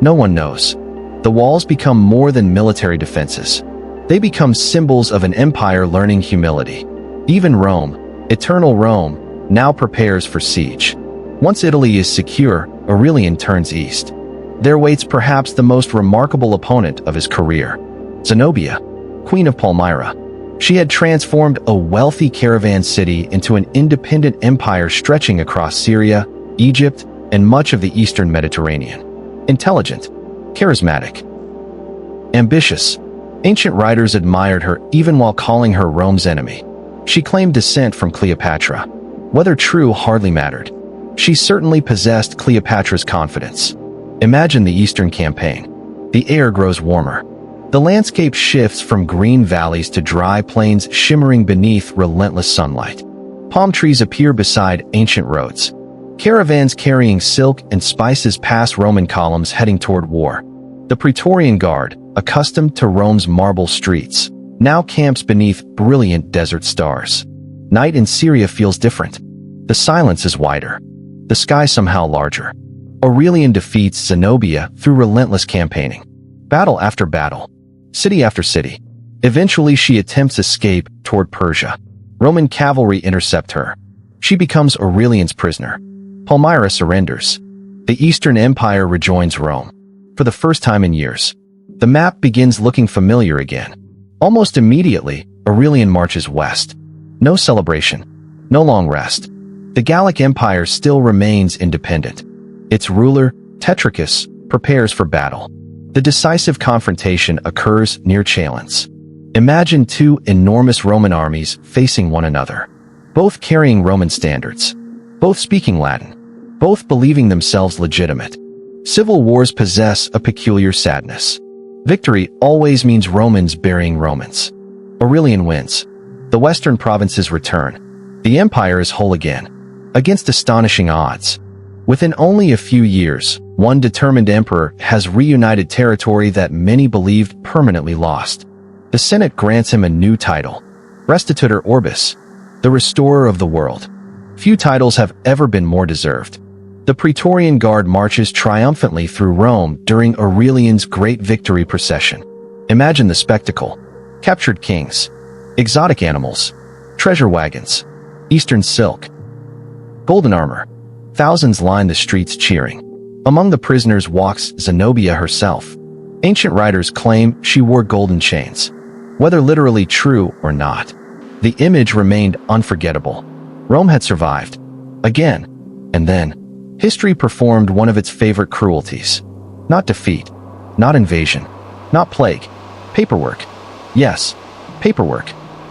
No one knows. The walls become more than military defenses. They become symbols of an empire learning humility. Even Rome, eternal Rome, now prepares for siege. Once Italy is secure, Aurelian turns east. There waits perhaps the most remarkable opponent of his career. Zenobia, Queen of Palmyra. She had transformed a wealthy caravan city into an independent empire stretching across Syria, Egypt, and much of the eastern Mediterranean. Intelligent, charismatic, ambitious. Ancient writers admired her even while calling her Rome's enemy. She claimed descent from Cleopatra. Whether true hardly mattered. She certainly possessed Cleopatra's confidence. Imagine the Eastern Campaign. The air grows warmer. The landscape shifts from green valleys to dry plains shimmering beneath relentless sunlight. Palm trees appear beside ancient roads. Caravans carrying silk and spices pass Roman columns heading toward war. The Praetorian Guard, accustomed to Rome's marble streets, now camps beneath brilliant desert stars. Night in Syria feels different. The silence is wider. The sky somehow larger. Aurelian defeats Zenobia through relentless campaigning. Battle after battle. City after city. Eventually she attempts escape toward Persia. Roman cavalry intercept her. She becomes Aurelian's prisoner. Palmyra surrenders. The Eastern Empire rejoins Rome. For the first time in years, the map begins looking familiar again. Almost immediately, Aurelian marches west. No celebration. No long rest. The Gallic Empire still remains independent. Its ruler, Tetricus, prepares for battle. The decisive confrontation occurs near Chalons. Imagine two enormous Roman armies facing one another. both carrying Roman standards, both speaking Latin, both believing themselves legitimate. Civil wars possess a peculiar sadness. Victory always means Romans burying Romans. Aurelian wins. The western provinces return. The empire is whole again, against astonishing odds. Within only a few years, one determined emperor has reunited territory that many believed permanently lost. The Senate grants him a new title, Restitutor Orbis, the restorer of the world. Few titles have ever been more deserved. The Praetorian Guard marches triumphantly through Rome during Aurelian's great victory procession. Imagine the spectacle. Captured kings, exotic animals, treasure wagons, eastern silk, golden armor. Thousands line the streets cheering. Among the prisoners walks Zenobia herself. Ancient writers claim she wore golden chains. Whether literally true or not, the image remained unforgettable. Rome had survived. Again. And then, history performed one of its favorite cruelties. Not defeat, not invasion, not plague. Paperwork. Yes, paperwork.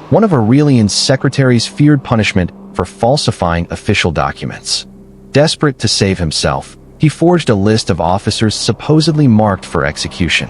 One of Aurelian's secretaries feared punishment for falsifying official documents. Desperate to save himself, he forged a list of officers supposedly marked for execution.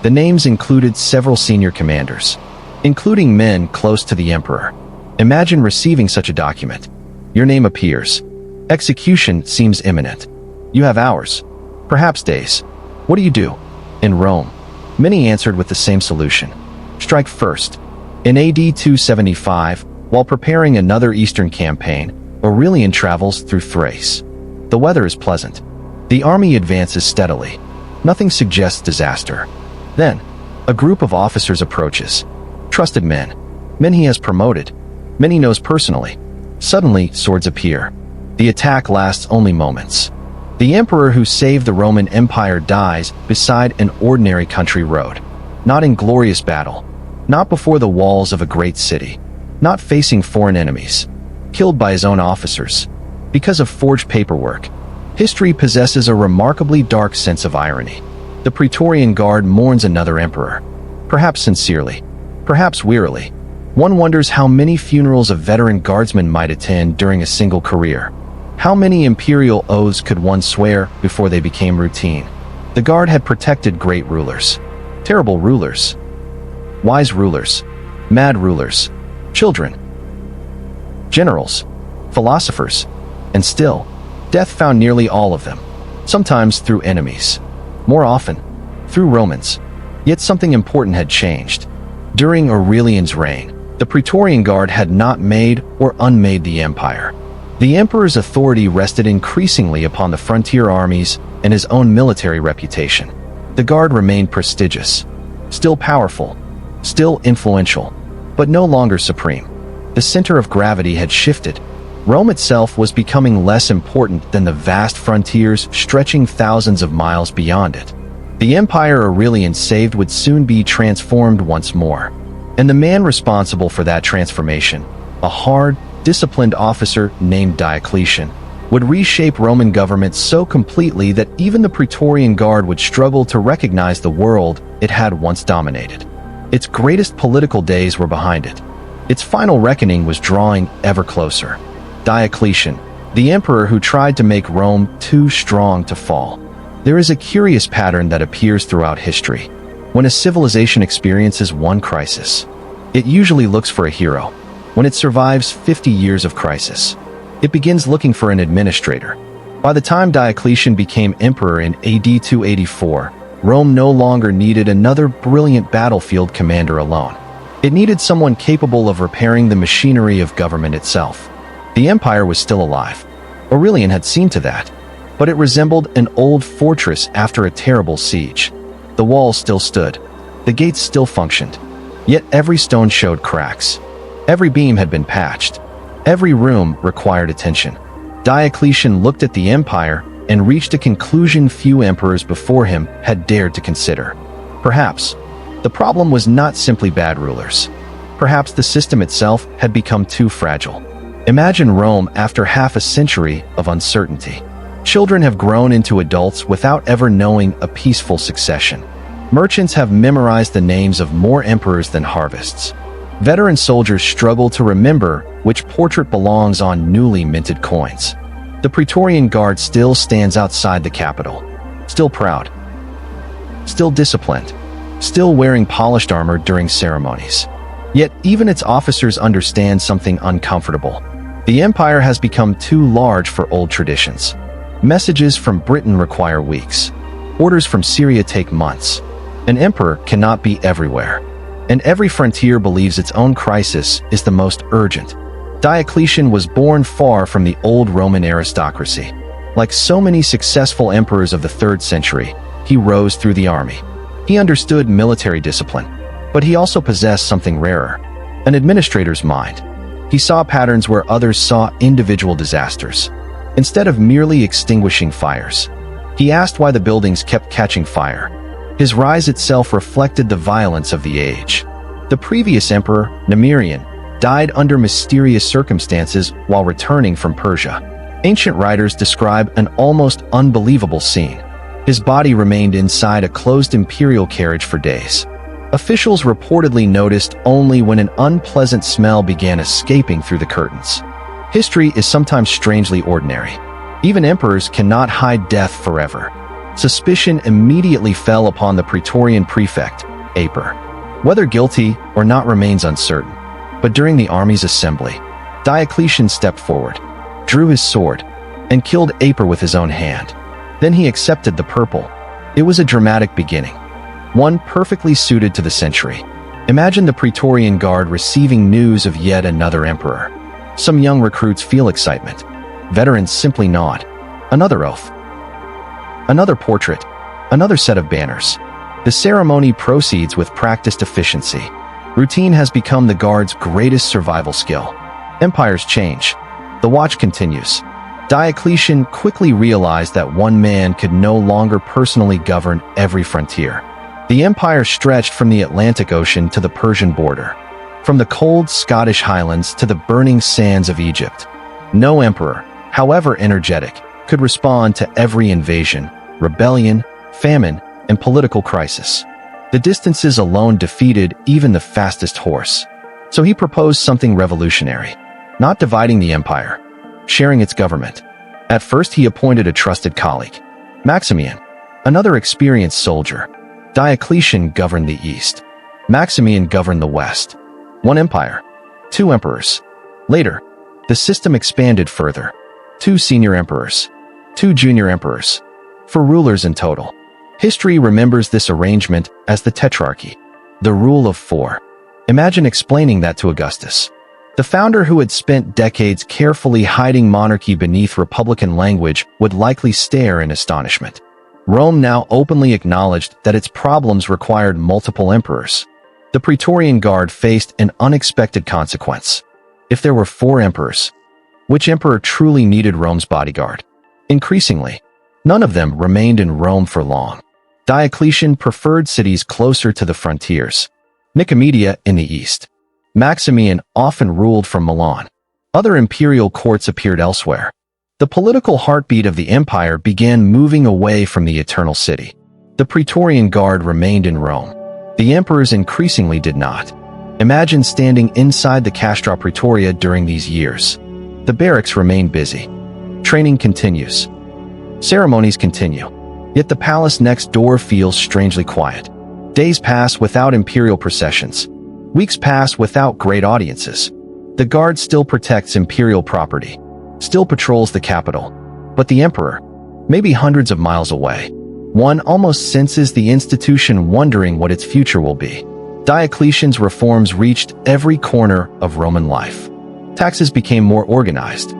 The names included several senior commanders, including men close to the emperor. Imagine receiving such a document. Your name appears. Execution seems imminent. You have hours, perhaps days. What do you do? In Rome, many answered with the same solution. Strike first. In AD 275, while preparing another eastern campaign, Aurelian travels through Thrace. The weather is pleasant. The army advances steadily. Nothing suggests disaster. Then, a group of officers approaches. Trusted men. Men he has promoted. Men he knows personally. Suddenly, swords appear. The attack lasts only moments. The emperor who saved the Roman Empire dies beside an ordinary country road. Not in glorious battle. Not before the walls of a great city. Not facing foreign enemies. Killed by his own officers. Because of forged paperwork. History possesses a remarkably dark sense of irony. The Praetorian Guard mourns another emperor. Perhaps sincerely. Perhaps wearily. One wonders how many funerals a veteran guardsman might attend during a single career. How many imperial oaths could one swear before they became routine? The Guard had protected great rulers. Terrible rulers. Wise rulers. Mad rulers. Children. Generals. Philosophers. And still, death found nearly all of them. Sometimes through enemies. More often, through Romans. Yet something important had changed. During Aurelian's reign, the Praetorian Guard had not made or unmade the empire. The emperor's authority rested increasingly upon the frontier armies and his own military reputation. The Guard remained prestigious, still powerful, still influential, but no longer supreme. The center of gravity had shifted. Rome itself was becoming less important than the vast frontiers stretching thousands of miles beyond it. The empire Aurelian saved would soon be transformed once more. And the man responsible for that transformation, a hard, disciplined officer named Diocletian, would reshape Roman government so completely that even the Praetorian Guard would struggle to recognize the world it had once dominated. Its greatest political days were behind it. Its final reckoning was drawing ever closer. Diocletian, the emperor who tried to make Rome too strong to fall. There is a curious pattern that appears throughout history. When a civilization experiences one crisis, it usually looks for a hero. When it survives 50 years of crisis, it begins looking for an administrator. By the time Diocletian became emperor in AD 284, Rome no longer needed another brilliant battlefield commander alone. It needed someone capable of repairing the machinery of government itself. The empire was still alive. Aurelian had seen to that. But it resembled an old fortress after a terrible siege. The walls still stood. The gates still functioned. Yet every stone showed cracks. Every beam had been patched. Every room required attention. Diocletian looked at the empire and reached a conclusion few emperors before him had dared to consider. Perhaps the problem was not simply bad rulers. Perhaps the system itself had become too fragile. Imagine Rome after half a century of uncertainty. Children have grown into adults without ever knowing a peaceful succession. Merchants have memorized the names of more emperors than harvests. Veteran soldiers struggle to remember which portrait belongs on newly minted coins. The Praetorian Guard still stands outside the capital, still proud, still disciplined, still wearing polished armor during ceremonies. Yet even its officers understand something uncomfortable. The empire has become too large for old traditions. Messages from Britain require weeks. Orders from Syria take months. An emperor cannot be everywhere. And every frontier believes its own crisis is the most urgent. Diocletian was born far from the old Roman aristocracy. Like so many successful emperors of the 3rd century, he rose through the army. He understood military discipline, but he also possessed something rarer, an administrator's mind. He saw patterns where others saw individual disasters. Instead of merely extinguishing fires, he asked why the buildings kept catching fire. His rise itself reflected the violence of the age. The previous emperor, Nemirian, died under mysterious circumstances while returning from Persia. Ancient writers describe an almost unbelievable scene. His body remained inside a closed imperial carriage for days. Officials reportedly noticed only when an unpleasant smell began escaping through the curtains. History is sometimes strangely ordinary. Even emperors cannot hide death forever. Suspicion immediately fell upon the Praetorian prefect, Aper. Whether guilty or not remains uncertain. But during the army's assembly, Diocletian stepped forward, drew his sword, and killed Aper with his own hand. Then he accepted the purple. It was a dramatic beginning, one perfectly suited to the century. Imagine the Praetorian Guard receiving news of yet another emperor. Some young recruits feel excitement. Veterans simply nod. Another oath. Another portrait. Another set of banners. The ceremony proceeds with practiced efficiency. Routine has become the Guard's greatest survival skill. Empires change. The watch continues. Diocletian quickly realized that one man could no longer personally govern every frontier. The empire stretched from the Atlantic Ocean to the Persian border, from the cold Scottish highlands to the burning sands of Egypt. No emperor, however energetic, could respond to every invasion, rebellion, famine, and political crisis. The distances alone defeated even the fastest horse. So he proposed something revolutionary, not dividing the empire, sharing its government. At first he appointed a trusted colleague, Maximian, another experienced soldier. Diocletian governed the east. Maximian governed the west. One empire, two emperors. Later, the system expanded further. 2 senior emperors, 2 junior emperors, 4 rulers in total. History remembers this arrangement as the Tetrarchy, the rule of 4. Imagine explaining that to Augustus, the founder who had spent decades carefully hiding monarchy beneath republican language would likely stare in astonishment. Rome now openly acknowledged that its problems required multiple emperors. The Praetorian Guard faced an unexpected consequence. If there were 4 emperors, which emperor truly needed Rome's bodyguard? Increasingly, none of them remained in Rome for long. Diocletian preferred cities closer to the frontiers. Nicomedia in the east. Maximian often ruled from Milan. Other imperial courts appeared elsewhere. The political heartbeat of the empire began moving away from the Eternal City. The Praetorian Guard remained in Rome. The emperors increasingly did not. Imagine standing inside the Castra Praetoria during these years. The barracks remain busy. Training continues. Ceremonies continue. Yet the palace next door feels strangely quiet. Days pass without imperial processions. Weeks pass without great audiences. The guard still protects imperial property, still patrols the capital. But the emperor, maybe hundreds of miles away, one almost senses the institution wondering what its future will be. Diocletian's reforms reached every corner of Roman life. Taxes became more organized.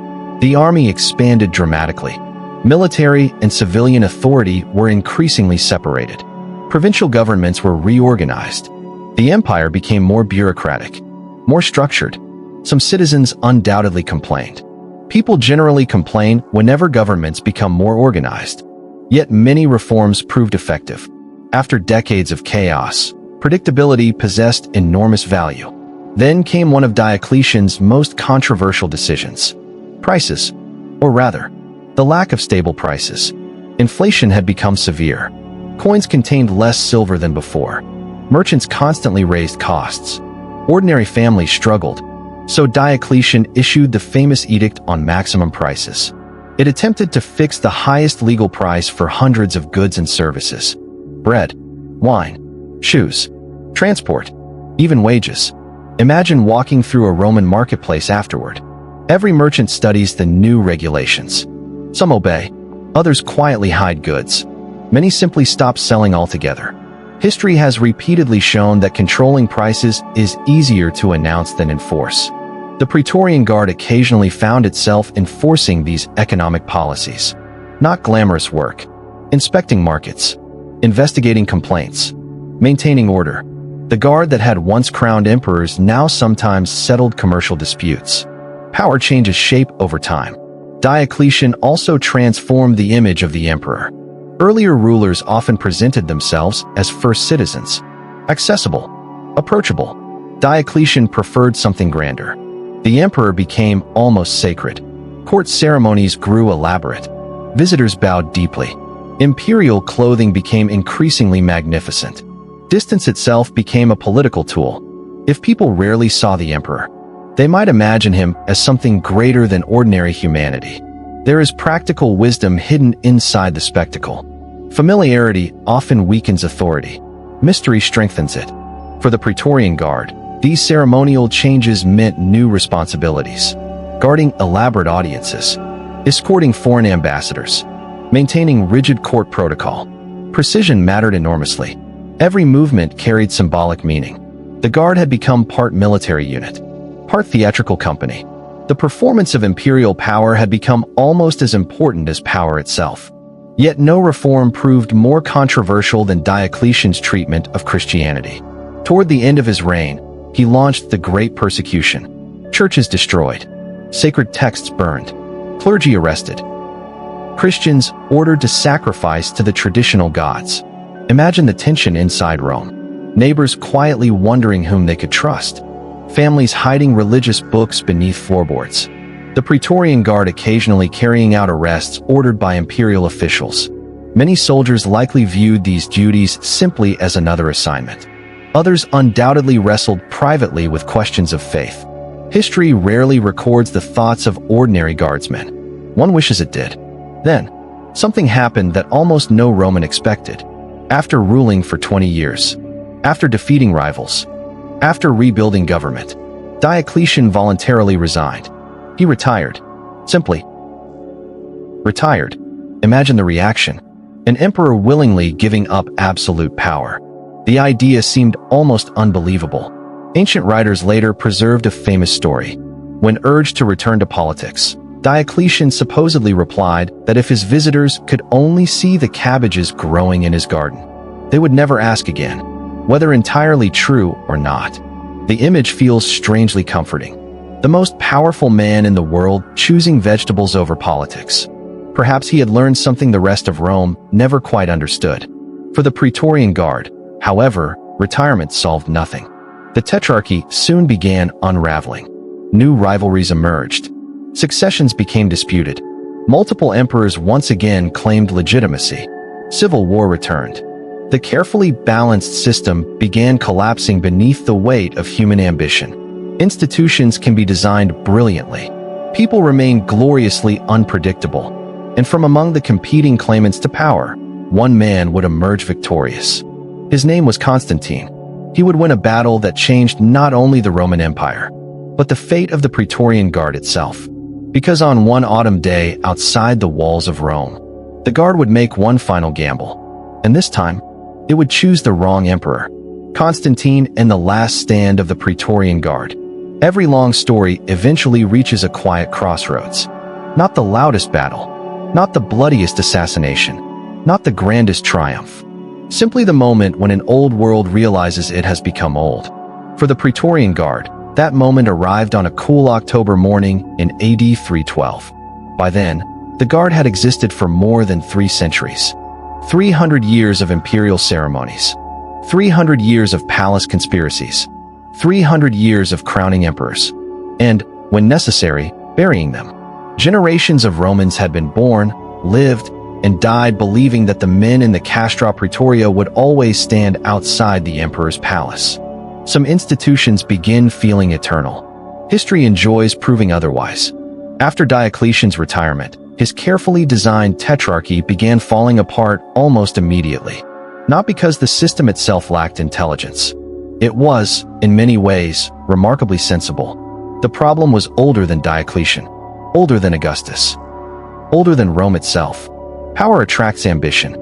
The army expanded dramatically. Military and civilian authority were increasingly separated. Provincial governments were reorganized. The empire became more bureaucratic, more structured. Some citizens undoubtedly complained. People generally complain whenever governments become more organized. Yet many reforms proved effective. After decades of chaos, predictability possessed enormous value. Then came one of Diocletian's most controversial decisions. Prices, or rather, the lack of stable prices. Inflation had become severe. Coins contained less silver than before. Merchants constantly raised costs. Ordinary families struggled, so Diocletian issued the famous edict on maximum prices. It attempted to fix the highest legal price for hundreds of goods and services: bread, wine, shoes, transport, even wages. Imagine walking through a Roman marketplace afterward. Every merchant studies the new regulations. Some obey, others quietly hide goods. Many simply stop selling altogether. History has repeatedly shown that controlling prices is easier to announce than enforce. The Praetorian Guard occasionally found itself enforcing these economic policies. Not glamorous work. Inspecting markets, investigating complaints, maintaining order. The guard that had once crowned emperors now sometimes settled commercial disputes. Power changes shape over time. Diocletian also transformed the image of the emperor. Earlier rulers often presented themselves as first citizens, accessible, approachable. Diocletian preferred something grander. The emperor became almost sacred. Court ceremonies grew elaborate. Visitors bowed deeply. Imperial clothing became increasingly magnificent. Distance itself became a political tool. If people rarely saw the emperor, they might imagine him as something greater than ordinary humanity. There is practical wisdom hidden inside the spectacle. Familiarity often weakens authority. Mystery strengthens it. For the Praetorian Guard, these ceremonial changes meant new responsibilities. Guarding elaborate audiences, escorting foreign ambassadors, maintaining rigid court protocol. Precision mattered enormously. Every movement carried symbolic meaning. The Guard had become part military unit, part theatrical company. The performance of imperial power had become almost as important as power itself. Yet no reform proved more controversial than Diocletian's treatment of Christianity. Toward the end of his reign, he launched the Great Persecution. Churches destroyed, sacred texts burned, clergy arrested, Christians ordered to sacrifice to the traditional gods. Imagine the tension inside Rome. Neighbors quietly wondering whom they could trust. Families hiding religious books beneath floorboards. The Praetorian Guard occasionally carrying out arrests ordered by imperial officials. Many soldiers likely viewed these duties simply as another assignment. Others undoubtedly wrestled privately with questions of faith. History rarely records the thoughts of ordinary guardsmen. One wishes it did. Then, something happened that almost no Roman expected. After ruling for 20 years, after defeating rivals, after rebuilding government, Diocletian voluntarily resigned. He retired. Simply retired. Imagine the reaction. An emperor willingly giving up absolute power. The idea seemed almost unbelievable. Ancient writers later preserved a famous story. When urged to return to politics, Diocletian supposedly replied that if his visitors could only see the cabbages growing in his garden, they would never ask again. Whether entirely true or not, the image feels strangely comforting. The most powerful man in the world choosing vegetables over politics. Perhaps he had learned something the rest of Rome never quite understood. For the Praetorian Guard, however, retirement solved nothing. The tetrarchy soon began unraveling. New rivalries emerged. Successions became disputed. Multiple emperors once again claimed legitimacy. Civil war returned. The carefully balanced system began collapsing beneath the weight of human ambition. Institutions can be designed brilliantly. People remain gloriously unpredictable. And from among the competing claimants to power, one man would emerge victorious. His name was Constantine. He would win a battle that changed not only the Roman Empire, but the fate of the Praetorian Guard itself. Because on one autumn day outside the walls of Rome, the Guard would make one final gamble. And this time, it would choose the wrong emperor. Constantine and the last stand of the Praetorian Guard. Every long story eventually reaches a quiet crossroads. Not the loudest battle, not the bloodiest assassination, not the grandest triumph. Simply the moment when an old world realizes it has become old. For the Praetorian Guard, that moment arrived on a cool October morning in AD 312. By then, the Guard had existed for more than 3 centuries. 300 years of imperial ceremonies. 300 years of palace conspiracies. 300 years of crowning emperors. And, when necessary, burying them. Generations of Romans had been born, lived, and died believing that the men in the Castra Praetoria would always stand outside the emperor's palace. Some institutions begin feeling eternal. History enjoys proving otherwise. After Diocletian's retirement, his carefully designed tetrarchy began falling apart almost immediately. Not because the system itself lacked intelligence. It was, in many ways, remarkably sensible. The problem was older than Diocletian, older than Augustus, older than Rome itself. Power attracts ambition,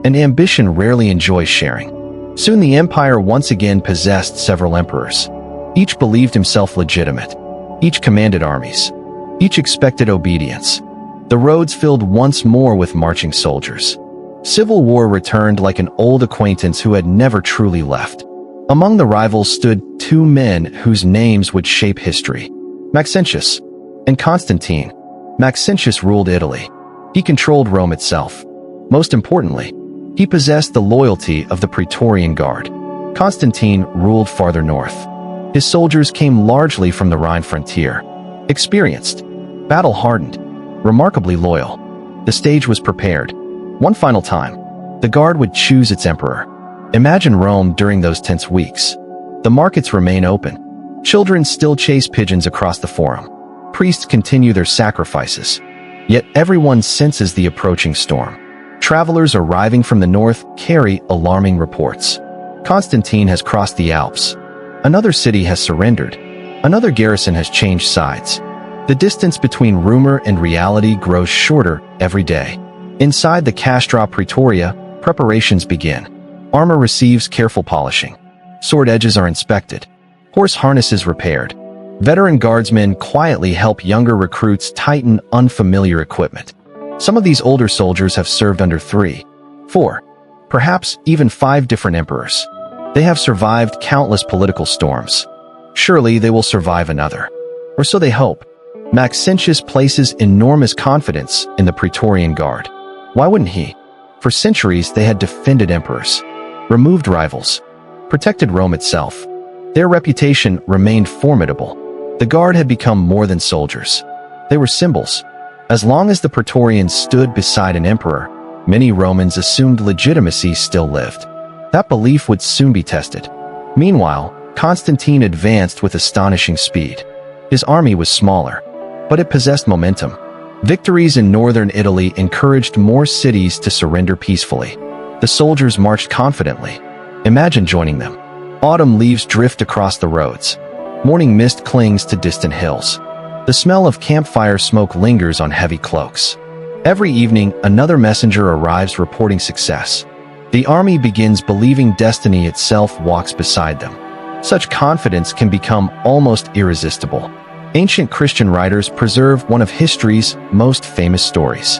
and ambition rarely enjoys sharing. Soon the empire once again possessed several emperors. Each believed himself legitimate. Each commanded armies. Each expected obedience. The roads filled once more with marching soldiers. Civil war returned like an old acquaintance who had never truly left. Among the rivals stood two men whose names would shape history: Maxentius and Constantine. Maxentius ruled Italy. He controlled Rome itself. Most importantly, he possessed the loyalty of the Praetorian Guard. Constantine ruled farther north. His soldiers came largely from the Rhine frontier. Experienced, battle-hardened, remarkably loyal. The stage was prepared. One final time, the Guard would choose its emperor. Imagine Rome during those tense weeks. The markets remain open. Children still chase pigeons across the forum. Priests continue their sacrifices. Yet everyone senses the approaching storm. Travelers arriving from the north carry alarming reports. Constantine has crossed the Alps. Another city has surrendered. Another garrison has changed sides. The distance between rumor and reality grows shorter every day. Inside the Castra Praetoria, preparations begin. Armor receives careful polishing. Sword edges are inspected. Horse harnesses repaired. Veteran guardsmen quietly help younger recruits tighten unfamiliar equipment. Some of these older soldiers have served under 3, 4, perhaps even 5 different emperors. They have survived countless political storms. Surely they will survive another. Or so they hope. Maxentius places enormous confidence in the Praetorian Guard. Why wouldn't he? For centuries they had defended emperors, removed rivals, protected Rome itself. Their reputation remained formidable. The Guard had become more than soldiers. They were symbols. As long as the Praetorians stood beside an emperor, many Romans assumed legitimacy still lived. That belief would soon be tested. Meanwhile, Constantine advanced with astonishing speed. His army was smaller, but it possessed momentum. Victories in northern Italy encouraged more cities to surrender peacefully. The soldiers marched confidently. Imagine joining them. Autumn leaves drift across the roads. Morning mist clings to distant hills. The smell of campfire smoke lingers on heavy cloaks. Every evening, another messenger arrives reporting success. The army begins believing destiny itself walks beside them. Such confidence can become almost irresistible. Ancient Christian writers preserve one of history's most famous stories.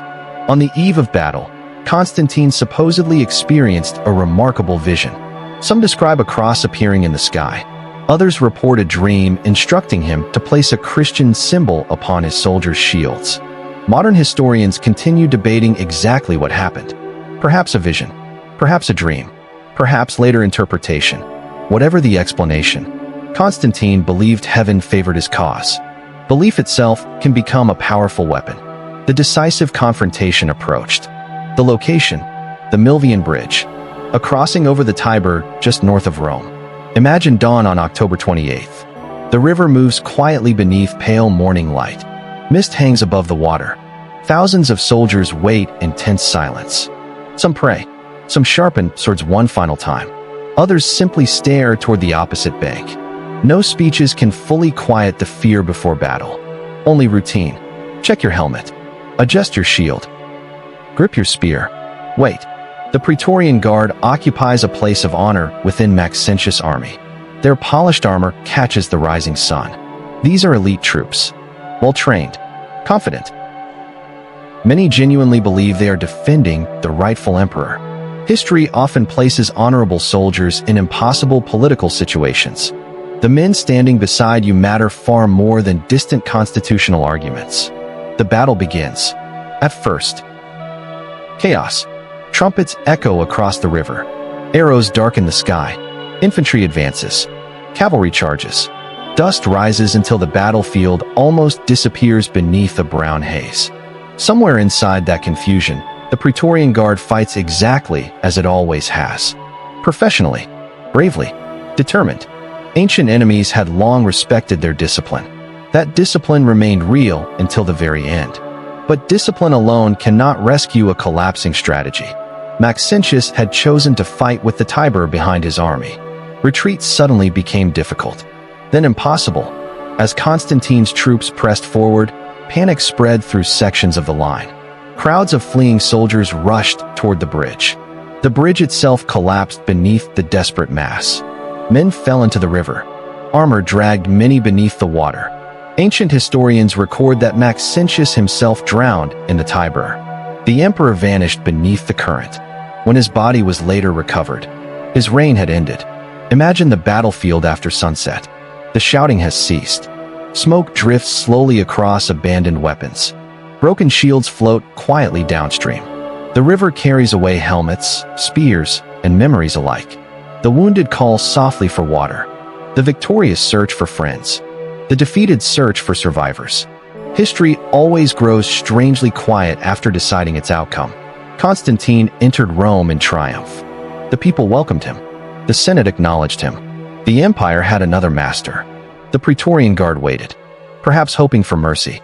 On the eve of battle, Constantine supposedly experienced a remarkable vision. Some describe a cross appearing in the sky. Others report a dream instructing him to place a Christian symbol upon his soldiers' shields. Modern historians continue debating exactly what happened. Perhaps a vision, perhaps a dream, perhaps later interpretation. Whatever the explanation, Constantine believed heaven favored his cause. Belief itself can become a powerful weapon. The decisive confrontation approached. The location, the Milvian Bridge, a crossing over the Tiber just north of Rome. Imagine dawn on October 28th. The river moves quietly beneath pale morning light. Mist hangs above the water. Thousands of soldiers wait in tense silence. Some pray. Some sharpen swords one final time. Others simply stare toward the opposite bank. No speeches can fully quiet the fear before battle. Only routine. Check your helmet. Adjust your shield. Grip your spear. Wait. The Praetorian Guard occupies a place of honor within Maxentius' army. Their polished armor catches the rising sun. These are elite troops. Well-trained. Confident. Many genuinely believe they are defending the rightful emperor. History often places honorable soldiers in impossible political situations. The men standing beside you matter far more than distant constitutional arguments. The battle begins. At first, chaos. Trumpets echo across the river. Arrows darken the sky. Infantry advances. Cavalry charges. Dust rises until the battlefield almost disappears beneath a brown haze. Somewhere inside that confusion, the Praetorian Guard fights exactly as it always has. Professionally, bravely, determined. Ancient enemies had long respected their discipline. That discipline remained real until the very end. But discipline alone cannot rescue a collapsing strategy. Maxentius had chosen to fight with the Tiber behind his army. Retreat suddenly became difficult, then impossible. As Constantine's troops pressed forward, panic spread through sections of the line. Crowds of fleeing soldiers rushed toward the bridge. The bridge itself collapsed beneath the desperate mass. Men fell into the river. Armor dragged many beneath the water. Ancient historians record that Maxentius himself drowned in the Tiber. The emperor vanished beneath the current. When his body was later recovered, his reign had ended. Imagine the battlefield after sunset. The shouting has ceased. Smoke drifts slowly across abandoned weapons. Broken shields float quietly downstream. The river carries away helmets, spears, and memories alike. The wounded call softly for water. The victorious search for friends. The defeated search for survivors. History always grows strangely quiet after deciding its outcome. Constantine entered Rome in triumph. The people welcomed him. The Senate acknowledged him. The empire had another master. The Praetorian Guard waited, perhaps hoping for mercy.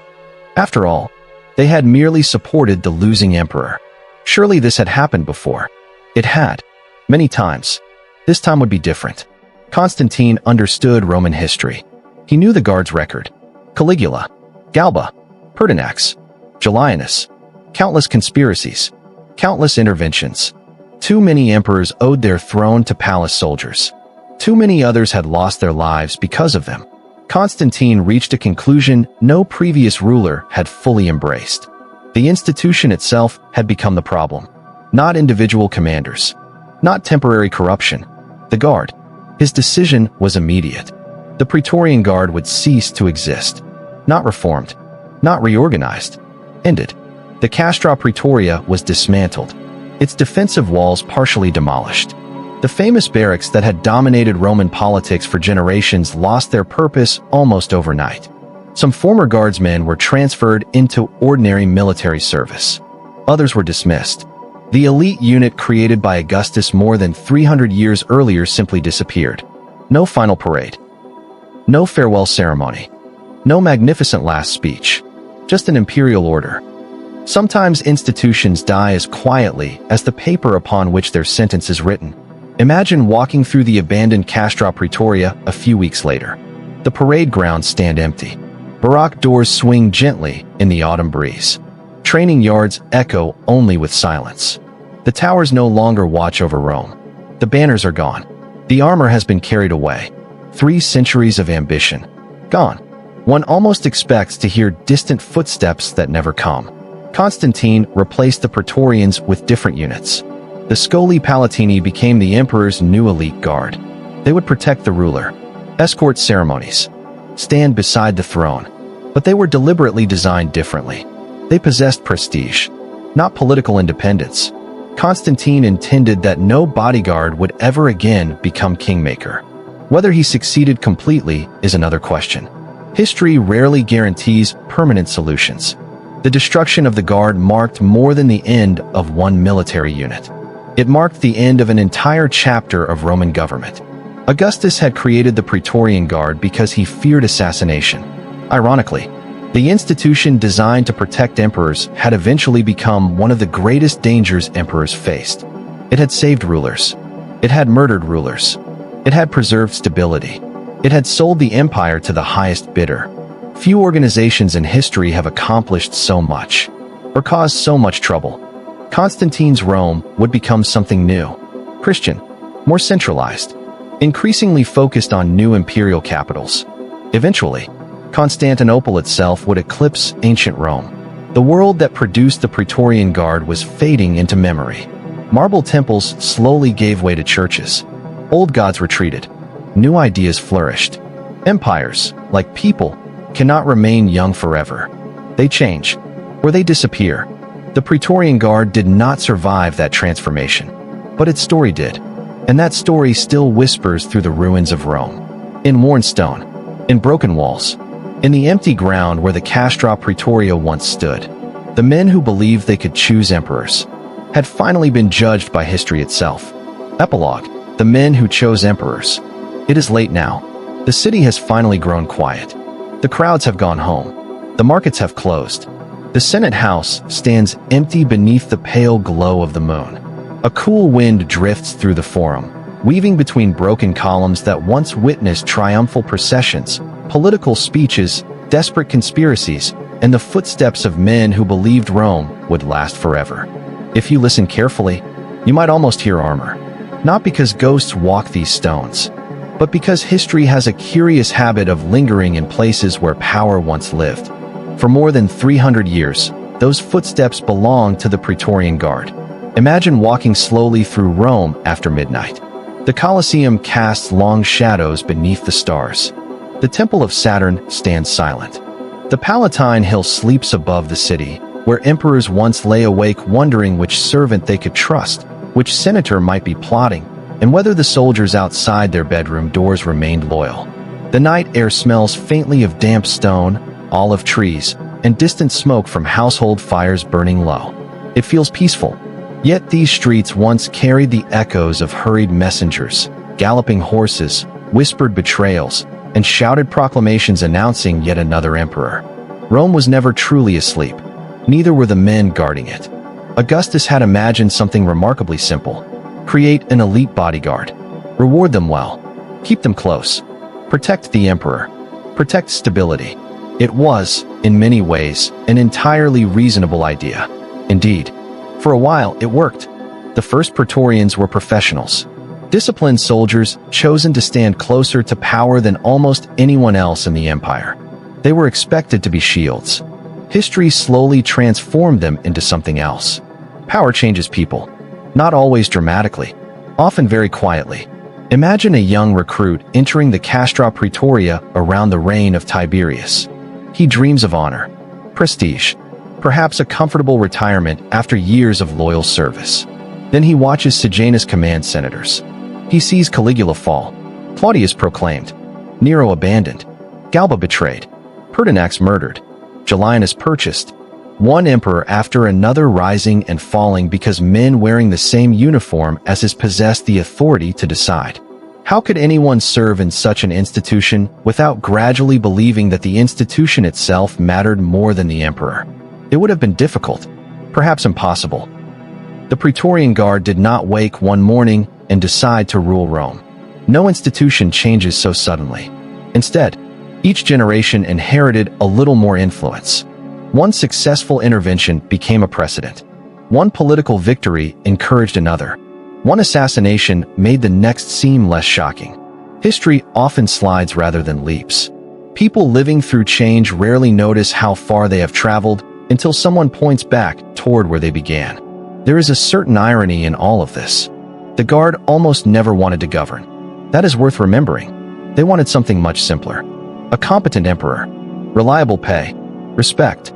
After all, they had merely supported the losing emperor. Surely this had happened before. It had. Many times. This time would be different. Constantine understood Roman history. He knew the Guard's record. Caligula, Galba, Pertinax, Julianus. Countless conspiracies. Countless interventions. Too many emperors owed their throne to palace soldiers. Too many others had lost their lives because of them. Constantine reached a conclusion no previous ruler had fully embraced. The institution itself had become the problem, not individual commanders, not temporary corruption. The Guard. His decision was immediate. The Praetorian Guard would cease to exist. Not reformed, not reorganized. Ended. The Castra Praetoria was dismantled, its defensive walls partially demolished. The famous barracks that had dominated Roman politics for generations lost their purpose almost overnight. Some former guardsmen were transferred into ordinary military service. Others were dismissed. The elite unit created by Augustus more than 300 years earlier simply disappeared. No final parade. No farewell ceremony. No magnificent last speech. Just an imperial order. Sometimes institutions die as quietly as the paper upon which their sentence is written. Imagine walking through the abandoned Castra Praetoria a few weeks later. The parade grounds stand empty. Baroque doors swing gently in the autumn breeze. Training yards echo only with silence. The towers no longer watch over Rome. The banners are gone. The armor has been carried away. 3 centuries of ambition. Gone. One almost expects to hear distant footsteps that never come. Constantine replaced the Praetorians with different units. The Scoli Palatini became the emperor's new elite guard. They would protect the ruler, escort ceremonies, stand beside the throne. But they were deliberately designed differently. They possessed prestige, not political independence. Constantine intended that no bodyguard would ever again become kingmaker. Whether he succeeded completely is another question. History rarely guarantees permanent solutions. The destruction of the Guard marked more than the end of one military unit. It marked the end of an entire chapter of Roman government. Augustus had created the Praetorian Guard because he feared assassination. Ironically, the institution designed to protect emperors had eventually become one of the greatest dangers emperors faced. It had saved rulers. It had murdered rulers. It had preserved stability. It had sold the empire to the highest bidder. Few organizations in history have accomplished so much, or caused so much trouble. Constantine's Rome would become something new, Christian, more centralized, increasingly focused on new imperial capitals. Eventually, Constantinople itself would eclipse ancient Rome. The world that produced the Praetorian Guard was fading into memory. Marble temples slowly gave way to churches. Old gods retreated. New ideas flourished. Empires, like people, cannot remain young forever. They change, or they disappear. The Praetorian Guard did not survive that transformation, but its story did. And that story still whispers through the ruins of Rome. In worn stone, in broken walls, in the empty ground where the Castra Praetoria once stood, the men who believed they could choose emperors had finally been judged by history itself. Epilogue: the men who chose emperors. It is late now. The city has finally grown quiet. The crowds have gone home. The markets have closed. The Senate House stands empty beneath the pale glow of the moon. A cool wind drifts through the forum, weaving between broken columns that once witnessed triumphal processions, political speeches, desperate conspiracies, and the footsteps of men who believed Rome would last forever. If you listen carefully, you might almost hear armor. Not because ghosts walk these stones, but because history has a curious habit of lingering in places where power once lived. For more than 300 years, those footsteps belong to the Praetorian Guard. Imagine walking slowly through Rome after midnight. The Colosseum casts long shadows beneath the stars. The Temple of Saturn stands silent. The Palatine Hill sleeps above the city, where emperors once lay awake wondering which servant they could trust, which senator might be plotting, and whether the soldiers outside their bedroom doors remained loyal. The night air smells faintly of damp stone, olive trees, and distant smoke from household fires burning low. It feels peaceful. Yet these streets once carried the echoes of hurried messengers, galloping horses, whispered betrayals, and shouted proclamations announcing yet another emperor. Rome was never truly asleep. Neither were the men guarding it. Augustus had imagined something remarkably simple. Create an elite bodyguard. Reward them well. Keep them close. Protect the emperor. Protect stability. It was, in many ways, an entirely reasonable idea. Indeed, for a while it worked. The first Praetorians were professionals. Disciplined soldiers chosen to stand closer to power than almost anyone else in the empire. They were expected to be shields. History slowly transformed them into something else. Power changes people. Not always dramatically, often very quietly. Imagine a young recruit entering the Castra Praetoria around the reign of Tiberius. He dreams of honor, prestige, perhaps a comfortable retirement after years of loyal service. Then he watches Sejanus command senators. He sees Caligula fall, Claudius proclaimed, Nero abandoned, Galba betrayed, Pertinax murdered, Julianus purchased, one emperor after another rising and falling because men wearing the same uniform as his possessed the authority to decide. How could anyone serve in such an institution without gradually believing that the institution itself mattered more than the emperor? It would have been difficult, perhaps impossible. The Praetorian Guard did not wake one morning and decide to rule Rome. No institution changes so suddenly. Instead, each generation inherited a little more influence. One successful intervention became a precedent. One political victory encouraged another. One assassination made the next seem less shocking. History often slides rather than leaps. People living through change rarely notice how far they have traveled until someone points back toward where they began. There is a certain irony in all of this. The Guard almost never wanted to govern. That is worth remembering. They wanted something much simpler. A competent emperor, reliable pay, respect,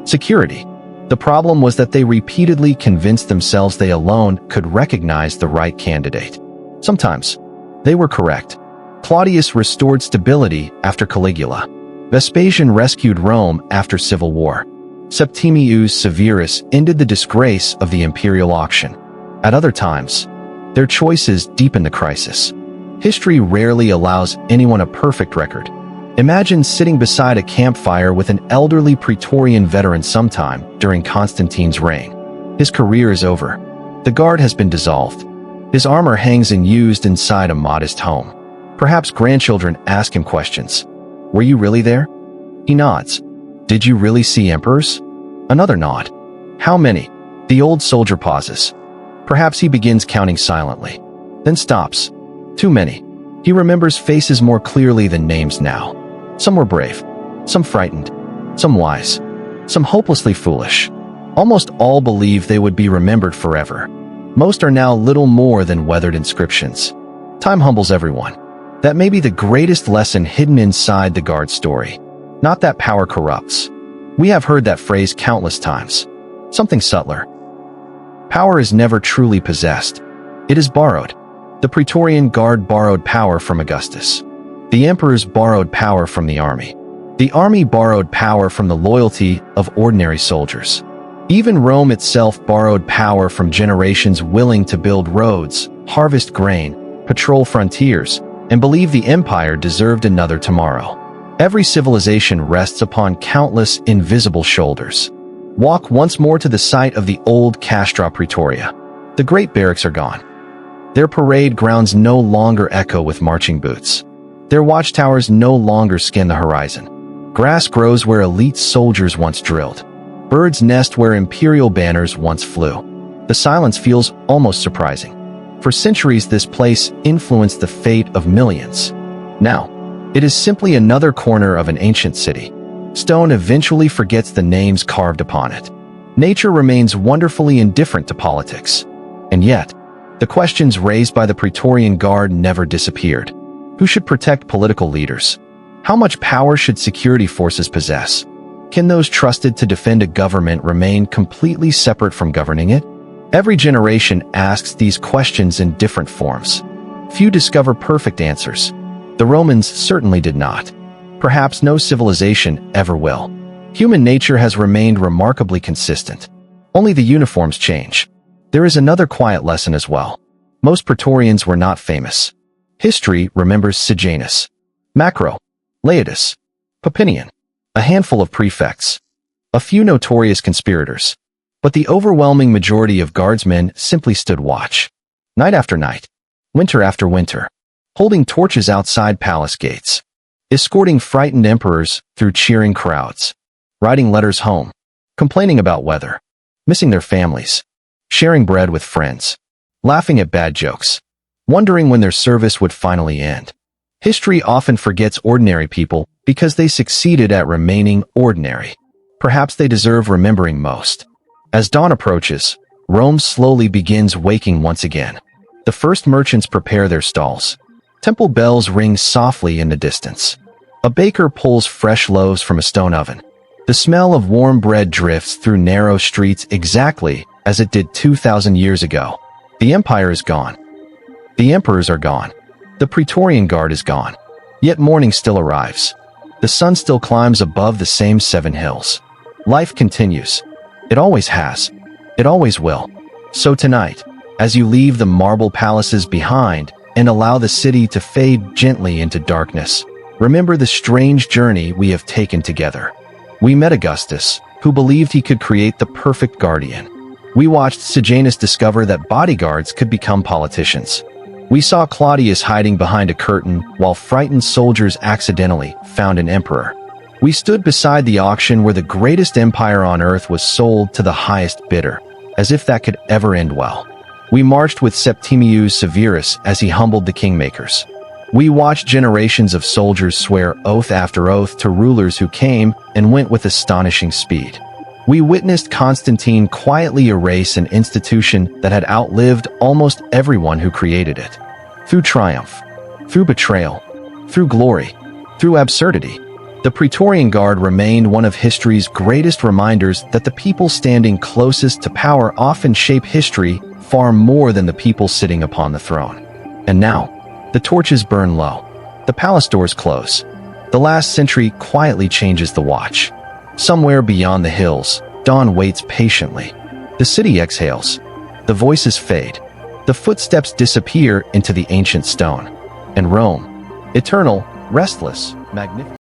security. The problem was that they repeatedly convinced themselves they alone could recognize the right candidate. Sometimes, they were correct. Claudius restored stability after Caligula. Vespasian rescued Rome after civil war. Septimius Severus ended the disgrace of the imperial auction. At other times, their choices deepened the crisis. History rarely allows anyone a perfect record. Imagine sitting beside a campfire with an elderly Praetorian veteran sometime during Constantine's reign. His career is over. The Guard has been dissolved. His armor hangs unused inside a modest home. Perhaps grandchildren ask him questions. Were you really there? He nods. Did you really see emperors? Another nod. How many? The old soldier pauses. Perhaps he begins counting silently, then stops. Too many. He remembers faces more clearly than names now. Some were brave, some frightened, some wise, some hopelessly foolish. Almost all believe they would be remembered forever. Most are now little more than weathered inscriptions. Time humbles everyone. That may be the greatest lesson hidden inside the Guard story. Not that power corrupts. We have heard that phrase countless times. Something subtler. Power is never truly possessed. It is borrowed. The Praetorian Guard borrowed power from Augustus. The emperors borrowed power from the army. The army borrowed power from the loyalty of ordinary soldiers. Even Rome itself borrowed power from generations willing to build roads, harvest grain, patrol frontiers, and believed the empire deserved another tomorrow. Every civilization rests upon countless invisible shoulders. Walk once more to the site of the old Castra Praetoria. The great barracks are gone. Their parade grounds no longer echo with marching boots. Their watchtowers no longer scan the horizon. Grass grows where elite soldiers once drilled. Birds nest where imperial banners once flew. The silence feels almost surprising. For centuries, this place influenced the fate of millions. Now, it is simply another corner of an ancient city. Stone eventually forgets the names carved upon it. Nature remains wonderfully indifferent to politics. And yet, the questions raised by the Praetorian Guard never disappeared. Who should protect political leaders? How much power should security forces possess? Can those trusted to defend a government remain completely separate from governing it? Every generation asks these questions in different forms. Few discover perfect answers. The Romans certainly did not. Perhaps no civilization ever will. Human nature has remained remarkably consistent. Only the uniforms change. There is another quiet lesson as well. Most Praetorians were not famous. History remembers Sejanus, Macro, Laetus, Papinian, a handful of prefects, a few notorious conspirators. But the overwhelming majority of guardsmen simply stood watch. Night after night, winter after winter, holding torches outside palace gates, escorting frightened emperors through cheering crowds, writing letters home, complaining about weather, missing their families, sharing bread with friends, laughing at bad jokes, wondering when their service would finally end. History often forgets ordinary people because they succeeded at remaining ordinary. Perhaps they deserve remembering most. As dawn approaches, Rome slowly begins waking once again. The first merchants prepare their stalls. Temple bells ring softly in the distance. A baker pulls fresh loaves from a stone oven. The smell of warm bread drifts through narrow streets exactly as it did 2,000 years ago. The empire is gone. The emperors are gone. The Praetorian Guard is gone. Yet morning still arrives. The sun still climbs above the same 7 hills. Life continues. It always has. It always will. So tonight, as you leave the marble palaces behind and allow the city to fade gently into darkness, remember the strange journey we have taken together. We met Augustus, who believed he could create the perfect guardian. We watched Sejanus discover that bodyguards could become politicians. We saw Claudius hiding behind a curtain while frightened soldiers accidentally found an emperor. We stood beside the auction where the greatest empire on earth was sold to the highest bidder, as if that could ever end well. We marched with Septimius Severus as he humbled the kingmakers. We watched generations of soldiers swear oath after oath to rulers who came and went with astonishing speed. We witnessed Constantine quietly erase an institution that had outlived almost everyone who created it. Through triumph, through betrayal, through glory, through absurdity, the Praetorian Guard remained one of history's greatest reminders that the people standing closest to power often shape history far more than the people sitting upon the throne. And now, the torches burn low. The palace doors close. The last sentry quietly changes the watch. Somewhere beyond the hills, dawn waits patiently. The city exhales. The voices fade. The footsteps disappear into the ancient stone. And Rome, eternal, restless, magnificent.